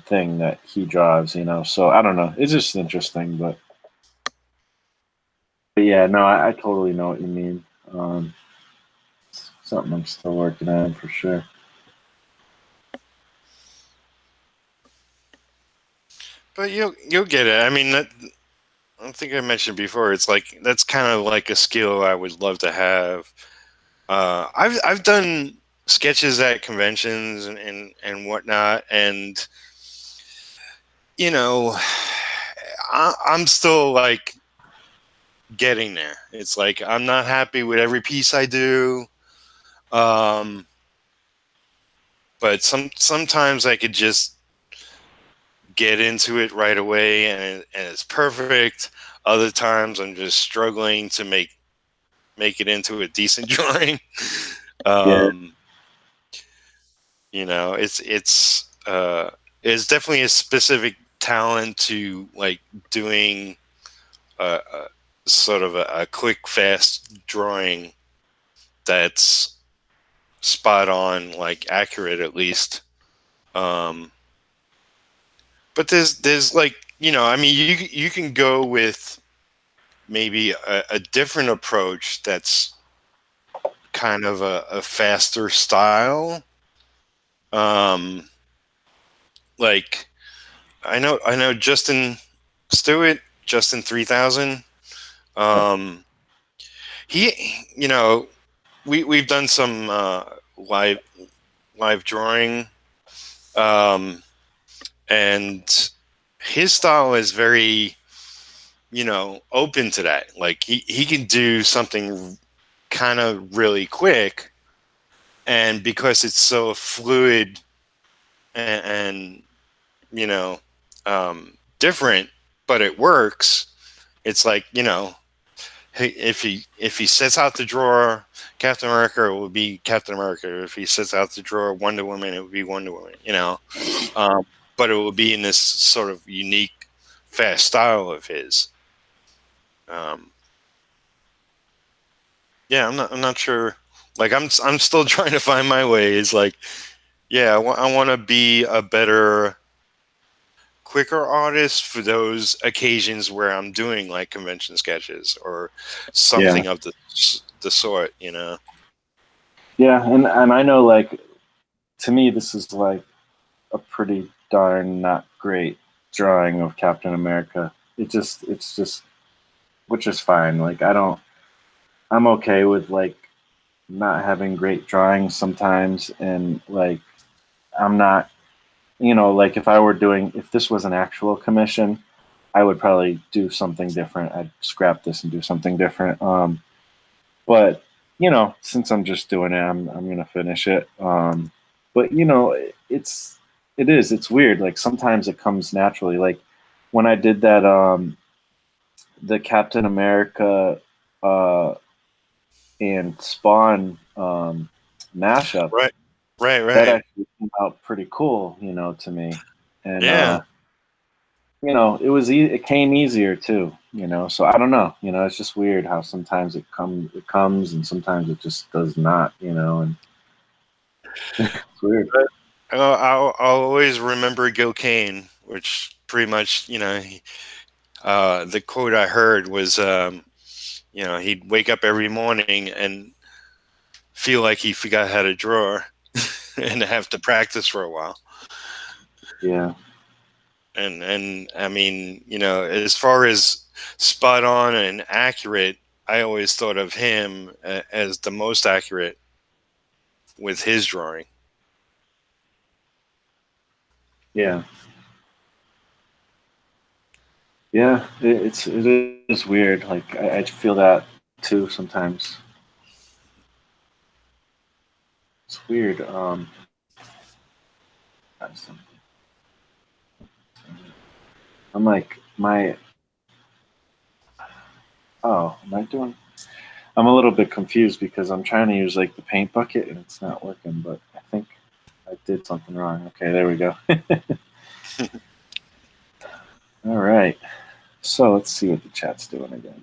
thing that he draws. So I don't know. It's just interesting, but yeah, no, I totally know what you mean. Something I'm still working on for sure. But you'll get it. I mean, I think I mentioned before. It's like that's kind of like a skill I would love to have. I've done sketches at conventions and whatnot, and you know, I'm still like getting there. It's like I'm not happy with every piece I do. Um, but sometimes I could just get into it right away and it's perfect. Other times I'm just struggling to make it into a decent drawing. Yeah, um, it's definitely a specific talent to like doing a sort of a quick, fast drawing that's spot on, like accurate at least. Um, but there's like I mean, you can go with maybe a different approach that's kind of a faster style. Um, like I know Stewart, Justin 3000. Um, he, we've done some live drawing, um, and his style is very open to that. Like he can do something kind of really quick, and because it's so fluid and different, but it works. It's like if he sets out to draw Captain America, it would be Captain America. If he sets out to draw Wonder Woman, it would be Wonder Woman. Um, but it will be in this sort of unique, fast style of his. Um, yeah, I'm not sure. Like I'm still trying to find my ways. Like, yeah, I want to be a better, quicker artist for those occasions where I'm doing like convention sketches or yeah, something of the sort. yeah. And I know, like, to me, this is like a pretty darn not great drawing of Captain America. It's just, which is fine. Like, I'm okay with like not having great drawings sometimes, and like I'm not, like if this was an actual commission, I would probably do something different. I'd scrap this and do something different. But since I'm just doing it, I'm gonna finish it. But it's weird. Like sometimes it comes naturally. Like when I did that, the Captain America uh, and Spawn mashup, Right, right, that right. actually came out pretty cool, to me. And Yeah. it came easier too, so I don't know, it's just weird how sometimes it comes and sometimes it just does not, and it's weird. I'll always remember Gil Kane, which pretty much, the quote I heard was, he'd wake up every morning and feel like he forgot how to draw and have to practice for a while. Yeah, And I mean, as far as spot on and accurate, I always thought of him as the most accurate with his drawing. Yeah. Yeah, it is weird. Like I feel that too sometimes. It's weird. I'm like am I doing? I'm a little bit confused because I'm trying to use like the paint bucket and it's not working. But I think I did something wrong. Okay, there we go. All right. So let's see what the chat's doing again.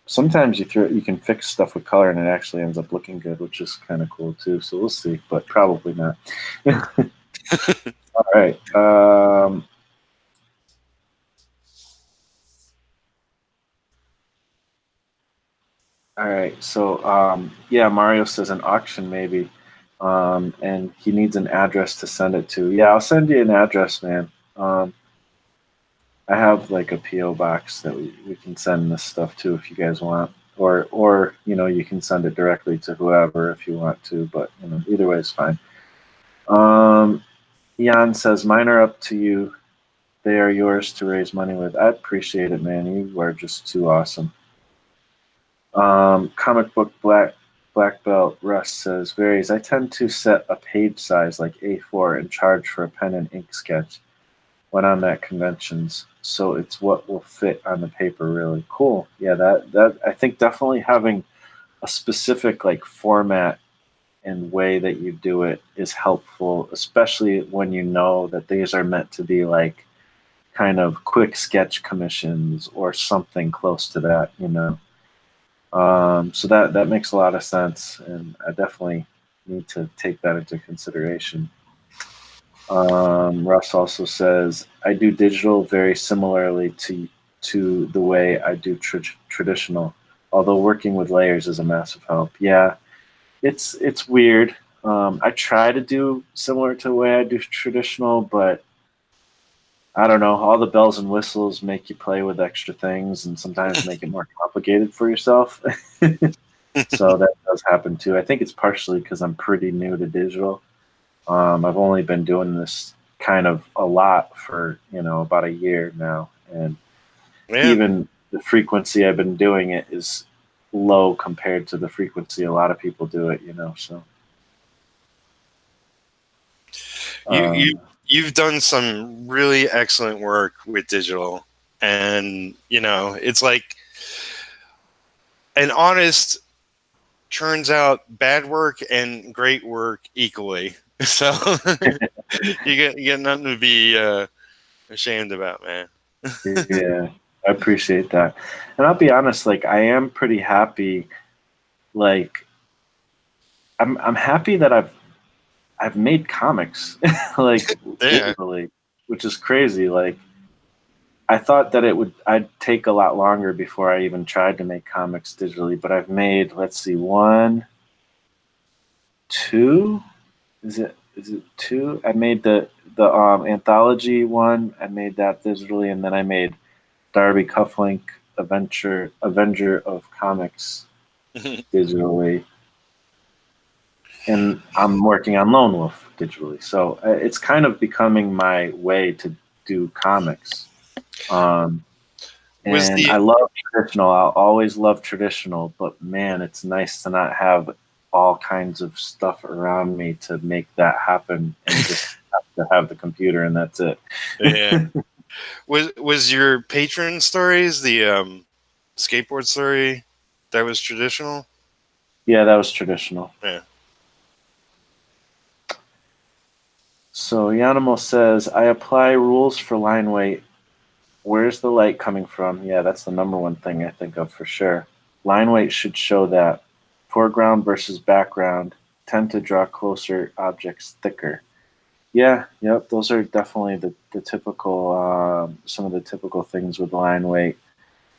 Sometimes you can fix stuff with color and it actually ends up looking good, which is kind of cool too. So we'll see, but probably not. All right. All right. So yeah, Mario says an auction maybe, and he needs an address to send it to. Yeah, I'll send you an address, man. I have like a PO box that we can send this stuff to if you guys want, or you can send it directly to whoever if you want to. But either way is fine. Jan says mine are up to you. They are yours to raise money with. I appreciate it, man. You are just too awesome. Comic book black belt Russ says varies. I tend to set a page size like A4 and charge for a pen and ink sketch when I'm at conventions. So it's what will fit on the paper. Really cool. Yeah, that I think definitely having a specific like format and way that you do it is helpful, especially when you know that these are meant to be like kind of quick sketch commissions or something close to that, So that makes a lot of sense, and I definitely need to take that into consideration. Russ also says I do digital very similarly to the way I do traditional, although working with layers is a massive help. Yeah, it's weird. I try to do similar to the way I do traditional, but I don't know. All the bells and whistles make you play with extra things and sometimes make it more complicated for yourself. So that does happen too. I think it's partially because I'm pretty new to digital. I've only been doing this kind of a lot for, about a year now. And even the frequency I've been doing it is low compared to the frequency a lot of people do it, so. You've done some really excellent work with digital, and it's like an honest turns out bad work and great work equally. So you get nothing to be ashamed about, man. Yeah, I appreciate that. And I'll be honest, like I am pretty happy. Like I'm happy that I've made comics like digitally, which is crazy. Like I thought that I'd take a lot longer before I even tried to make comics digitally, but I've made, let's see, one, two, is it two? I made the anthology one. I made that digitally, and then I made Darby Cufflink Avenger of Comics digitally. And I'm working on Lone Wolf digitally. So it's kind of becoming my way to do comics. And I love traditional. I'll always love traditional, but man, it's nice to not have all kinds of stuff around me to make that happen and just have to have the computer and that's it. Yeah. Was your patron stories the skateboard story that was traditional? Yeah, that was traditional. Yeah. So Yanimo says, I apply rules for line weight. Where's the light coming from? Yeah, that's the number one thing I think of for sure. Line weight should show that. Foreground versus background tend to draw closer objects thicker. Yeah, yep, those are definitely the typical, some of the typical things with line weight.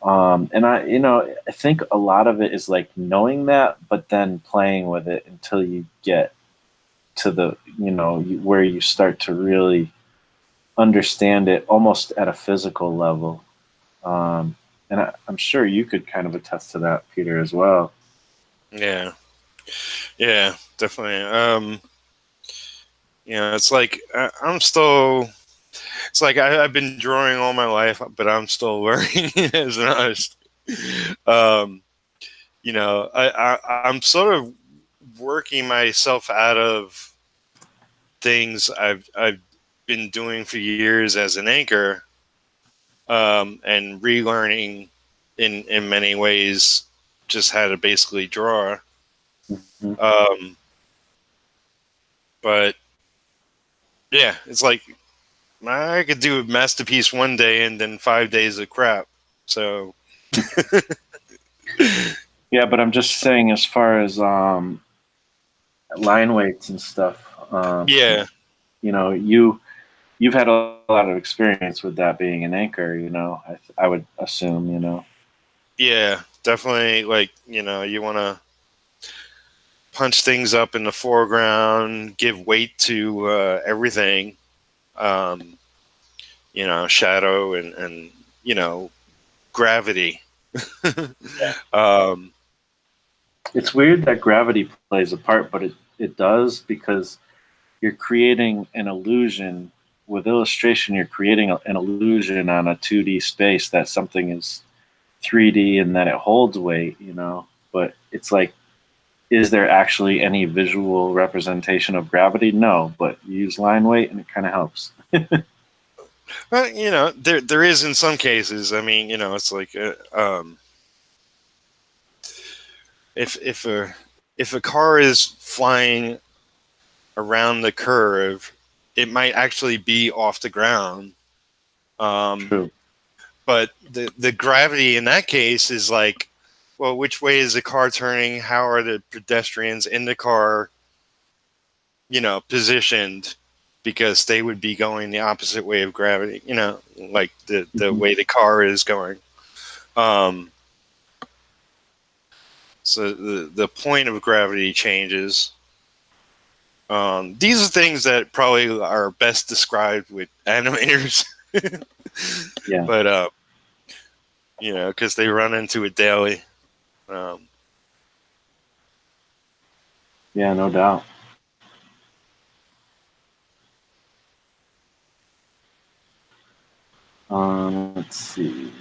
And I think a lot of it is like knowing that, but then playing with it until you get to the, where you start to really understand it almost at a physical level. And I'm sure you could kind of attest to that, Peter, as well. Yeah, yeah, definitely. It's like I'm still. It's like I've been drawing all my life, but I'm still learning as an artist. Um, I'm sort of working myself out of things I've been doing for years as an anchor, and relearning in many ways just how to basically draw. Mhm. Um, but yeah, it's like I could do a masterpiece one day and then 5 days of crap. So Yeah, but I'm just saying, as far as line weights and stuff, yeah, you've had a lot of experience with that being an anchor. I would assume. yeah, definitely. Like you want to punch things up in the foreground, give weight to everything. Um, shadow and gravity. um, It's weird that gravity plays a part, but it does, because you're creating an illusion with illustration. You're creating an illusion on a 2D space that something is 3D and that it holds weight. But it's like, is there actually any visual representation of gravity? No, but you use line weight and it kind of helps. but there is in some cases. I mean, it's like if a car is flying around the curve, it might actually be off the ground. Um, True. but the gravity in that case is like, well, which way is the car turning? How are the pedestrians in the car, positioned? Because they would be going the opposite way of gravity, like the Mhm. way the car is going. Um, so the point of gravity changes. These are things that probably are best described with animators, Yeah. but because they run into it daily. Um, Yeah, no doubt. Let's see.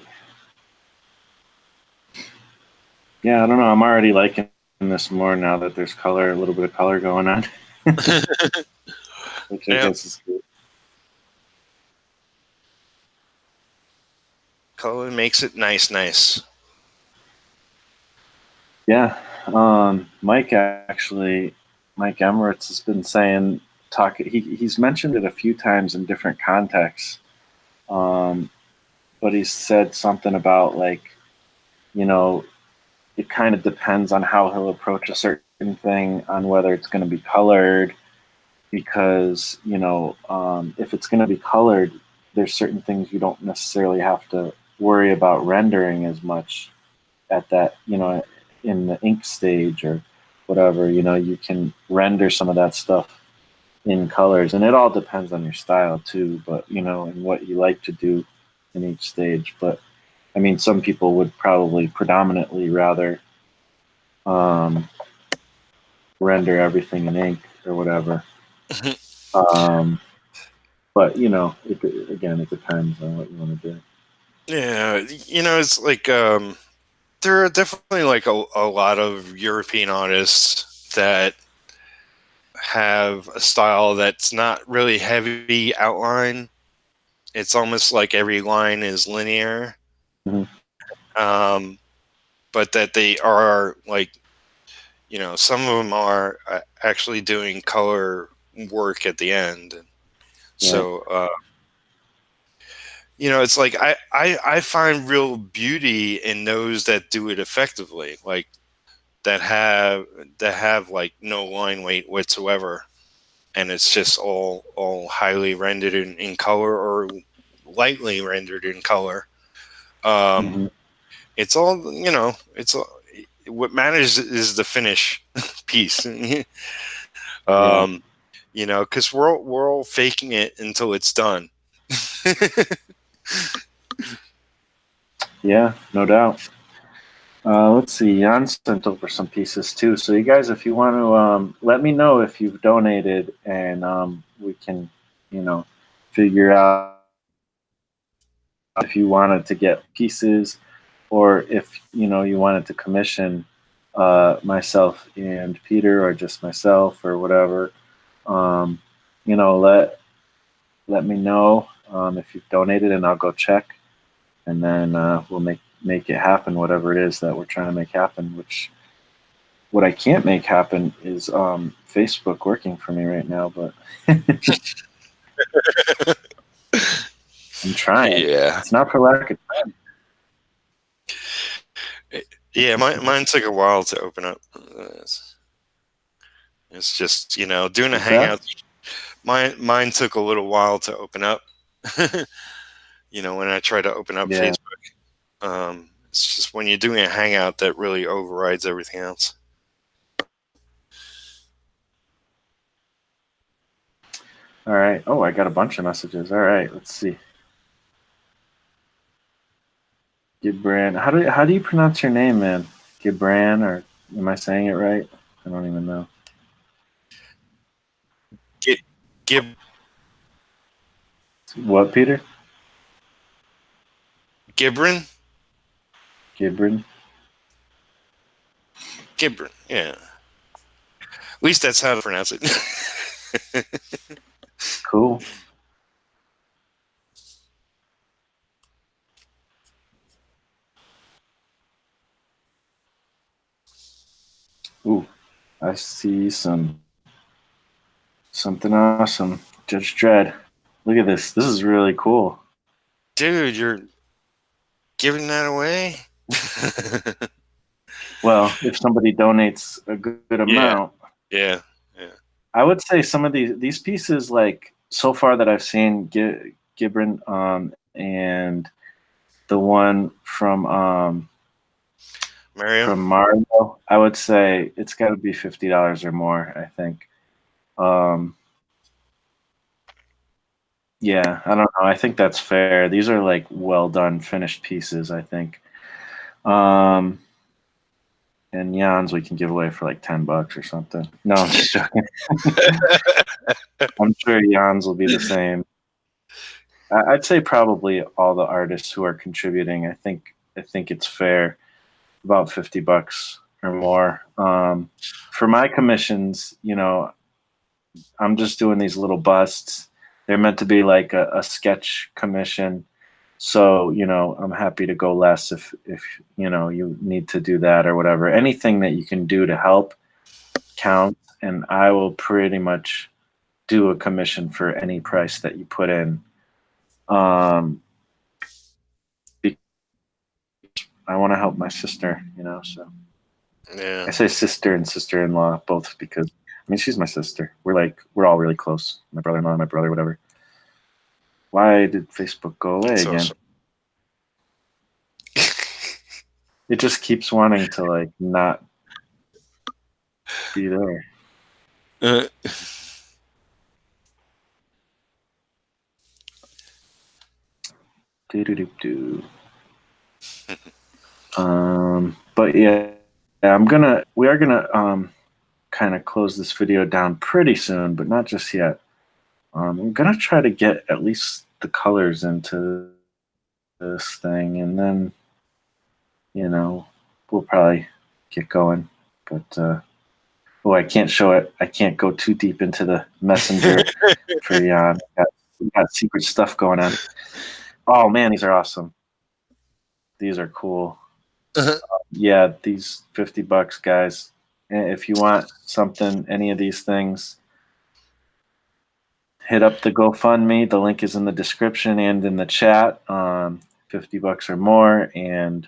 Yeah, I don't know. I'm already liking this more now that there's color, a little bit of color going on, which I yeah, guess is good. color makes it nice. Yeah. Mike Emirates has been saying, he's mentioned it a few times in different contexts. Um, but he's said something about, like, you know, it kind of depends on how he'll approach a certain thing, on whether it's going to be colored, because if it's going to be colored, there's certain things you don't necessarily have to worry about rendering as much at that, in the ink stage or whatever. You can render some of that stuff in colors, and it all depends on your style too, but and what you like to do in each stage. But I mean, some people would probably predominantly rather um, render everything in ink or whatever. Um, but again, it depends on what you want to do. Yeah, it's like there are definitely like a lot of European artists that have a style that's not really heavy outline. It's almost like every line is linear. Mhm. Um, but that they are like, some of them are actually doing color work at the end. Right. So, it's like I find real beauty in those that do it effectively, like that have like no line weight whatsoever, and it's just all highly rendered in color or lightly rendered in color. Um, Hmm. it's all it's what matters is the finish piece. Yeah. Because we're all faking it until it's done. Yeah, no doubt. Let's see. Jan sent over some pieces too. So you guys, if you want to, let me know if you've donated, and we can, you know, figure out if you wanted to get pieces, or if you wanted to commission myself and Peter, or just myself, or whatever. Um, let me know if you've donated, and I'll go check, and then we'll make it happen, whatever it is that we're trying to make happen. Which what I can't make happen is Facebook working for me right now, but I'm trying. Yeah. It's not for lack of trying. Yeah, mine took a while to open up. It's just, doing a What's that? hangout. Mine took a little while to open up. When I try to open up Yeah. Facebook. It's just when you're doing a hangout that really overrides everything else. All right. Oh, I got a bunch of messages. All right, let's see. Gibran. How do you pronounce your name, man? Gibran, or am I saying it right? I don't even know. Gib What, Peter? Gibran? Gibran. Gibran, yeah. At least that's how to pronounce it. Cool. Ooh, I see something awesome. Judge Dredd. Look at this. This is really cool. Dude, you're giving that away? Well, if somebody donates a good amount, Yeah. I would say some of these pieces, like so far that I've seen, Gibran, and the one from Mario, I would say it's got to be $50 or more. I think. Yeah, I don't know. I think that's fair. These are like well done, finished pieces, I think. And Jan's we can give away for like $10 or something. No, I'm just joking. I'm sure Jan's will be the same. I'd say probably all the artists who are contributing. I think it's fair, about $50 or more. For my commissions, I'm just doing these little busts. They're meant to be like a sketch commission. So, I'm happy to go less if you need to do that or whatever. Anything that you can do to help counts, and I will pretty much do a commission for any price that you put in. I want to help my sister, so Yeah. I say sister and sister-in-law both because she's my sister. We're all really close. My brother-in-law, my brother, whatever. Why did Facebook go away That's again? awesome. It just keeps wanting to like not be there. Do. But yeah, we are gonna kind of close this video down pretty soon, but not just yet. I'm gonna try to get at least the colors into this thing, and then we'll probably get going. But I can't show it. I can't go too deep into the messenger for Jan. We got secret stuff going on. Oh man, these are awesome. These are cool. Yeah, these $50, guys. If you want something, any of these things, hit up the GoFundMe. The link is in the description and in the chat. $50 or more, and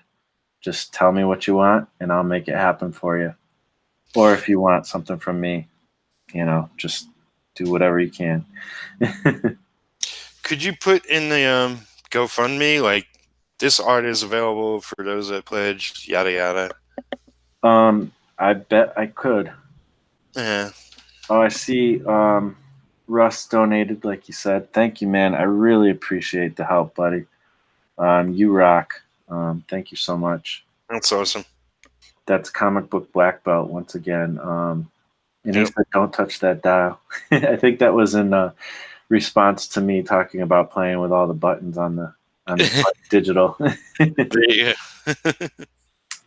just tell me what you want, and I'll make it happen for you. Or if you want something from me, just do whatever you can. Could you put in the GoFundMe, like, this art is available for those that pledged, yada yada? I bet I could. Yeah. Oh, I see. Russ donated, like you said. Thank you, man. I really appreciate the help, buddy. You rock. Thank you so much. That's awesome. That's Comic Book Black Belt once again. And he Yep. said, "Don't touch that dial." I think that was in response to me talking about playing with all the buttons on the digital. Yeah.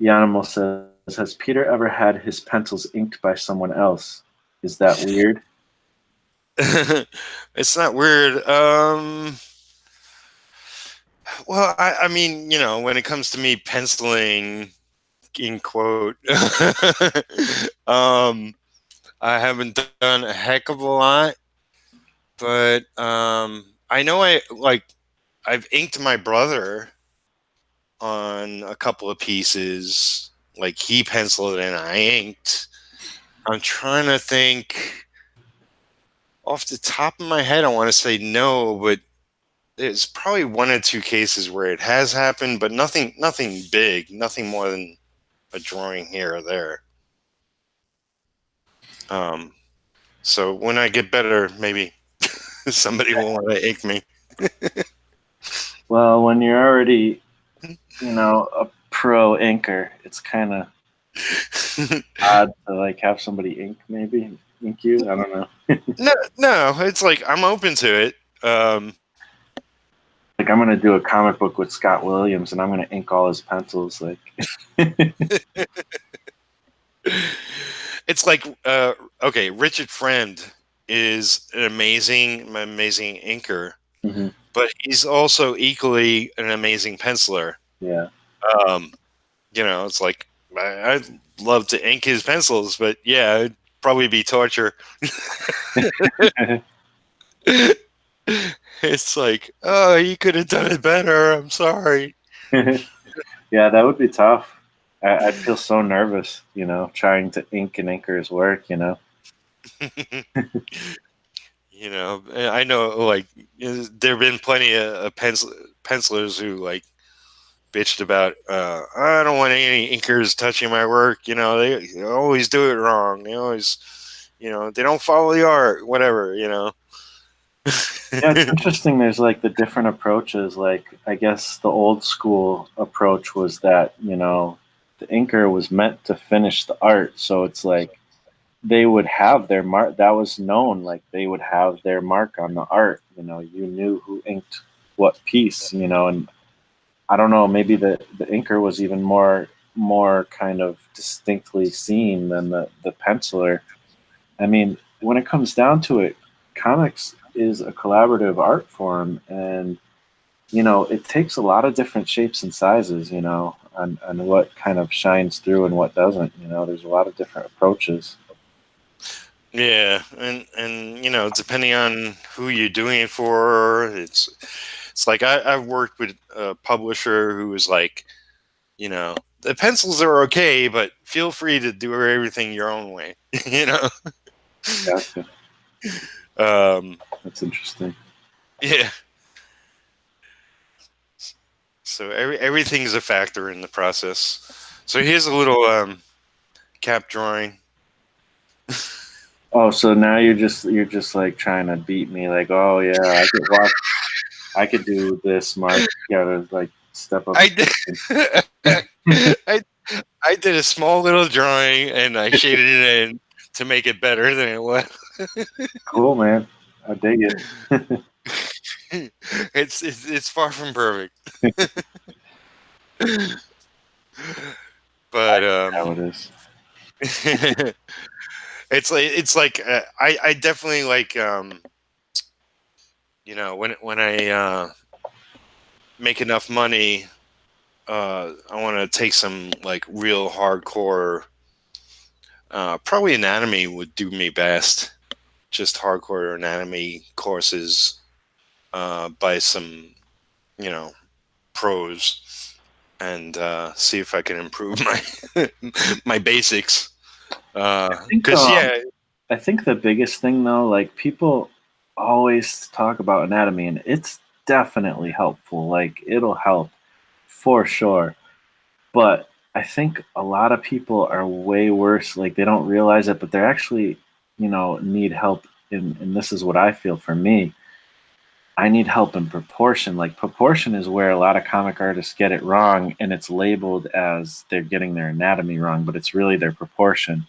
Yanimal says, "Has Peter ever had his pencils inked by someone else? Is that weird?" It's not weird. Well, I mean, when it comes to me penciling, in quote, I haven't done a heck of a lot, but I know I've inked my brother on a couple of pieces. Like he penciled and I inked. I'm trying to think off the top of my head. I want to say no, but there's probably one or two cases where it has happened, but nothing big, nothing more than a drawing here or there. So when I get better, maybe somebody will want to ink me. Well, when you're already, a pro inker, it's kind of odd to like have somebody ink you. I don't know. No, it's like I'm open to it. Like I'm gonna do a comic book with Scott Williams, and I'm gonna ink all his pencils. Like, it's like okay, Richard Friend is an amazing inker, mm-hmm. but he's also equally an amazing penciler. Yeah. It's like I'd love to ink his pencils, but yeah, it'd probably be torture. It's like, oh, you could have done it better. I'm sorry. Yeah, that would be tough. I'd feel so nervous, trying to ink an inker's work, I know, like, there have been plenty of pencilers who, like, bitched about, I don't want any inkers touching my work. They always do it wrong. They always, they don't follow the art, whatever, Yeah, it's interesting. There's like the different approaches. Like, I guess the old school approach was that, the inker was meant to finish the art. So it's like they would have their mark. That was known. Like they would have their mark on the art. You knew who inked what piece, and I don't know, maybe the inker was even more kind of distinctly seen than the penciler. I mean, when it comes down to it, comics is a collaborative art form, and it takes a lot of different shapes and sizes, on what kind of shines through and what doesn't. There's a lot of different approaches. Yeah, and depending on who you're doing it for, it's like I've worked with a publisher who was like, the pencils are okay, but feel free to do everything your own way. Gotcha. That's interesting. Yeah. So everything's a factor in the process. So here's a little cap drawing. Oh, so now you're just like trying to beat me, like, oh yeah, I could do this, Mark. You gotta like step up. I did. I did a small little drawing and I shaded it in to make it better than it was. Cool, man. I dig it. It's far from perfect. But how it is. it's like I definitely like when I make enough money, I want to take some like real hardcore. Probably anatomy would do me best. Just hardcore anatomy courses by some, pros, and see if I can improve my my basics. Because I think the biggest thing though, like people always talk about anatomy, and it's definitely helpful. Like it'll help for sure. But I think a lot of people are way worse. Like they don't realize it, but they're actually, need help and this is what I feel for me, I need help in proportion. Like proportion is where a lot of comic artists get it wrong, and it's labeled as they're getting their anatomy wrong, but it's really their proportion.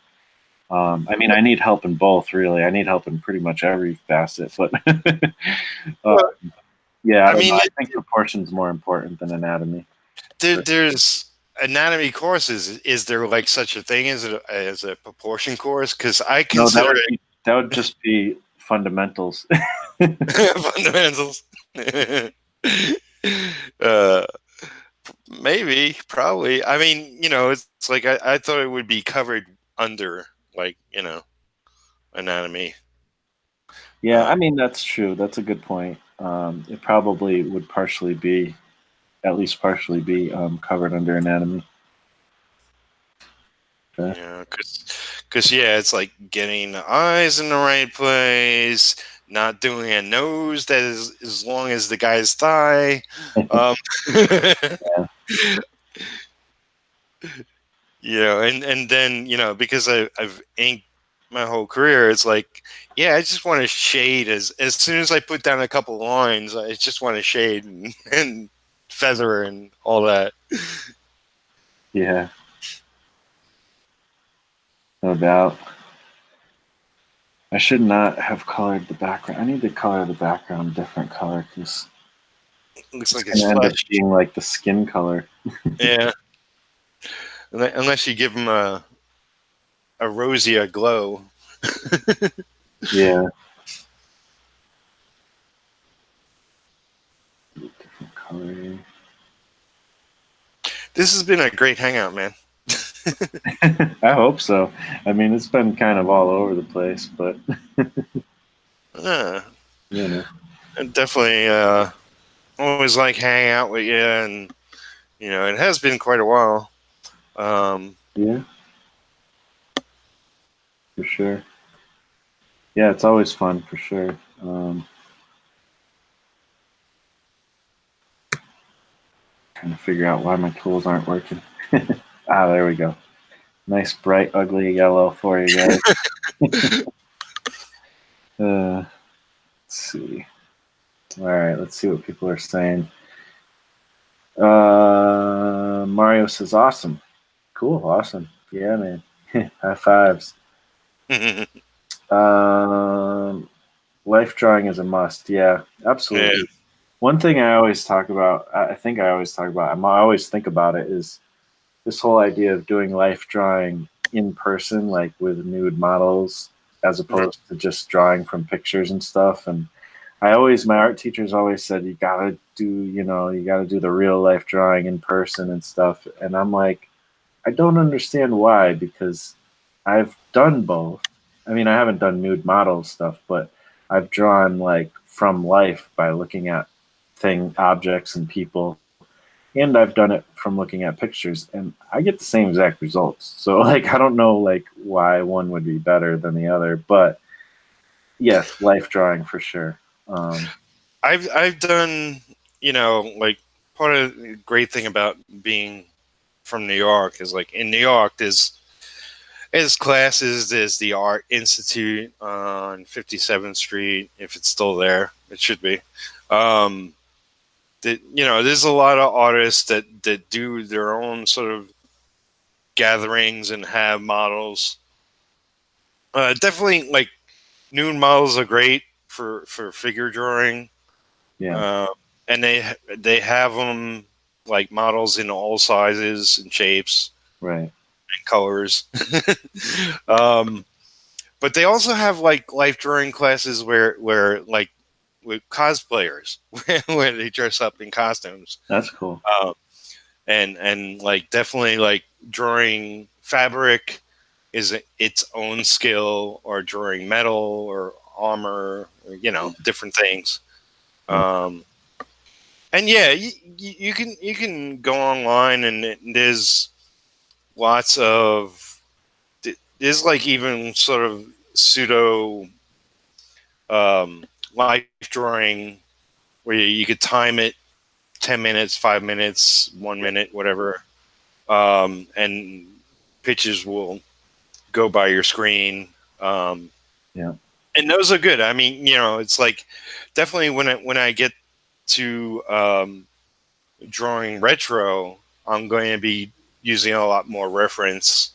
I mean, I need help in both, really. I need help in pretty much every facet, but uh, yeah, I I don't know. mean, I think proportion is more important than anatomy. there's anatomy courses. Is there like such a thing as a proportion course? Because I No, consider that would just be fundamentals. it fundamentals. uh, maybe, probably. I mean, it's like I thought it would be covered under, like, anatomy. Yeah, I mean that's true. That's a good point. It probably would partially be, at least partially be, covered under anatomy. Okay. Yeah, because yeah, it's like getting the eyes in the right place, not doing a nose that is as long as the guy's thigh. Um, Yeah. and then because I've inked my whole career, it's like, yeah, I just want to shade as soon as I put down a couple lines, I just want to shade and feather and all that. Yeah, no doubt. I should not have colored the background. I need to color the background a different color because Looks it's like it's going to end up flesh. being like the skin color. Yeah, unless you give them a rosier glow. Yeah. Different color. This has been a great hangout, man. I hope so. I mean, it's been kind of all over the place, but Uh, you know, I definitely always like hanging out with you, and it has been quite a while. yeah, for sure. Yeah, it's always fun for sure. Trying to figure out why my tools aren't working. There we go. Nice, bright, ugly yellow for you guys. Let's see. All right, let's see what people are saying. Mario says, "Awesome, cool, awesome, yeah, man, high fives." Yeah, Life drawing is a must. Yeah, absolutely. One thing I always talk about, I think I always talk about, I always think about it is this whole idea of doing life drawing in person, like with nude models, as opposed to just drawing from pictures and stuff. And my art teachers always said, you gotta do the real life drawing in person and stuff. And I'm like, I don't understand why, because I've done both. I mean, I haven't done nude model stuff, but I've drawn like from life by looking at objects and people, and I've done it from looking at pictures, and I get the same exact results. So like, I don't know like why one would be better than the other, but yes, life drawing for sure. I've done, like, part of the great thing about being from New York is, like, in New York there's classes. There's the Art Institute on 57th Street, if it's still there. It should be. There's a lot of artists that do their own sort of gatherings and have models. Definitely, like, nude models are great for figure drawing. Yeah, Uh, and they have them, like, models in all sizes and shapes right. and colors. um, but they also have, like, life drawing classes where like, with cosplayers, where they dress up in costumes. That's cool. And like, definitely, like, drawing fabric is its own skill, or drawing metal or armor, or, different things. Um, and yeah, you can go online, and there's lots of there's, like, even sort of pseudo life drawing where you could time it 10 minutes, 5 minutes, 1 minute, whatever, and pitches will go by your screen. Yeah. And those are good. I mean, it's like definitely when I get to drawing retro, I'm going to be using a lot more reference.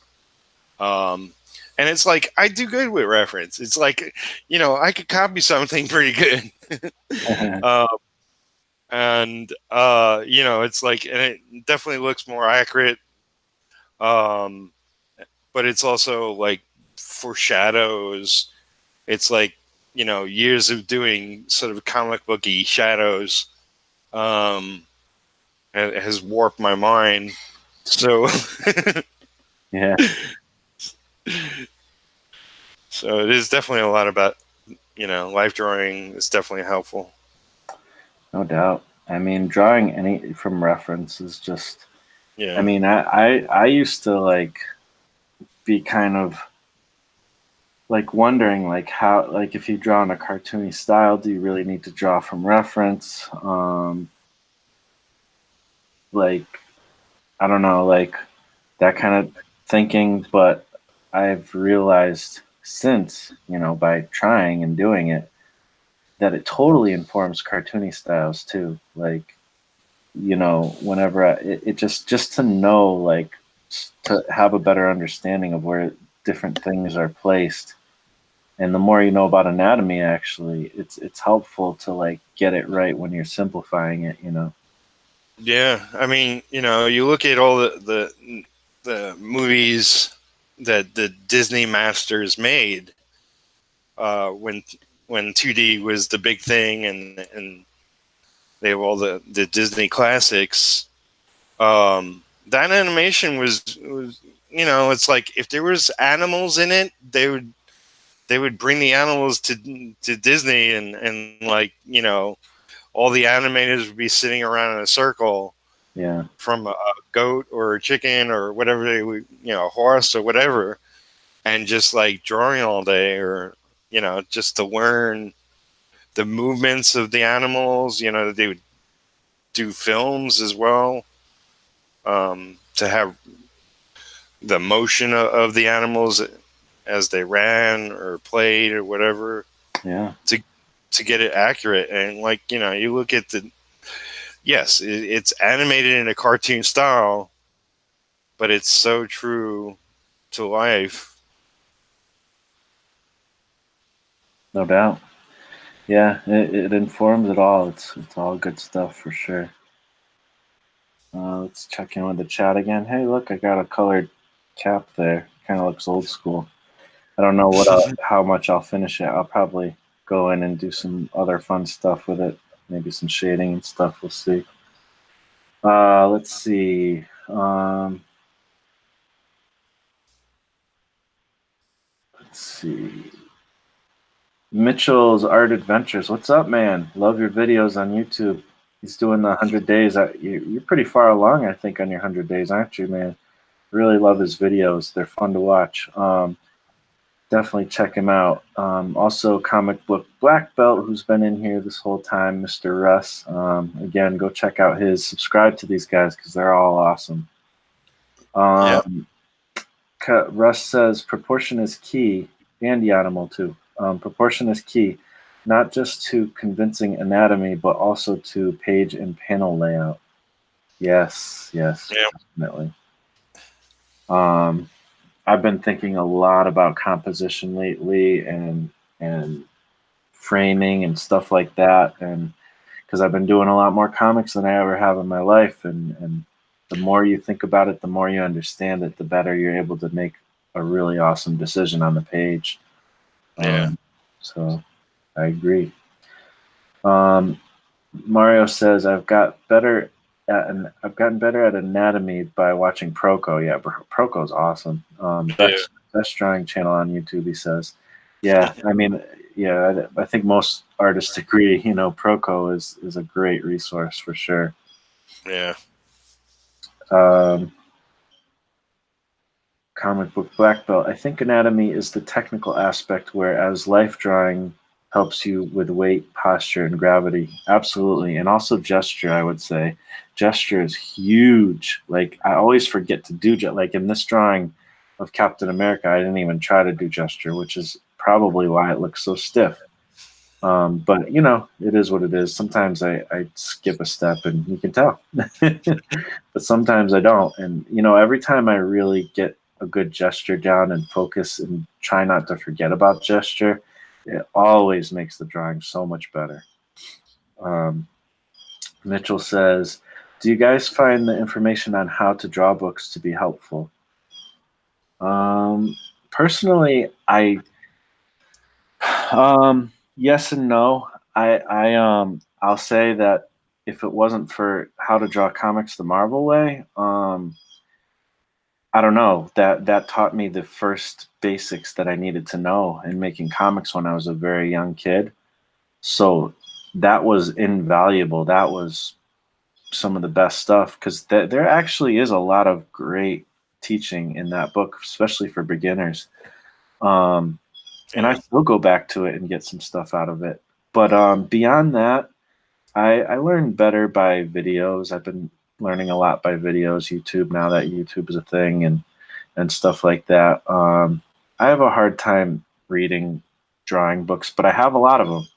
Um, and it's like I do good with reference. It's like I could copy something pretty good. uh, and it's like, and it definitely looks more accurate. Um, but it's also like foreshadows. It's like years of doing sort of comic booky shadows um, has warped my mind. So, Yeah, so it is definitely a lot about life drawing is definitely helpful. no doubt. I mean, drawing any from reference is just. I Yeah, mean, I used to like be kind of like wondering like how like if you draw in a cartoony style, do you really need to draw from reference? Like I don't know, like that kind of thinking, but I've realized since, by trying and doing it, that it totally informs cartoony styles too. Like, whenever it just to know, like, to have a better understanding of where different things are placed. And the more you know about anatomy, actually, it's helpful to like get it right when you're simplifying it. yeah. I mean, you look at all the movies that the Disney masters made when 2D was the big thing, and they have all the Disney classics. That animation was it's like if there was animals in it, they would bring the animals to Disney, and like all the animators would be sitting around in a circle Yeah, from a goat or a chicken or whatever they would, a horse or whatever, and just like drawing all day, or just to learn the movements of the animals. They would do films as well, to have the motion of the animals as they ran or played or whatever, yeah. to get it accurate. And like you look at yes, it's animated in a cartoon style, but it's so true to life. No doubt. Yeah, it informs it all. It's all good stuff for sure. Let's check in with the chat again. Hey, look, I got a colored cap there. Kind of looks old school. I don't know how much I'll finish it. I'll probably go in and do some other fun stuff with it. Maybe some shading and stuff. We'll see. Let's see. Let's see. Mitchell's Art Adventures. What's up, man? Love your videos on YouTube. He's doing the 100 days. You're pretty far along, I think, on your 100 days, aren't you, man? Really love his videos. They're fun to watch. Definitely check him out. Also, Comic Book Black Belt, who's been in here this whole time, Mr. Russ. Again, go check out his. Subscribe to these guys because they're all awesome. Yeah, Russ says proportion is key, and the animal too. Proportion is key, not just to convincing anatomy, but also to page and panel layout. Yes, yeah, definitely. I've been thinking a lot about composition lately and framing and stuff like that, and because I've been doing a lot more comics than I ever have in my life, and the more you think about it, the more you understand it, the better you're able to make a really awesome decision on the page. yeah. So I agree. Mario says I've gotten better at anatomy by watching Proco. Yeah, Proco's awesome. Yeah. Best drawing channel on YouTube. He says. Yeah, I mean, yeah, I think most artists agree. Proco is a great resource for sure. Yeah. Um, Comic book black belt. I think anatomy is the technical aspect, whereas life drawing helps you with weight, posture, and gravity. Absolutely. And also gesture, I would say. Gesture is huge. Like, I always forget to do, like in this drawing of Captain America, I didn't even try to do gesture, which is probably why it looks so stiff. But you know, it is what it is. Sometimes I skip a step and you can tell, but sometimes I don't. And you know, every time I really get a good gesture down and focus and try not to forget about gesture, it always makes the drawing so much better. Um, Mitchell says, "Do you guys find the information on how to draw books to be helpful?" Personally, yes and no. I'll say that if it wasn't for How to Draw Comics the Marvel Way, I don't know, that taught me the first basics that I needed to know in making comics when I was a very young kid. So that was invaluable. That was some of the best stuff because there actually is a lot of great teaching in that book, especially for beginners. Um, and I Yeah. still go back to it and get some stuff out of it. But beyond that, I learn better by videos. I've been learning a lot by videos, YouTube now that YouTube is a thing, and stuff like that. I have a hard time reading drawing books, but I have a lot of them,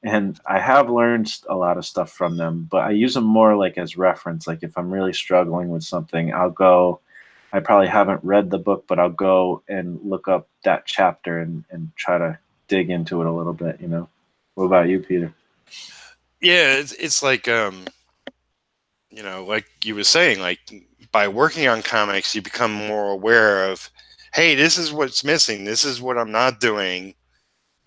and I have learned a lot of stuff from them. But I use them more like as reference. Like if I'm really struggling with something, I'll go. I probably haven't read the book, but I'll go and look up that chapter and try to dig into it a little bit. You know. What about you, Peter? Yeah, it's like you know, like you were saying, like by working on comics, you become more aware of, hey, this is what's missing. This is what I'm not doing.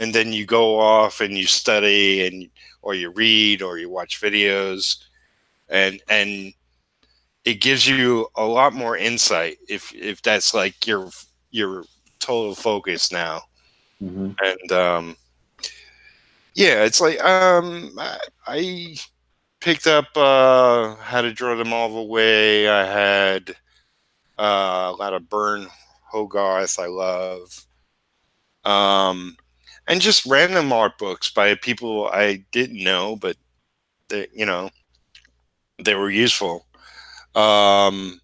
And then you go off and you study and or you read or you watch videos and it gives you a lot more insight if that's like your total focus now. Hmm. And yeah, it's like I picked up How to Draw the Marvel Way. I had a lot of Burn Hogarth I love. And just random art books by people I didn't know, but they, you know, they were useful. Um,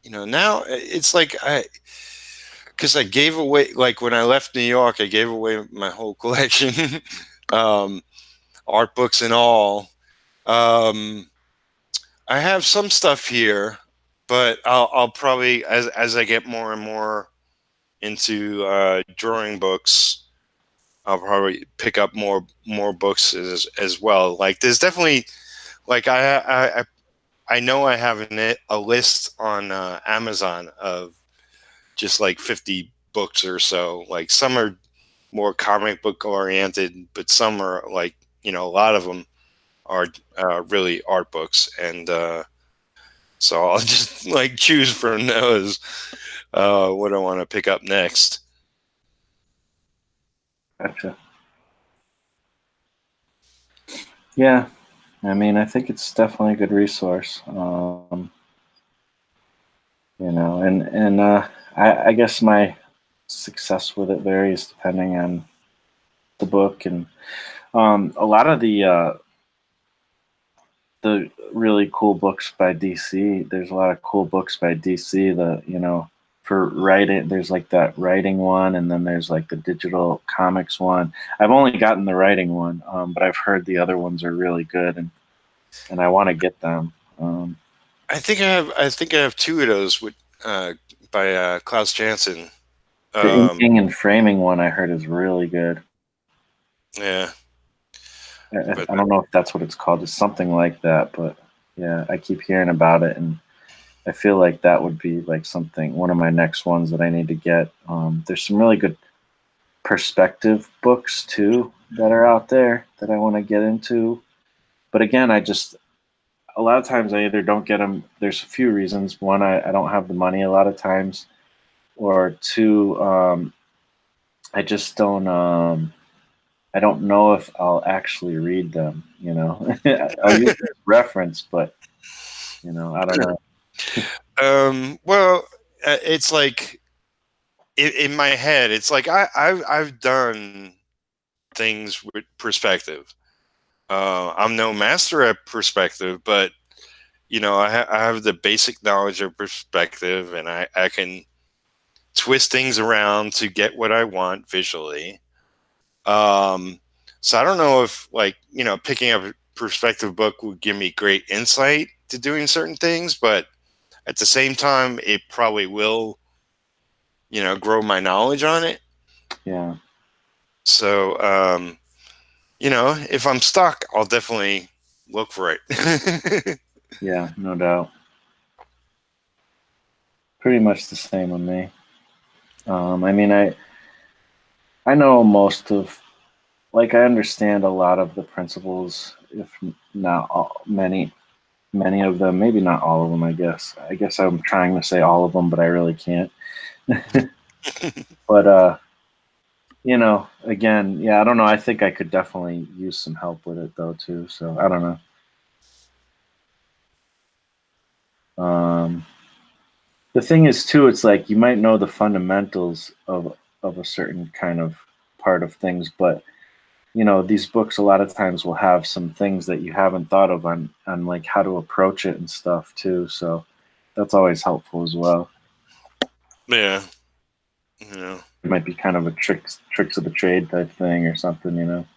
you know, now it's like because I gave away, like when I left New York, I gave away my whole collection, um, art books and all. Um, I have some stuff here, but I'll probably as I get more and more into drawing books, I'll probably pick up more books as well. Like there's definitely like I know I have a list on Amazon of just like 50 books or so. Like some are more comic book oriented, but some are like, you know, a lot of them are really art books. And so I'll just like choose from those what I want to pick up next. Gotcha. Yeah, I mean, I think it's definitely a good resource. You know, and I guess my success with it varies depending on the book, and a lot of the really cool books by DC. There's a lot of cool books by DC. The you know for writing, there's like that writing one, and then there's like the digital comics one. I've only gotten the writing one, but I've heard the other ones are really good, and I want to get them. Um, I think I have two of those with by Klaus Janson. the Um, inking and framing one I heard is really good. yeah, but I don't know if that's what it's called. It's something like that, but yeah, I keep hearing about it, and I feel like that would be like something one of my next ones that I need to get. There's some really good perspective books too that are out there that I want to get into, but again, I just a lot of times I either don't get them. There's a few reasons. One, I don't have the money a lot of times, or two, I just don't. I don't know if I'll actually read them. You know, I'll use it as reference, but you know, I don't know. well, it's like in my head, it's like I've done things with perspective. I'm no master at perspective, but you know, I have the basic knowledge of perspective, and I can twist things around to get what I want visually. So I don't know if, like, you know, picking up a perspective book would give me great insight to doing certain things, but at the same time, it probably will, you know, grow my knowledge on it. Yeah. So, you know, if I'm stuck, I'll definitely look for it. Yeah, no doubt. Pretty much the same with me. I mean, I know most of, like, I understand a lot of the principles, if not all, many of them, maybe not all of them. I guess I'm trying to say all of them, but I really can't. But you know, again, yeah, I don't know. I think I could definitely use some help with it though too. So I don't know. The thing is too, it's like you might know the fundamentals of a certain kind of part of things, but you know, these books a lot of times will have some things that you haven't thought of on like how to approach it and stuff too. So that's always helpful as well. Yeah. You know. It might be kind of a tricks of the trade type thing or something, you know.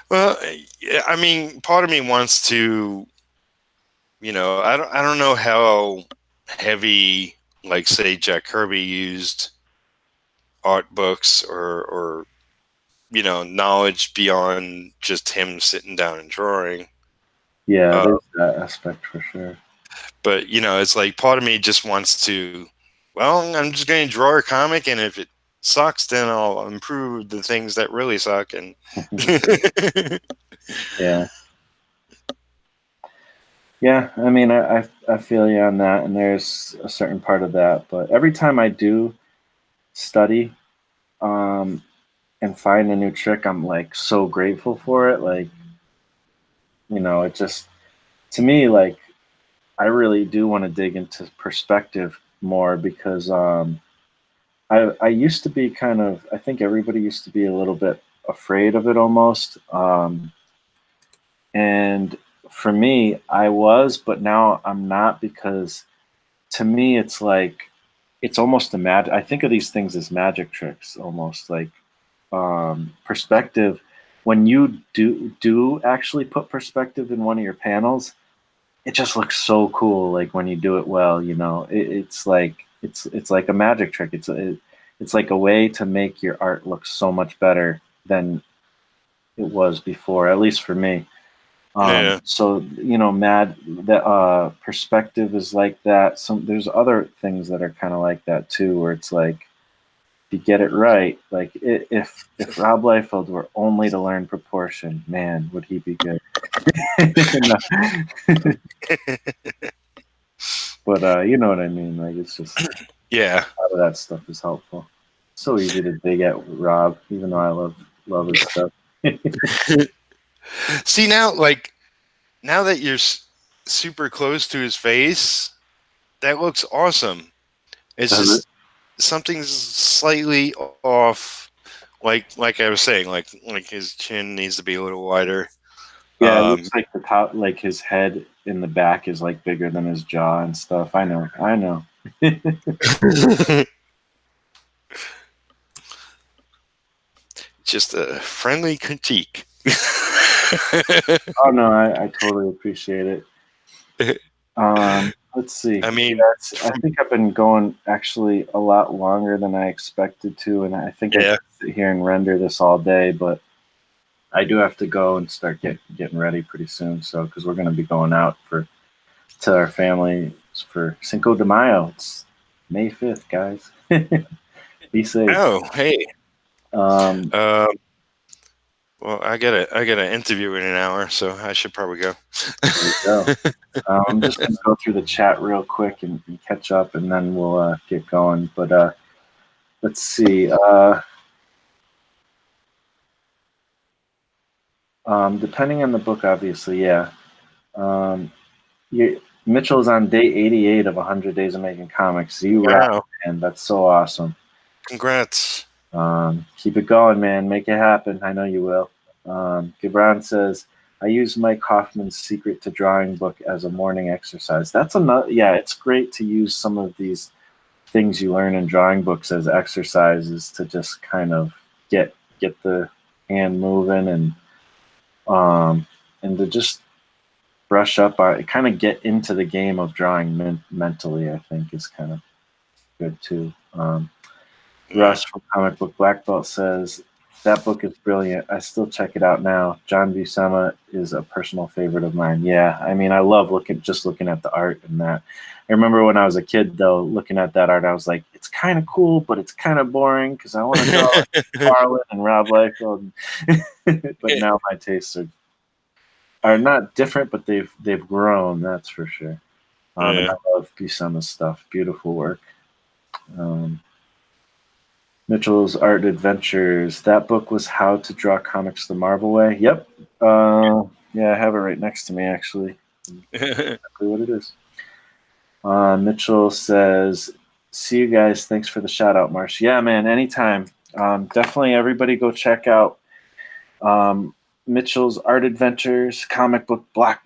Well, yeah, I mean, part of me wants to, you know, I don't know how heavy, like, say, Jack Kirby used art books or you know, knowledge beyond just him sitting down and drawing. Yeah, there's that aspect for sure. But you know, it's like part of me just wants to, well, I'm just going to draw a comic, and if it sucks, then I'll improve the things that really suck. And Yeah. Yeah, I mean, I feel you on that, and there's a certain part of that. But every time I do study and find a new trick, I'm like so grateful for it. Like, you know, it just to me, like, I really do want to dig into perspective more because I used to be kind of, I think everybody used to be a little bit afraid of it almost. And for me, I was, but now I'm not because to me, it's like, it's almost a magic. I think of these things as magic tricks almost like perspective. When you do actually put perspective in one of your panels, it just looks so cool. Like when you do it well, you know, it's like it's like a magic trick. It's like a way to make your art look so much better than it was before, at least for me. yeah, So you know, that perspective is like that. Some there's other things that are kind of like that too, where it's like if you get it right, like if Rob Liefeld were only to learn proportion, man, would he be good? But you know what I mean. Like it's just yeah. a lot of that stuff is helpful. So easy to dig at Rob, even though I love his stuff. See, now, like, now that you're super close to his face, that looks awesome. It's Does it? just something's slightly off. Like I was saying, like his chin needs to be a little wider. Yeah, it looks like the top, like his head in the back is like bigger than his jaw and stuff. I know, I know. Just a friendly critique. Oh no, I totally appreciate it. Let's see. I mean, I think I've been going actually a lot longer than I expected to, and I think I yeah. could sit here and render this all day, but I do have to go and start getting ready pretty soon. So, because we're going to be going out to our family for Cinco de Mayo. It's May 5th, guys. Be safe. Oh, hey. Um, Well, I got an interview in an hour, so I should probably go. there you go. I'm just going to go through the chat real quick and catch up, and then we'll get going. But let's see. Depending on the book, obviously, yeah. Mitchell's on day 88 of 100 Days of Making Comics. You rock, Wow. man. That's so awesome. Congrats. Keep it going, man. Make it happen. I know you will. Gibran says, I use Mike Hoffman's Secret to Drawing book as a morning exercise. That's another, yeah, it's great to use some of these things you learn in drawing books as exercises to just kind of get the hand moving and to just brush up on kind of get into the game of drawing mentally. I think is kind of good too. Russ from Comic Book Black Belt says that book is brilliant. I still check it out now. John Buscema is a personal favorite of mine. Yeah, I mean, I love looking at the art and that. I remember when I was a kid, though, looking at that art, I was like, it's kind of cool, but it's kind of boring because I want to draw like Harlan and Rob Liefeld. But now my tastes are not different, but they've grown. That's for sure. And I love Buscema's stuff. Beautiful work. Mitchell's Art Adventures. That book was How to Draw Comics the Marvel Way. Yep. Yeah, I have it right next to me, actually. Exactly what it is. Mitchell says, see you guys. Thanks for the shout out, Marsh. Yeah, man, anytime. Definitely everybody go check out Mitchell's Art Adventures, Comic Book Black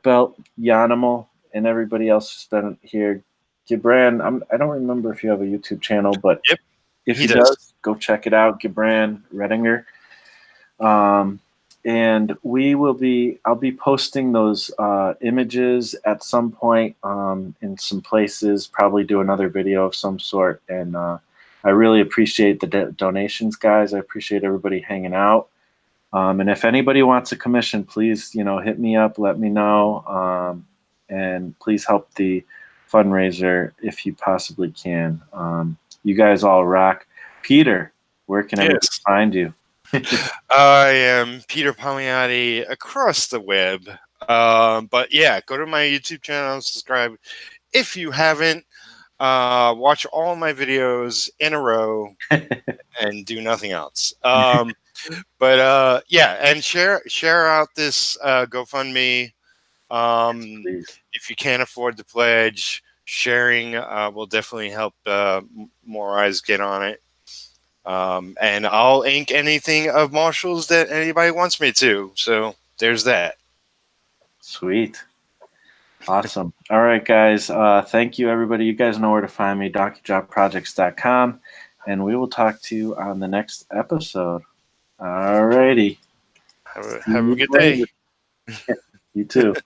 Belt, Yanimal, and everybody else who's been here. Gibran, I don't remember if you have a YouTube channel, but yep. If he does, go check it out, Gibran Redinger. And I'll be posting those images at some point in some places, probably do another video of some sort. And I really appreciate the donations, guys. I appreciate everybody hanging out. And if anybody wants a commission, please, hit me up, let me know. And please help the fundraiser if you possibly can. You guys all rock. Peter, where can everybody find you? I am Peter Palmiotti across the web. But yeah, go to my YouTube channel, subscribe. If you haven't, watch all my videos in a row and do nothing else. But yeah, and share out this GoFundMe. If you can't afford the pledge, sharing will definitely help more eyes get on it. And I'll ink anything of Marshall's that anybody wants me to. So there's that. Sweet. Awesome. All right, guys. Thank you, everybody. You guys know where to find me, DonkeyDropProjects.com. And we will talk to you on the next episode. All righty. Have a good day. You too.